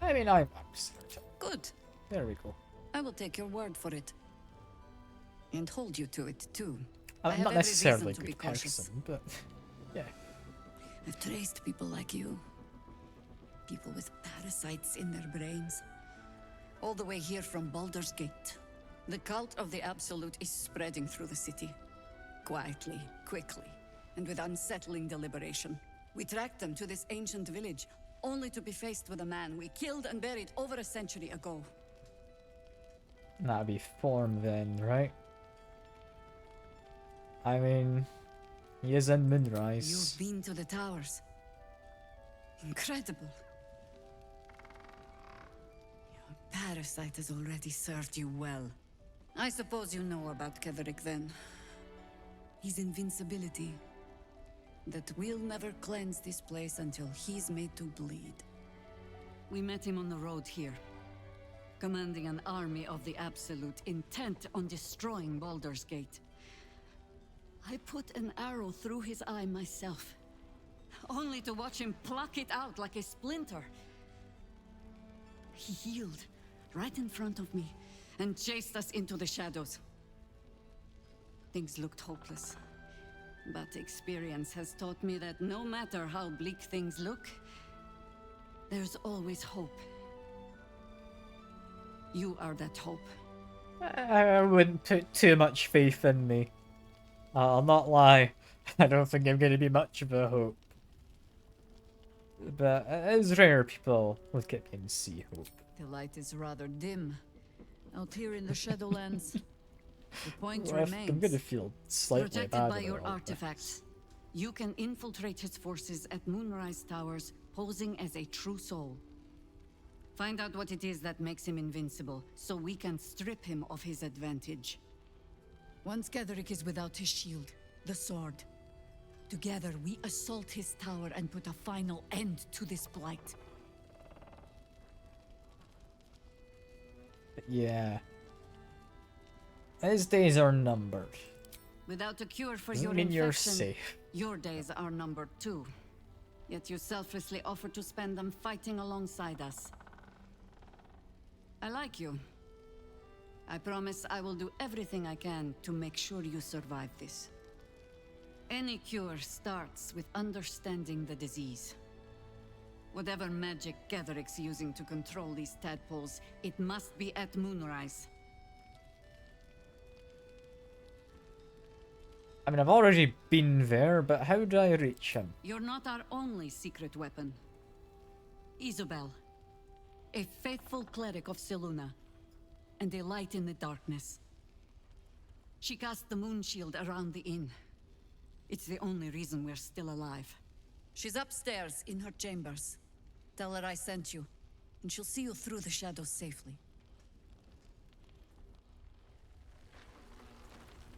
I mean, I'm certain. Good. There we go. I will take your word for it. And hold you to it, too. I'm not necessarily a good person, but yeah. I've traced people like you. People with parasites in their brains. All the way here from Baldur's Gate. The cult of the Absolute is spreading through the city. Quietly, quickly, and with unsettling deliberation. We tracked them to this ancient village, only to be faced with a man we killed and buried over a century ago. That'd be Form then, right? I mean, he is in Moonrise. You've been to the towers. Incredible. Your parasite has already served you well. I suppose you know about Ketherick then. His invincibility. That we'll never cleanse this place until he's made to bleed. We met him on the road here, commanding an army of the Absolute, intent on destroying Baldur's Gate. I put an arrow through his eye myself, only to watch him pluck it out like a splinter. He healed right in front of me and chased us into the shadows. Things looked hopeless, but experience has taught me that no matter how bleak things look, there's always hope. You are that hope. I wouldn't put too much faith in me. I'll not lie. I don't think I'm going to be much of a hope. But it is rare people look at me and see hope. The light is rather dim out here in the Shadowlands. The point Well, remains. I'm going to feel slightly Protected bad by about your all artifacts. You can infiltrate his forces at Moonrise Towers, posing as a true soul. Find out what it is that makes him invincible, so we can strip him of his advantage. Once Ketherick is without his shield, the sword. Together, we assault his tower and put a final end to this blight. Yeah. His days are numbered. Without a cure for Doesn't your mean you're infection, safe. your days are numbered too. Yet you selflessly offer to spend them fighting alongside us. I like you. I promise I will do everything I can to make sure you survive this. Any cure starts with understanding the disease. Whatever magic Ketherick's using to control these tadpoles, it must be at Moonrise. I mean, I've already been there, but how do I reach him? You're not our only secret weapon. Isobel, a faithful cleric of Selûne, and a light in the darkness. She cast the moon shield around the inn. It's the only reason we're still alive. She's upstairs in her chambers. Tell her I sent you, and she'll see you through the shadows safely.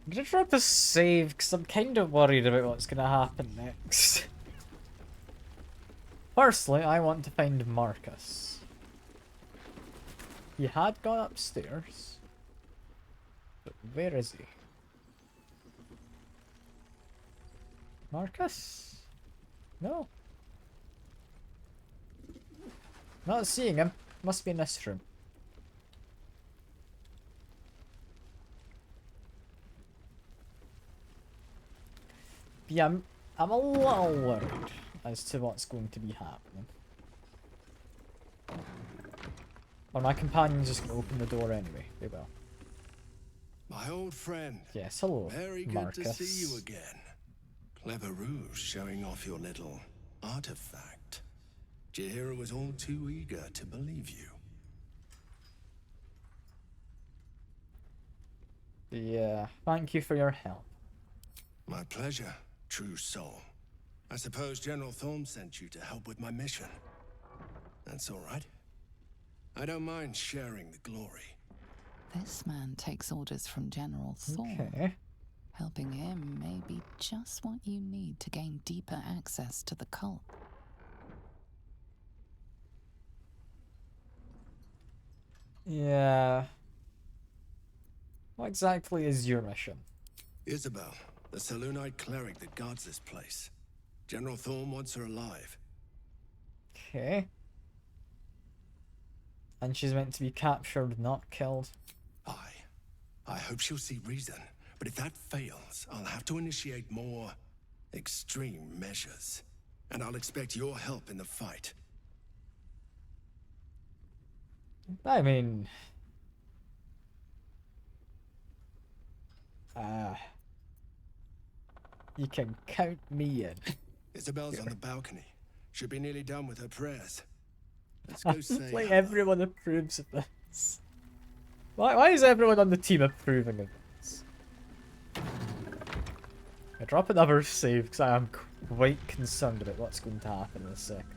I'm gonna try to save, because I'm kind of worried about what's gonna happen next. Firstly, I want to find Marcus. He had gone upstairs. But where is he? Marcus? No. Not seeing him. Must be in this room. Yeah, I'm a little worried as to what's going to be happening. Or my companion's just going to open the door anyway. They will. My old friend. Yes, hello, Very good Marcus. to see you again. Clever ruse showing off your little artifact. Jaheira was all too eager to believe you. Yeah, thank you for your help. My pleasure, true soul. I suppose General Thorm sent you to help with my mission. That's all right. I don't mind sharing the glory. This man takes orders from General Thorm. Okay. Helping him may be just what you need to gain deeper access to the cult. Yeah. What exactly is your mission? Isabel, the Selûnite cleric that guards this place. General Thorm wants her alive. Okay. And she's meant to be captured, not killed. I hope she'll see reason. But if that fails, I'll have to initiate more extreme measures. And I'll expect your help in the fight. I mean... you can count me in. Isabel's on the balcony. Should be nearly done with her prayers. Let's go say Like hello. everyone approves of this. Why is everyone on the team approving of this? I drop another save because I am quite concerned about what's going to happen in a second.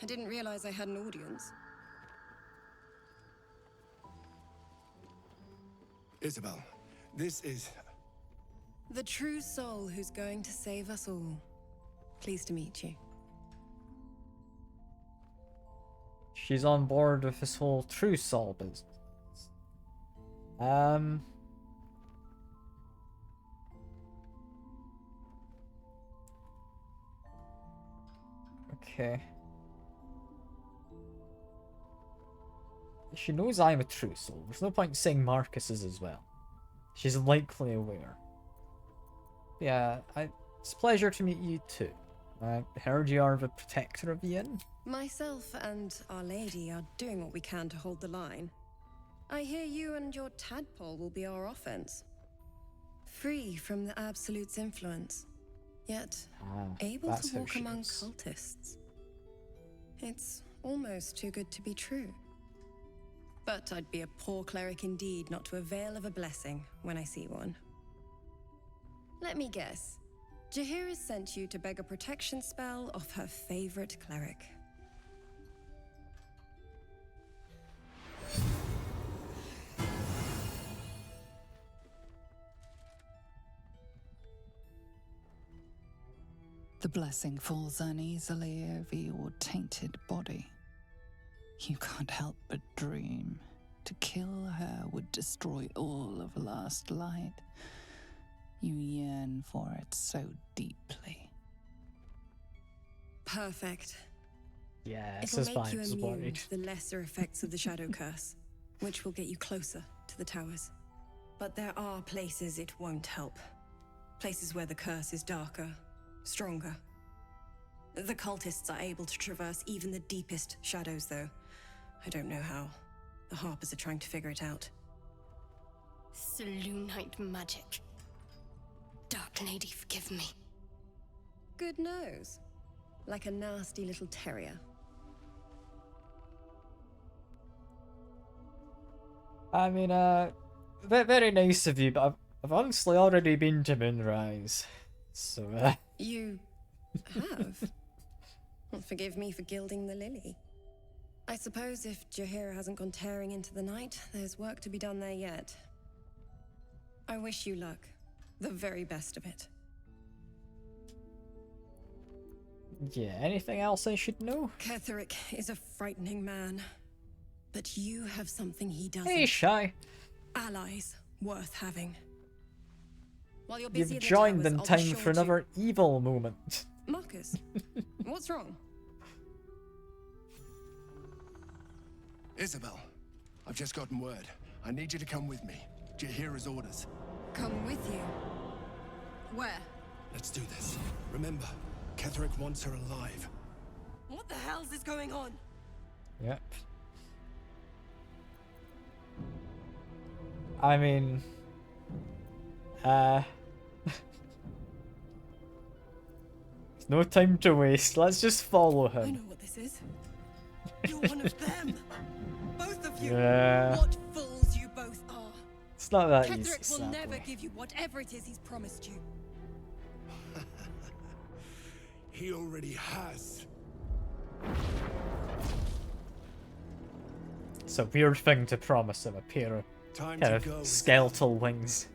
I didn't realize I had an audience. Isabel, this is... The true soul who's going to save us all. Pleased to meet you. She's on board with this whole true soul business. Okay. She knows I'm a true soul. There's no point saying Marcus is as well. She's likely aware. Yeah, it's a pleasure to meet you too. I heard you are the protector of the inn. Myself and Our Lady are doing what we can to hold the line. I hear you and your tadpole will be our offense. Free from the Absolute's influence, yet able that's to how walk she among is. cultists. It's almost too good to be true. But I'd be a poor cleric indeed not to avail of a blessing when I see one. Let me guess. Jaheira sent you to beg a protection spell off her favorite cleric. The blessing falls uneasily over your tainted body. You can't help but dream. To kill her would destroy all of last light. You yearn for it so deeply. Perfect. Yeah, It'll is make fine. you It's immune worried. to the lesser effects of the Shadow Curse, which will get you closer to the towers. But there are places it won't help. Places where the curse is darker, stronger. The cultists are able to traverse even the deepest shadows, though. I don't know how. The Harpers are trying to figure it out. Selûnite magic. Dark Lady, forgive me. Good nose. Like a nasty little terrier. I mean, very nice of you, but I've honestly already been to Moonrise. So, You have? Well, forgive me for gilding the lily. I suppose if Jaheira hasn't gone tearing into the night, there's work to be done there yet. I wish you luck. The very best of it. Yeah, anything else I should know? Ketherick is a frightening man. But you have something he doesn't. Hey, Shy. Allies worth having. While you're You've busy at the joined towers, in I'll be time sure for to- another evil moment. Marcus, what's wrong? Isabel, I've just gotten word. I need you to come with me. Do you hear his orders? Come with you. Where? Let's do this. Remember, Ketherick wants her alive. What the hell's is going on? Yep. I mean... There's no time to waste. Let's just follow I him. know what this is. You're one of them. Both of you. Yeah. What fools you both are. It's not that easy, Ketherick will never sadly. give you whatever it is he's promised you. He already has. It's a weird thing to promise him, a pair of Time kind to of go, skeletal wings.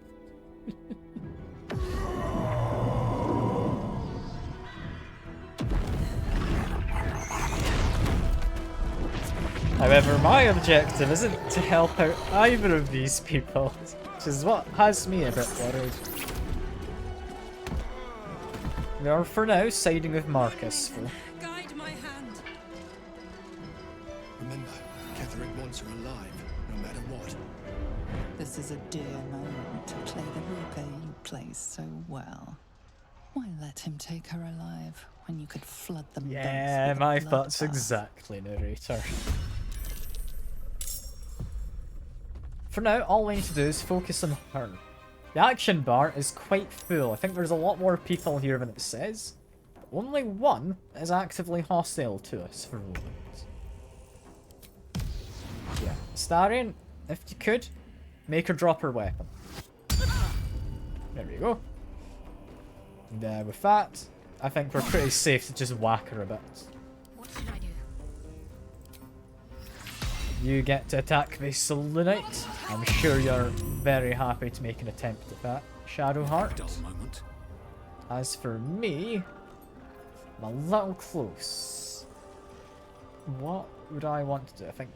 However, my objective isn't to help out either of these people, which is what has me a bit worried. We are for now siding with Marcus. For... Guide my hand. Remember, Ketherick wants her alive, no matter what. This is a dear moment to play the Reaper you play so well. Why let him take her alive when you could flood them both Yeah, with a my bloodbath? thoughts exactly, narrator. For now, all we need to do is focus on her. The action bar is quite full. I think there's a lot more people here than it says. But only one is actively hostile to us for the moment. Yeah, Starion, if you could, make her drop her weapon. There we go. And with that, I think we're pretty safe to just whack her a bit. What should I do? You get to attack the Selenite. I'm sure you're very happy to make an attempt at that, Shadowheart. As for me, I'm a little close. What would I want to do? I think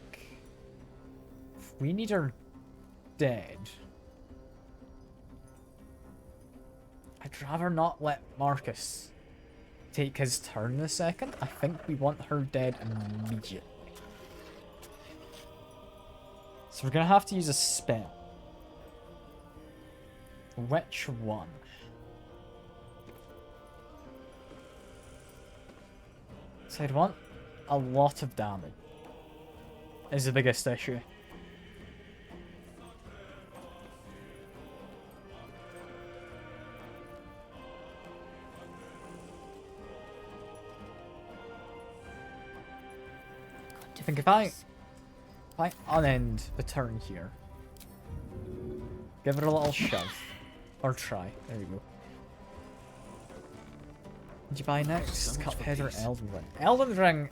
if we need her dead, I'd rather not let Marcus take his turn a second. I think we want her dead immediately. So we're gonna have to use a spell. Which one? So I'd want a lot of damage. Is the biggest issue. I think if I unend the turn here, give it a little shove, or try. There we go. Did you buy next? Cuphead or Elden Ring? Elden Ring,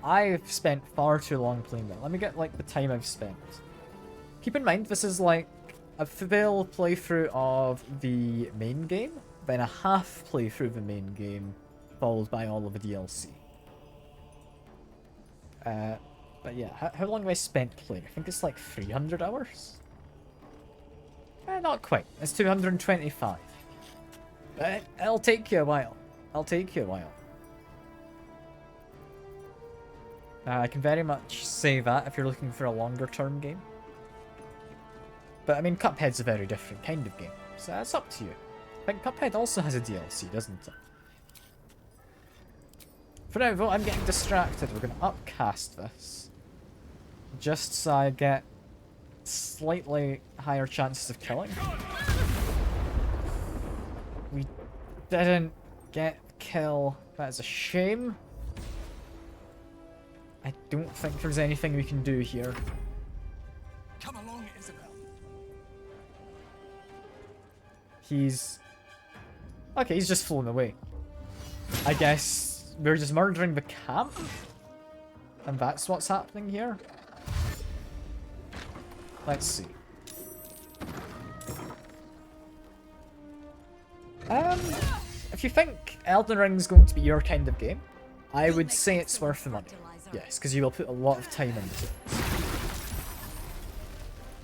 I've spent far too long playing that. Let me get like the time I've spent. Keep in mind this is like a full playthrough of the main game, then a half playthrough of the main game, followed by all of the DLC. But yeah, how long have I spent playing? I think it's like 300 hours? Not quite. It's 225. But it'll take you a while. I'll take you a while. I can very much say that if you're looking for a longer term game. But I mean, Cuphead's a very different kind of game, so that's up to you. I think Cuphead also has a DLC, doesn't it? For now though, I'm getting distracted. We're going to upcast this. Just so I get slightly higher chances of killing. We didn't get kill. That is a shame. I don't think there's anything we can do here. Come along, Isabel. He's... Okay, he's just flown away. I guess we're just murdering the camp? And that's what's happening here? Let's see. If you think Elden Ring is going to be your kind of game, I would say it's worth the money. Yes, because you will put a lot of time into it.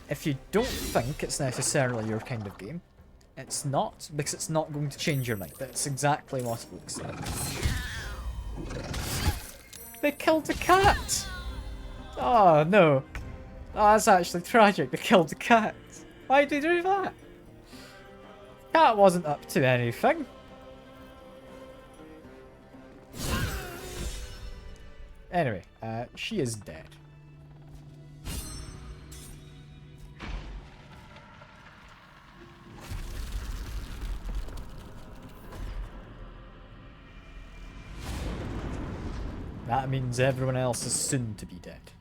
If you don't think it's necessarily your kind of game, it's not, because it's not going to change your mind. That's exactly what it looks like. They killed the cat! Oh, no. Oh, that's actually tragic. They killed the cat. Why did they do that? Cat wasn't up to anything. Anyway, she is dead. That means everyone else is soon to be dead.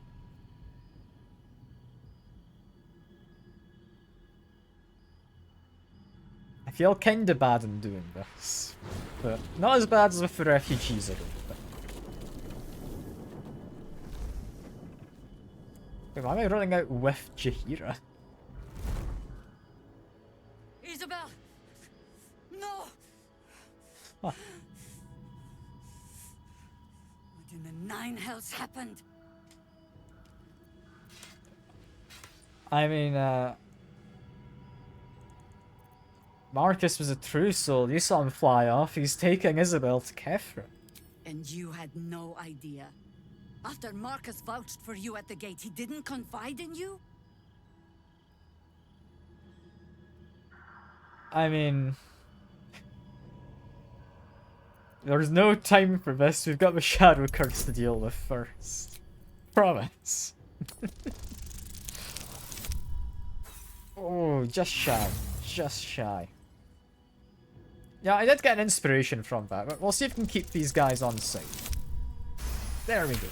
I feel kinda bad in doing this, but not as bad as with the refugees, I don't think. Wait, why am I running out with Jaheira? Isabel! No! Huh. What in the nine hells happened? I mean, Marcus was a true soul. You saw him fly off. He's taking Isabel to Kefra. And you had no idea. After Marcus vouched for you at the gate, he didn't confide in you? I mean... There's no time for this. We've got the Shadow Curse to deal with first. Promise. Oh, just shy. Just shy. Yeah, I did get an inspiration from that, but we'll see if we can keep these guys on site. There we go.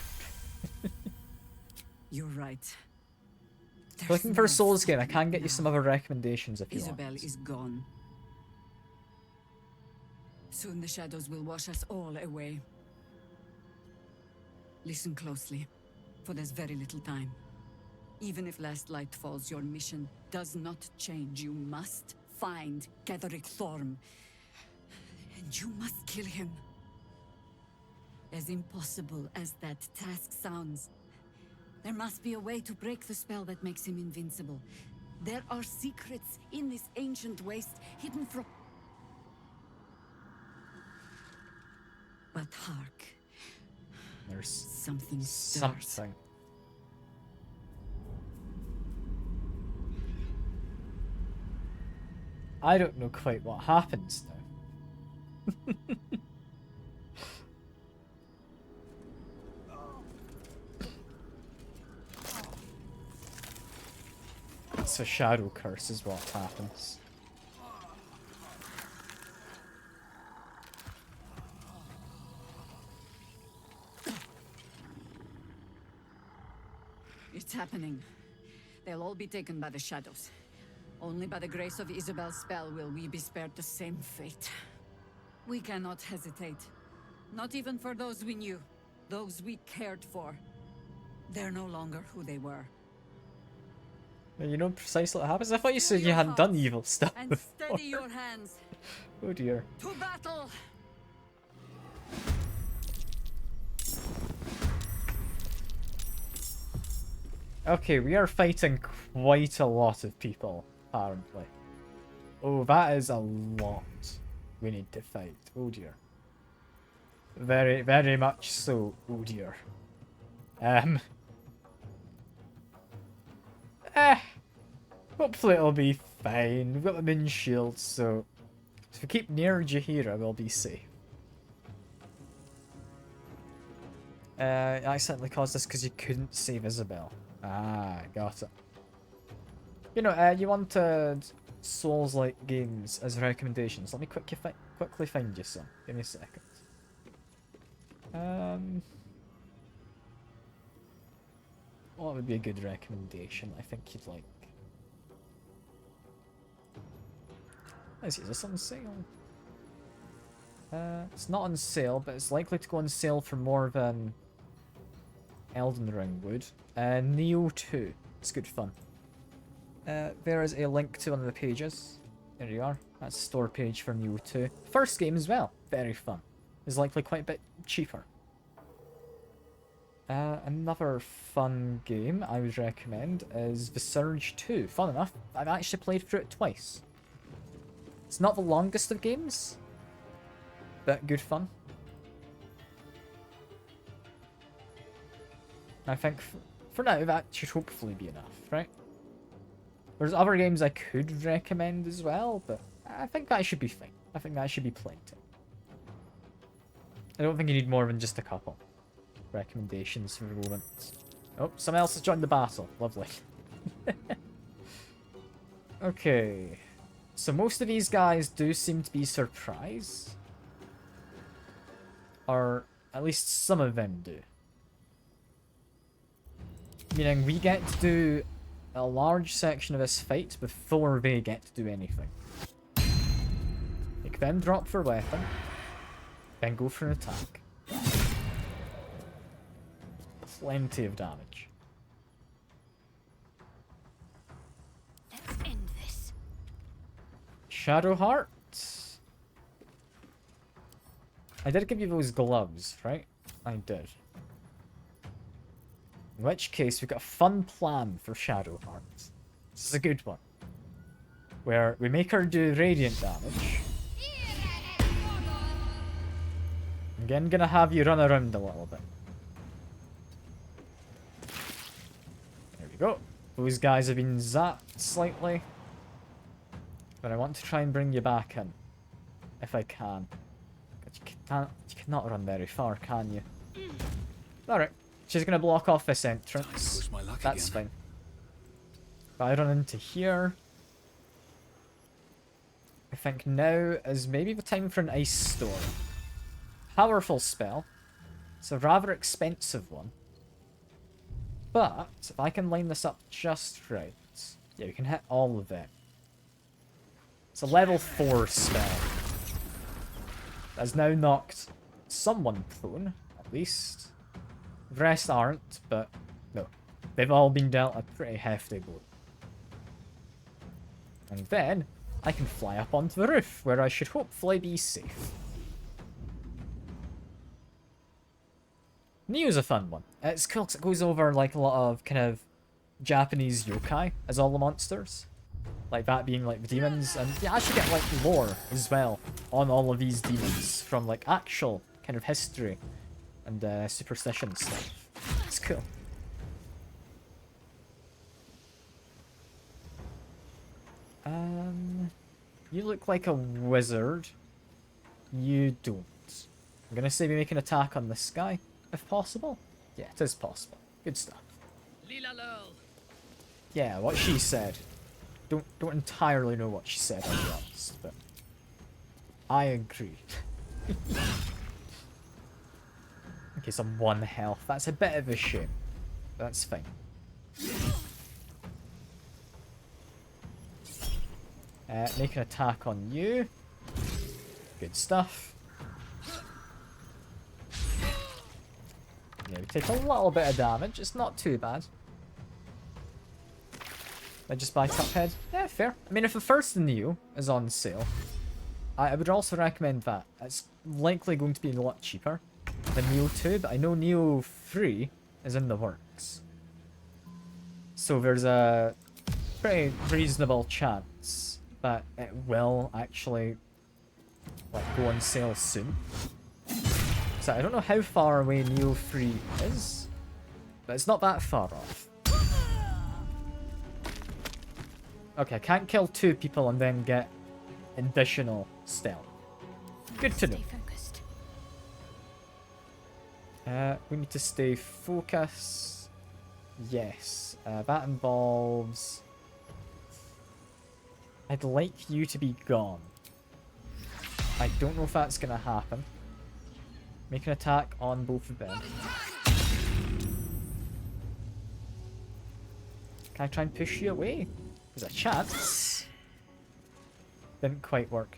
You're right. Looking for a Souls game, I can get you some other recommendations if you want. Isabel is gone. Soon the shadows will wash us all away. Listen closely, for there's very little time. Even if Last Light falls, your mission does not change. You must find Ketheric Thorm. And you must kill him. As impossible as that task sounds, there must be a way to break the spell that makes him invincible. There are secrets in this ancient waste hidden from... But hark. There's something. Something. I don't know quite what happens now. It's a shadow curse is what happens. It's happening. They'll all be taken by the shadows. Only by the grace of Isabel's spell will we be spared the same fate. We cannot hesitate. Not even for those we knew. Those we cared for. They're no longer who they were. You know precisely what happens? I thought you said you hadn't done evil stuff And before. steady your hands. Oh dear. To battle! Okay, we are fighting quite a lot of people, apparently. Oh, that is a lot we need to fight. Oh dear. Very, very much so. Oh dear. Hopefully it'll be fine. We've got the min shield, so if we keep near Jaheira, we'll be safe. I accidentally caused this because you couldn't save Isabel. Ah, got it. You know, you wanted Souls-like games as recommendations. Let me quickly find you some. Give me a second. What would be a good recommendation I think you'd like? Is this on sale? It's not on sale, but it's likely to go on sale for more than Elden Ring would. Neo 2. It's good fun. There is a link to one of the pages. There you are. That's a store page for Neo 2. First game as well. Very fun. Is likely quite a bit cheaper. Another fun game I would recommend is The Surge 2. Fun enough, I've actually played through it twice. It's not the longest of games, but good fun. I think for now that should hopefully be enough, right? There's other games I could recommend as well, but I think that should be fine. I think that should be plenty. I don't think you need more than just a couple recommendations for the moment. Oh, someone else has joined the battle. Lovely. Okay. So most of these guys do seem to be surprised. Or at least some of them do. Meaning we get to do a large section of this fight before they get to do anything. Make them drop their weapon, then go for an attack. Plenty of damage. Let's end this. Shadowheart. I did give you those gloves, right? I did. In which case, we've got a fun plan for Shadowheart. This is a good one. Where we make her do radiant damage. Again, gonna have you run around a little bit. There we go. Those guys have been zapped slightly. But I want to try and bring you back in. If I can. But you cannot run very far, can you? Alright. She's gonna block off this entrance. That's fine. If I run into here... I think now is maybe the time for an ice storm. Powerful spell. It's a rather expensive one. But, if I can line this up just right... Yeah, we can hit all of it. It's a level 4 spell. That's now knocked someone prone, at least. The rest aren't, but no. They've all been dealt a pretty hefty blow. And then, I can fly up onto the roof, where I should hopefully be safe. Neo's a fun one. It's cool because it goes over like a lot of kind of Japanese yokai as all the monsters. Like that being like the demons, and you actually get like lore as well on all of these demons from like actual kind of history and superstition stuff. It's cool. You look like a wizard. You don't. I'm gonna say we make an attack on this guy, if possible. Yeah, it is possible. Good stuff. Yeah, what she said. Don't entirely know what she said, I'll be honest, but I agree. Okay, so 1 health. That's a bit of a shame. That's fine. Make an attack on you. Good stuff. Yeah, we take a little bit of damage. It's not too bad. I just buy Cuphead. Yeah, fair. I mean, if the first Neo is on sale, I would also recommend that. It's likely going to be a lot cheaper than Neo 2, but I know Neo 3 is in the works. So there's a pretty reasonable chance that it will actually like go on sale soon. So I don't know how far away Neo 3 is, but it's not that far off. Okay, I can't kill 2 people and then get additional stealth. Good to know. We need to stay focused. Yes, that involves... I'd like you to be gone. I don't know if that's gonna happen. Make an attack on both of them. Can I try and push you away? There's a chance. Didn't quite work.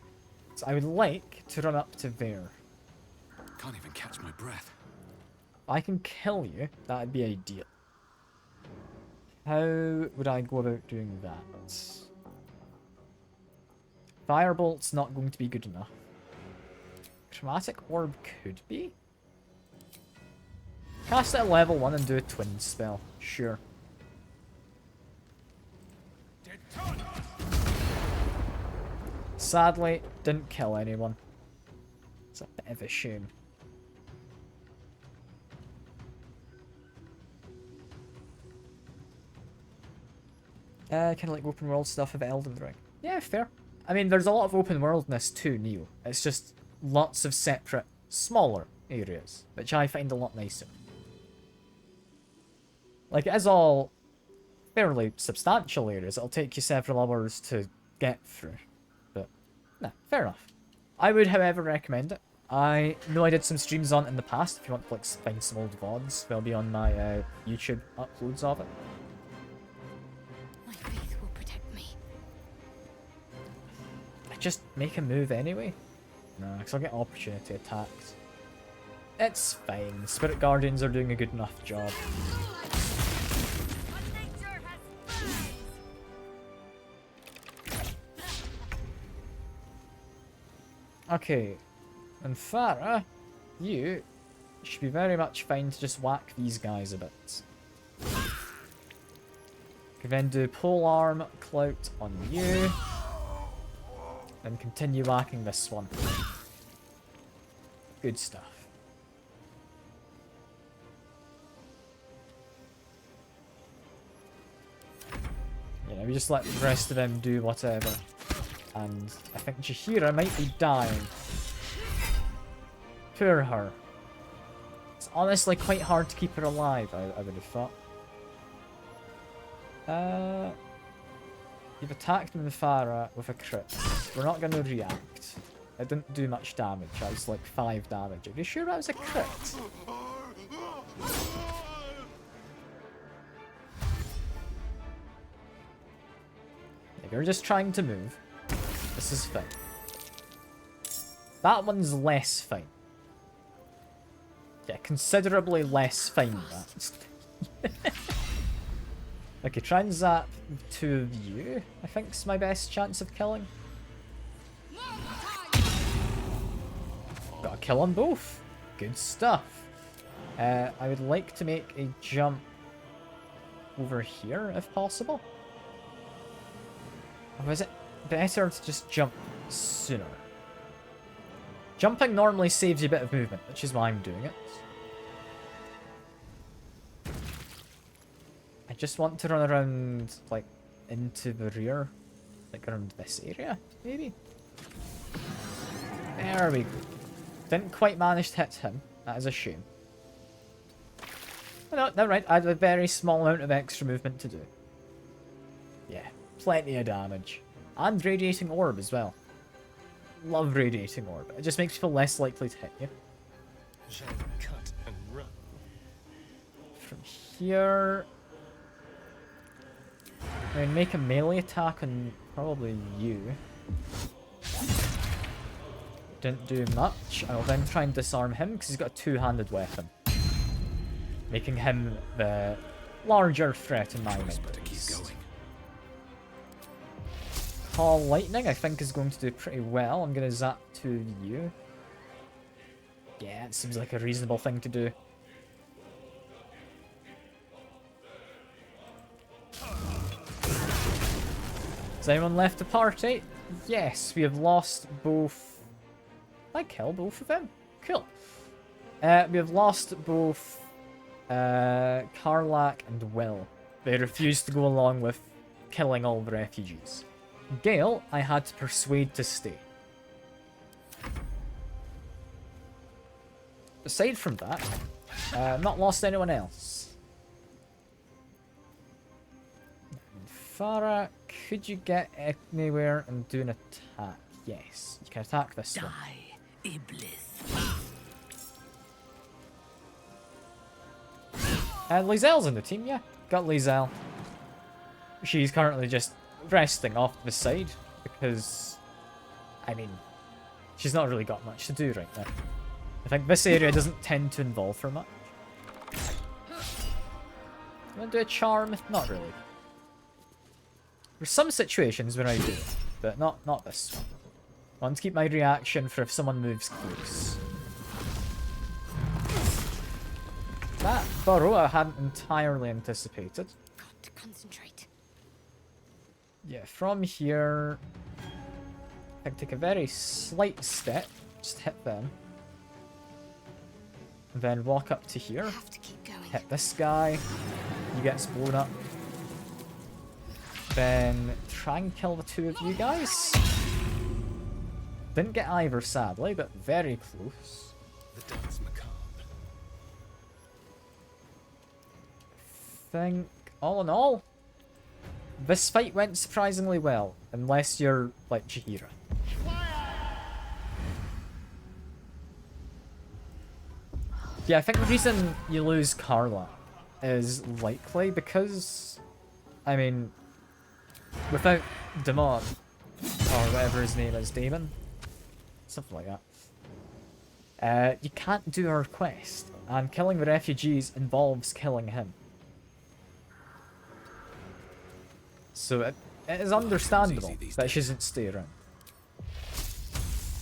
So I would like to run up to there. Can't even catch my breath. If I can kill you, that'd be ideal. How would I go about doing that? Firebolt's not going to be good enough. Chromatic Orb could be. Cast it at level 1 and do a twin spell. Sure. Sadly, didn't kill anyone. It's a bit of a shame. Kind of like open world stuff of Elden Ring. Yeah, fair. I mean, there's a lot of open worldness to Neo. It's just lots of separate, smaller areas, which I find a lot nicer. Like, it is all fairly substantial areas. It'll take you several hours to get through. But, nah, fair enough. I would, however, recommend it. I know I did some streams on it in the past. If you want to like find some old VODs, they'll be on my YouTube uploads of it. My faith will protect me. I just make a move anyway. No, because I'll get opportunity attacks. It's fine. Spirit Guardians are doing a good enough job. Okay, and Farah, you should be very much fine to just whack these guys a bit. Can then do Polearm Clout on you, and continue whacking this one. Good stuff. You know, we just let the rest of them do whatever. And I think Jaheira might be dying. Poor her. It's honestly quite hard to keep her alive, I would have thought. You've attacked Minthara with a crit. We're not going to react. It didn't do much damage. I was like 5 damage. Are you sure that was a crit? If you're just trying to move, this is fine. That one's less fine. Yeah, considerably less fine, that. Okay, try and zap 2 of you, I think's my best chance of killing. Got a kill on both. Good stuff. I would like to make a jump over here, if possible. Or is it better to just jump sooner? Jumping normally saves you a bit of movement, which is why I'm doing it. I just want to run around, like, into the rear. Like, around this area, maybe? There we go. Didn't quite manage to hit him. That is a shame. Oh, no, never mind. I have a very small amount of extra movement to do. Yeah, plenty of damage. And Radiating Orb as well. Love Radiating Orb. It just makes you feel less likely to hit you. Cut and run. From here... I mean, make a melee attack on probably you. Didn't do much. I'll then try and disarm him because he's got a two-handed weapon. Making him the larger threat in my mind. Call Lightning I think is going to do pretty well. I'm going to zap 2 of you. Yeah, it seems like a reasonable thing to do. Has anyone left the party? Yes, we have lost both... Did I kill both of them? Cool. We have lost both Karlach and Will. They refused to go along with killing all the refugees. Gale, I had to persuade to stay. Aside from that, not lost anyone else. Farah, could you get anywhere and do an attack? Yes, you can attack this one. And Lizelle's in the team, yeah. Got Lizelle. She's currently just resting off to the side because, I mean, she's not really got much to do right now. I think this area doesn't tend to involve her much. I'm gonna do a charm? Not really. There's some situations where I do it. but not this one. I want to keep my reaction for if someone moves close. That burrow I hadn't entirely anticipated. Got to concentrate. Yeah, from here, I can take a very slight step, just hit them. And then walk up to here, Have to keep going. hit this guy, he gets blown up. Then try and kill the two of you guys. Didn't get either, sadly, but very close. The dance macabre. Think, all in all, this fight went surprisingly well, unless you're like Jaheira. Yeah, I think the reason you lose Karlach is likely because, I mean, without Damon, or whatever his name is, Damon? Something like that. You can't do her quest, and killing the refugees involves killing him. So it is understandable that she doesn't stay around.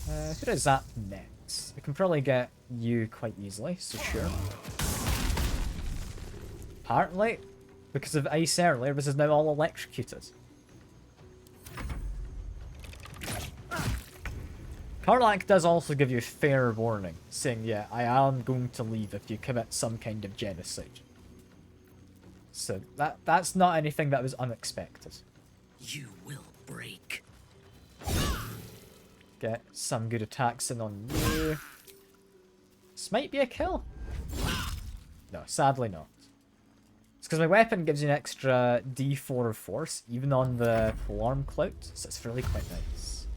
Who is that next? We can probably get you quite easily, so sure. Apparently, because of ice earlier, this is now all electrocuted. Karlach does also give you fair warning, saying, yeah, I am going to leave if you commit some kind of genocide. So that's not anything that was unexpected. You will break. Get some good attacks in on you. This might be a kill. No, sadly not. It's because my weapon gives you an extra D4 of force, even on the polearm clout, so it's really quite nice.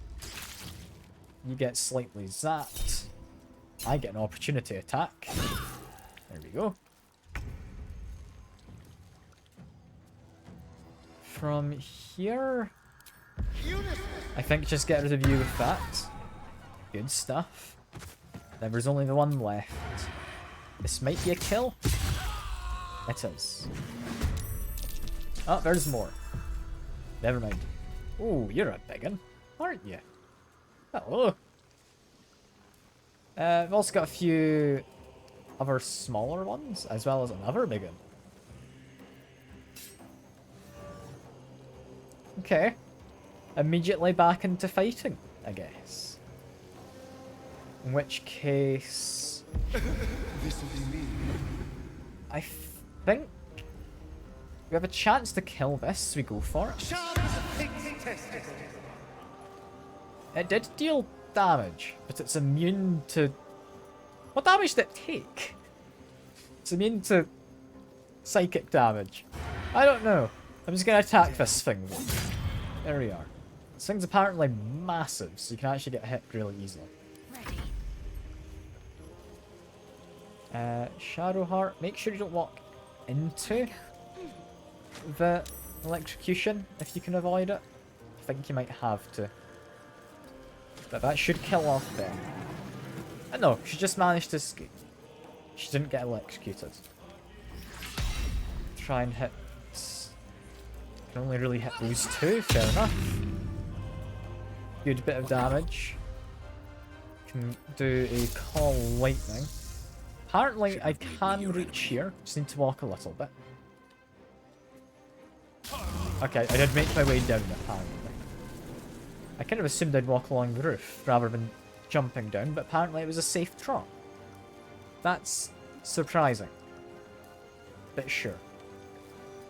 You get slightly zapped. I get an opportunity attack. There we go. From here, I think just get rid of you with that. Good stuff. Then there's only the one left. This might be a kill. It is. Oh, there's more. Never mind. Oh, you're a big one, aren't you? Hello. We've also got a few other smaller ones, as well as another big one. Okay. Immediately back into fighting, I guess. In which case... This will be me. I think we have a chance to kill this, so we go for it. It did deal damage, but it's immune to... What damage did it take? It's immune to psychic damage. I don't know. I'm just going to attack this thing. There we are. This thing's apparently massive, so you can actually get hit really easily. Shadowheart, make sure you don't walk into the electrocution if you can avoid it. I think you might have to. But that should kill off them. No, she just managed to escape. She didn't get electrocuted. Try and hit... Can only really hit those two, fair enough. Good bit of damage. Can do a call lightning. Apparently I can reach here, just need to walk a little bit. Okay, I did make my way down apparently. I kind of assumed I'd walk along the roof rather than jumping down, but apparently it was a safe drop. That's surprising. But sure.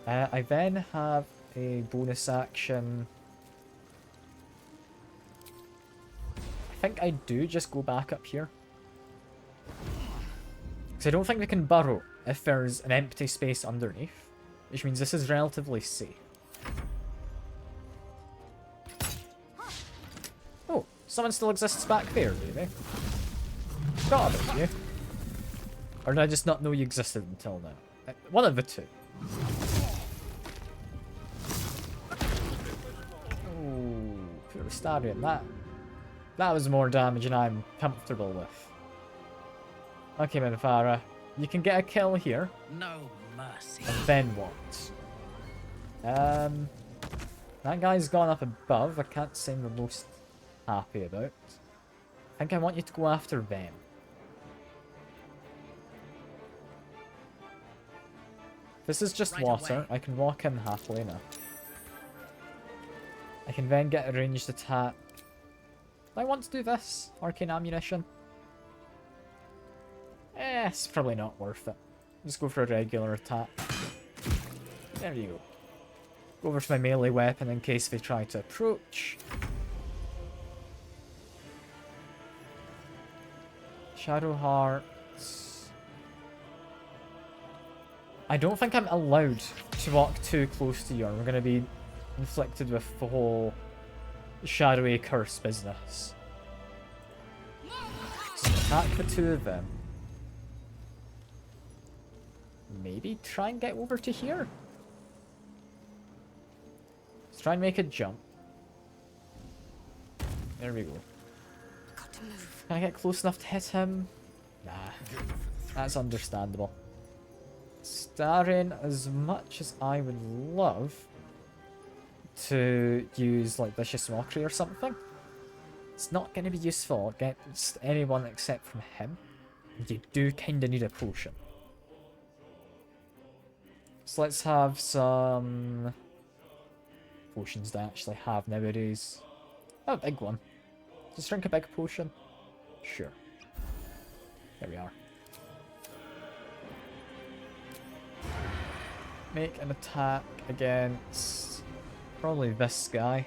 I then have a bonus action. I think I do just go back up here. Because I don't think we can burrow if there's an empty space underneath. Which means this is relatively safe. Oh, someone still exists back there, do they? Forgot about you. Or did I just not know you existed until now? One of the two. Oh, put a stadium. That was more damage than I'm comfortable with. Okay, Minfara, you can get a kill here. No mercy. And then what? That guy's gone up above. I can't say I'm the most happy about. I think I want you to go after them. This is just water. I can walk in happily enough. I can then get a ranged attack. Do I want to do this? Arcane ammunition? It's probably not worth it. Just go for a regular attack. There you go. Go over to my melee weapon in case they try to approach. Shadow Hearts. I don't think I'm allowed to walk too close to you, or we're going to be inflicted with the whole shadowy curse business. So attack the two of them. Maybe try and get over to here. Let's try and make a jump. There we go. Can I get close enough to hit him? Nah. That's understandable. Starring, as much as I would love to use like Vicious Mockery or something, it's not going to be useful against anyone except from him. You do kind of need a potion. So let's have some potions that I actually have nowadays. Oh, a big one. Just drink a big potion. Sure. There we are. Make an attack against probably this guy.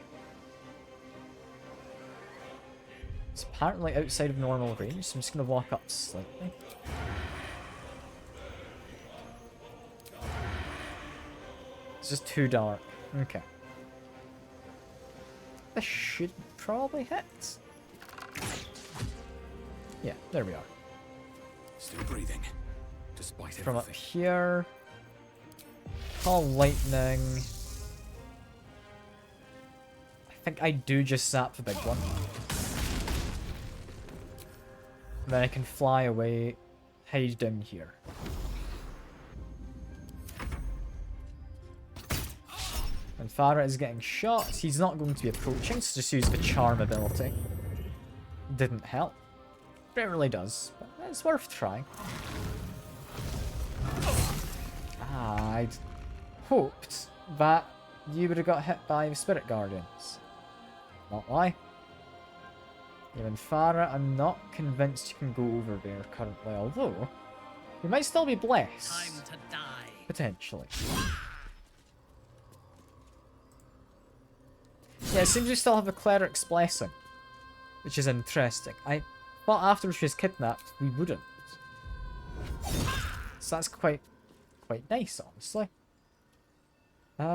It's apparently outside of normal range, so I'm just going to walk up slightly. It's just too dark. Okay. This should probably hit. Yeah, there we are. Still breathing, despite From up everything. here. Call lightning. I think I do just zap the big one. And then I can fly away, hide down here. And Farah is getting shot. He's not going to be approaching, so just use the charm ability. Didn't help. Rarely does, but it's worth trying. I'd hoped that you would have got hit by the Spirit Guardians. Not why. Even Farah, I'm not convinced you can go over there currently, although you might still be blessed. Time to die. Potentially. Yeah, it seems we still have a Cleric's Blessing, which is interesting. I thought after she was kidnapped, we wouldn't. So that's quite nice, honestly. If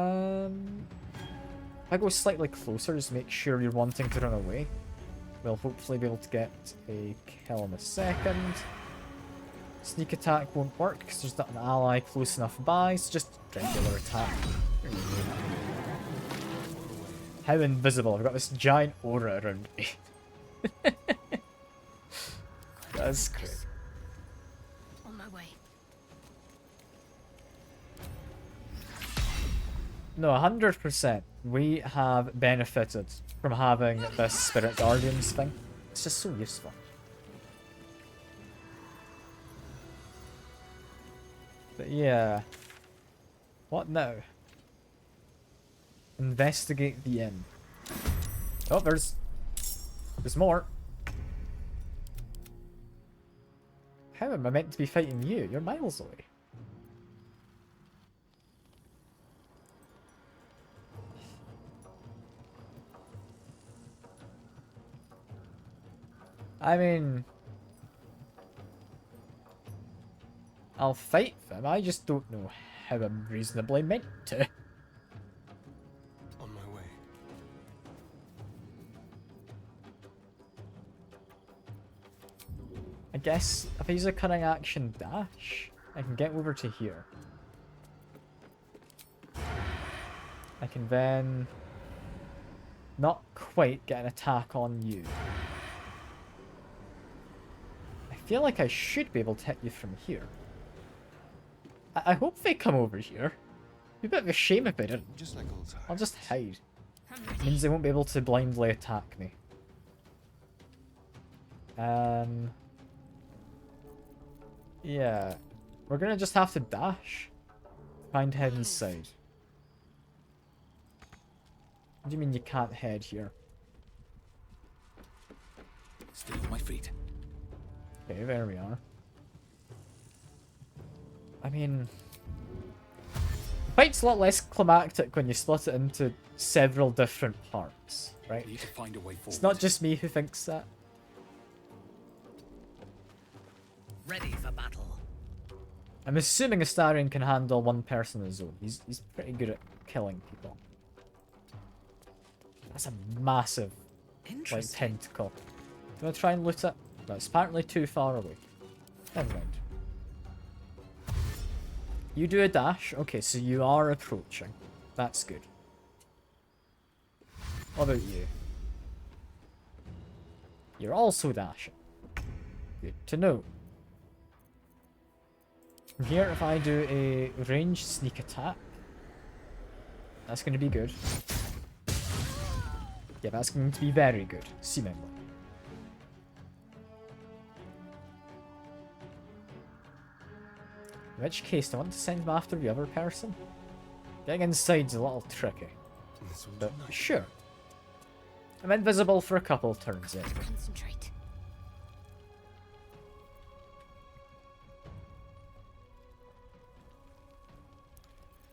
I go slightly closer, just make sure you're wanting to run away. We'll hopefully be able to get a kill in a second. Sneak attack won't work because there's not an ally close enough by, so just regular attack. How invisible. I've got this giant aura around me. That's great. On my way. No, 100%. We have benefited from having this Spirit Guardians thing. It's just so useful. But yeah. What now? Investigate the inn. Oh, there's more. How am I meant to be fighting you? You're miles away. I mean, I'll fight them. I just don't know how I'm reasonably meant to. On my way. I guess if I use a cunning action dash, I can get over to here. I can then not quite get an attack on you. I feel like I should be able to hit you from here. I hope they come over here. It'd be a bit of a shame if they didn't. Just like old times. I'll just hide. Means they won't be able to blindly attack me. Yeah. We're gonna just have to dash. Find head inside. What do you mean you can't head here? Still on my feet. Okay, there we are. I mean... The fight's a lot less climactic when you split it into several different parts, right? Need to find a way forward. It's not just me who thinks that. Ready for battle. I'm assuming Astarion can handle one person on his own. He's pretty good at killing people. That's a massive, like, tentacle. Do you want to try and loot it? No, it's apparently too far away. Never mind. You do a dash. Okay, so you are approaching. That's good. What about you? You're also dashing. Good to know. From here, if I do a ranged sneak attack, that's going to be good. Yeah, that's going to be very good, seemingly. In which case, I want to send them after the other person. Getting inside's a little tricky. But sure. I'm invisible for a couple turns in. Concentrate.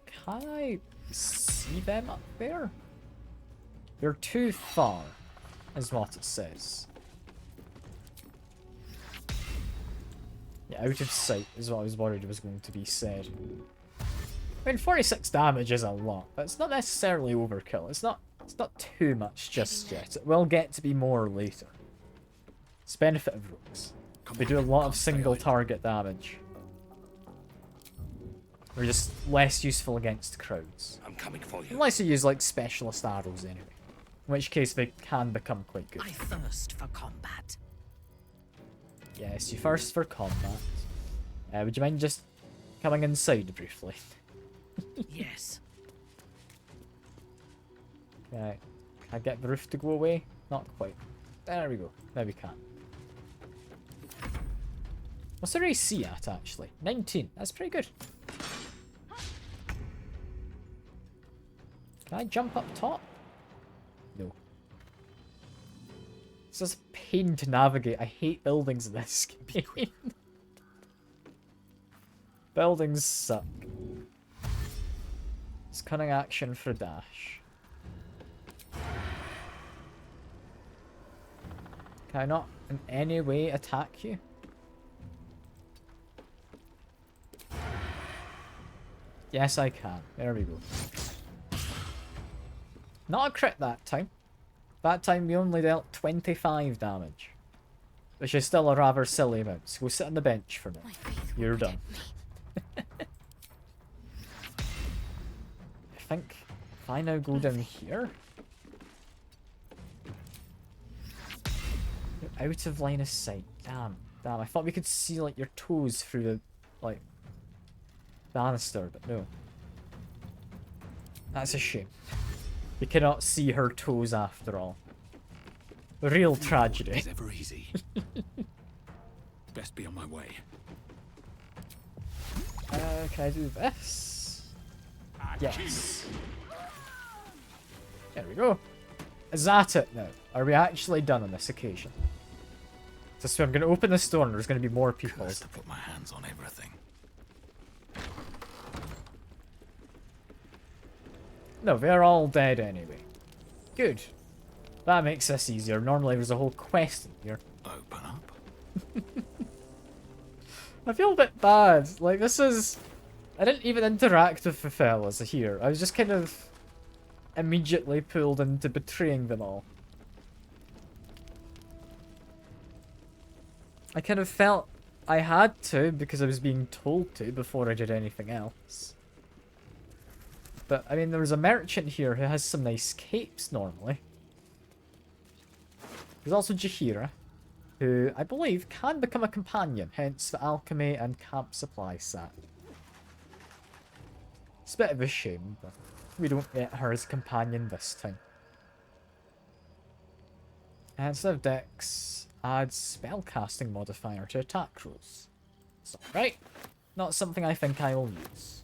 Can I see them up there? You're too far, is what it says. Yeah, out of sight is what I was worried was going to be said. I mean, 46 damage is a lot, but it's not necessarily overkill. It's not too much just yet. It will get to be more later. It's the benefit of rogues. They do a lot of single target damage. They're just less useful against crowds. I'm coming for you. Unless you use like specialist arrows anyway. In which case they can become quite good. I thirst for combat. Yes, you first for combat. Would you mind just coming inside briefly? Yes. Okay. Can I get the roof to go away? Not quite. There we go. Now we can. What's their AC at, actually? 19. That's pretty good. Can I jump up top? No. This is a pain to navigate. I hate buildings in this game. Buildings suck. It's cunning action for dash. Can I not in any way attack you? Yes, I can. There we go. Not a crit that time. That time we only dealt 25 damage. Which is still a rather silly amount. So go sit on the bench for now. You're done. I think if I now go down here... You're out of line of sight. Damn. Damn, I thought we could see like your toes through the, like, banister, but no. That's a shame. We cannot see her toes after all. Real tragedy. It's ever easy. Best be on my way. Can I do this? Yes. There we go. Is that it now? Are we actually done on this occasion? So I'm going to open this door and there's going to be more people. To put my hands on everything. No, they're all dead anyway. Good. That makes this easier. Normally there's a whole quest in here. Open up. I feel a bit bad. Like, this is... I didn't even interact with the fellas here. I was just kind of immediately pulled into betraying them all. I kind of felt I had to because I was being told to before I did anything else. But, I mean, there was a merchant here who has some nice capes normally. There's also Jaheira, who I believe can become a companion, hence the alchemy and camp supply set. It's a bit of a shame, but we don't get her as a companion this time. Instead of dex, add spellcasting modifier to attack rolls. It's alright. Not something I think I will use.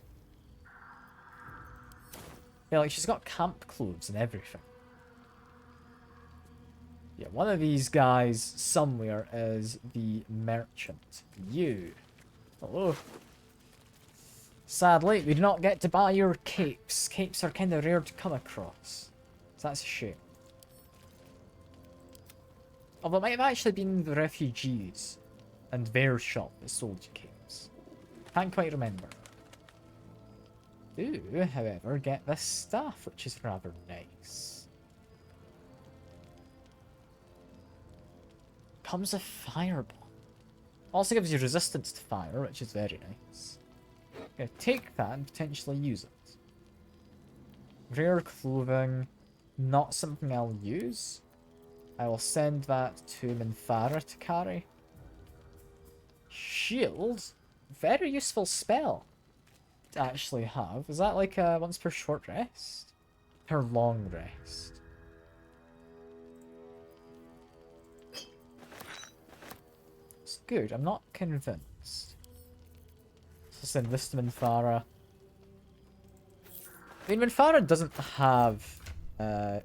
Yeah, like she's got camp clothes and everything. Yeah, one of these guys somewhere is the merchant. You. Hello. Sadly, we do not get to buy your capes. Capes are kind of rare to come across. So that's a shame. Although it might have actually been the refugees and their shop that sold you capes. Can't quite remember. Do, however, get this staff, which is rather nice. Comes a fireball. Also gives you resistance to fire, which is very nice. Gonna take that and potentially use it. Rare clothing, not something I'll use. I will send that to Minthara to carry. Shield, very useful spell to actually have. Is that like a once per short rest? Per long rest? It's good, I'm not convinced. So send this to Minthara. I mean, Minthara doesn't have an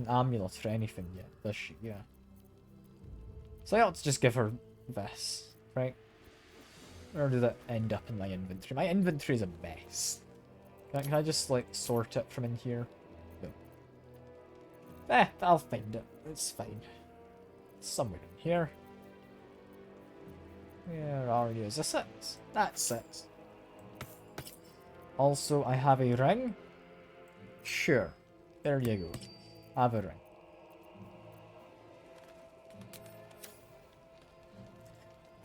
amulet or anything yet, does she? Yeah. So I ought to just give her this, right? Where did it end up in my inventory? My inventory is a mess. Can I just, like, sort it from in here? No. I'll find it. It's fine. It's somewhere in here. Where are you? Is this it? That's it. Also, I have a ring. Sure. There you go. Have a ring.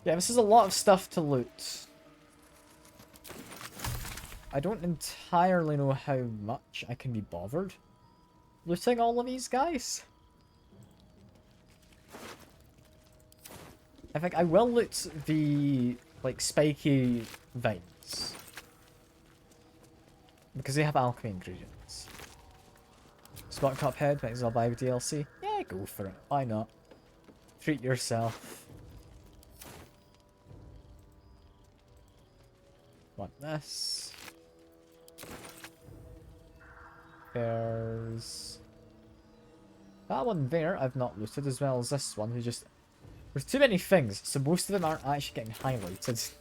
Yeah, this is a lot of stuff to loot. I don't entirely know how much I can be bothered looting all of these guys. I think I will loot the, like, spiky vines. Because they have alchemy ingredients. Spot Cuphead, might as well buy the DLC. Yeah, go for it. Why not? Treat yourself. Want this. There's that one there I've not looted, as well as this one who just... There's too many things, so most of them aren't actually getting highlighted.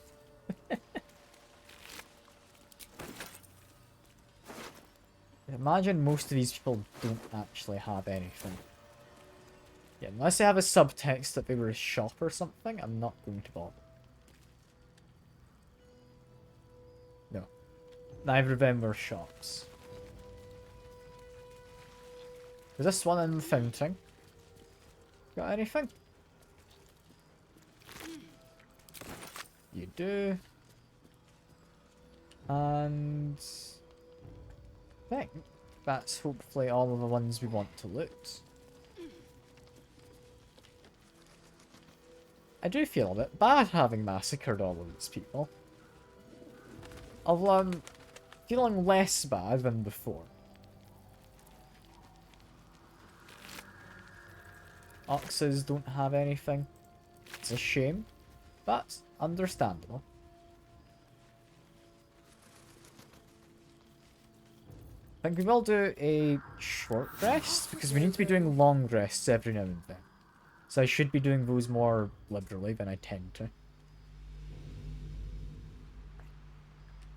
Imagine most of these people don't actually have anything. Yeah, unless they have a subtext that they were a shop or something, I'm not going to bother. No. Neither of them were shops. Is this one in the fountain? Got anything? You do. And I think that's hopefully all of the ones we want to loot. I do feel a bit bad having massacred all of these people. Although I'm feeling less bad than before. Oxes don't have anything. It's a shame, but understandable. I think we will do a short rest, because we need to be doing long rests every now and then. So I should be doing those more liberally than I tend to.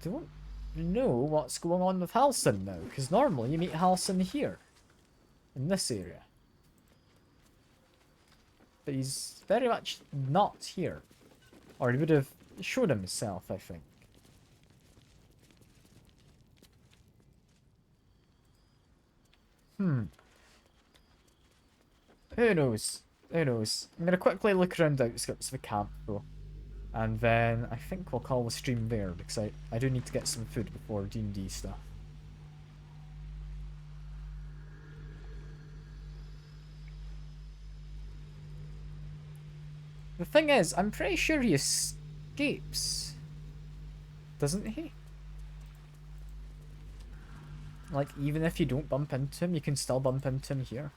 Don't know what's going on with Halsin now, because normally you meet Halsin here, in this area. But he's very much not here. Or he would have shown himself, I think. Who knows? Who knows? I'm going to quickly look around the outskirts of the camp, though. And then I think we'll call the stream there, because I do need to get some food before D&D stuff. The thing is, I'm pretty sure he escapes. Doesn't he? Like, even if you don't bump into him, you can still bump into him here.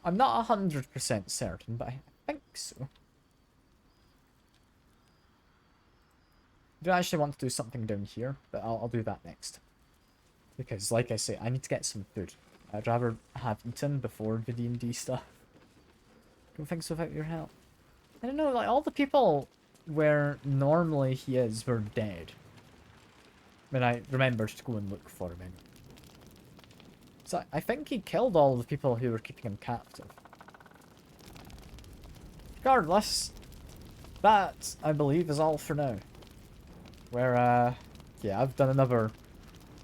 I'm not 100% certain, but I think so. I do actually want to do something down here, but I'll do that next. Because, like I say, I need to get some food. I'd rather have eaten before the D&D stuff. Don't think so without your help. I don't know, like, all the people where normally he is were dead. When I remembered to go and look for him. So I think he killed all the people who were keeping him captive. Regardless, that, I believe, is all for now. Where, yeah, I've done another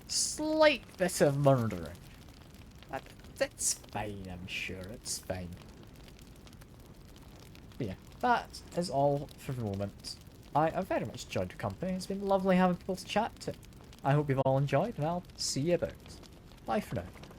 slight bit of murdering. It's fine, I'm sure, it's fine. But yeah, that is all for the moment. I very much enjoyed the company. It's been lovely having people to chat to. I hope you've all enjoyed, and I'll see you about. Bye for now.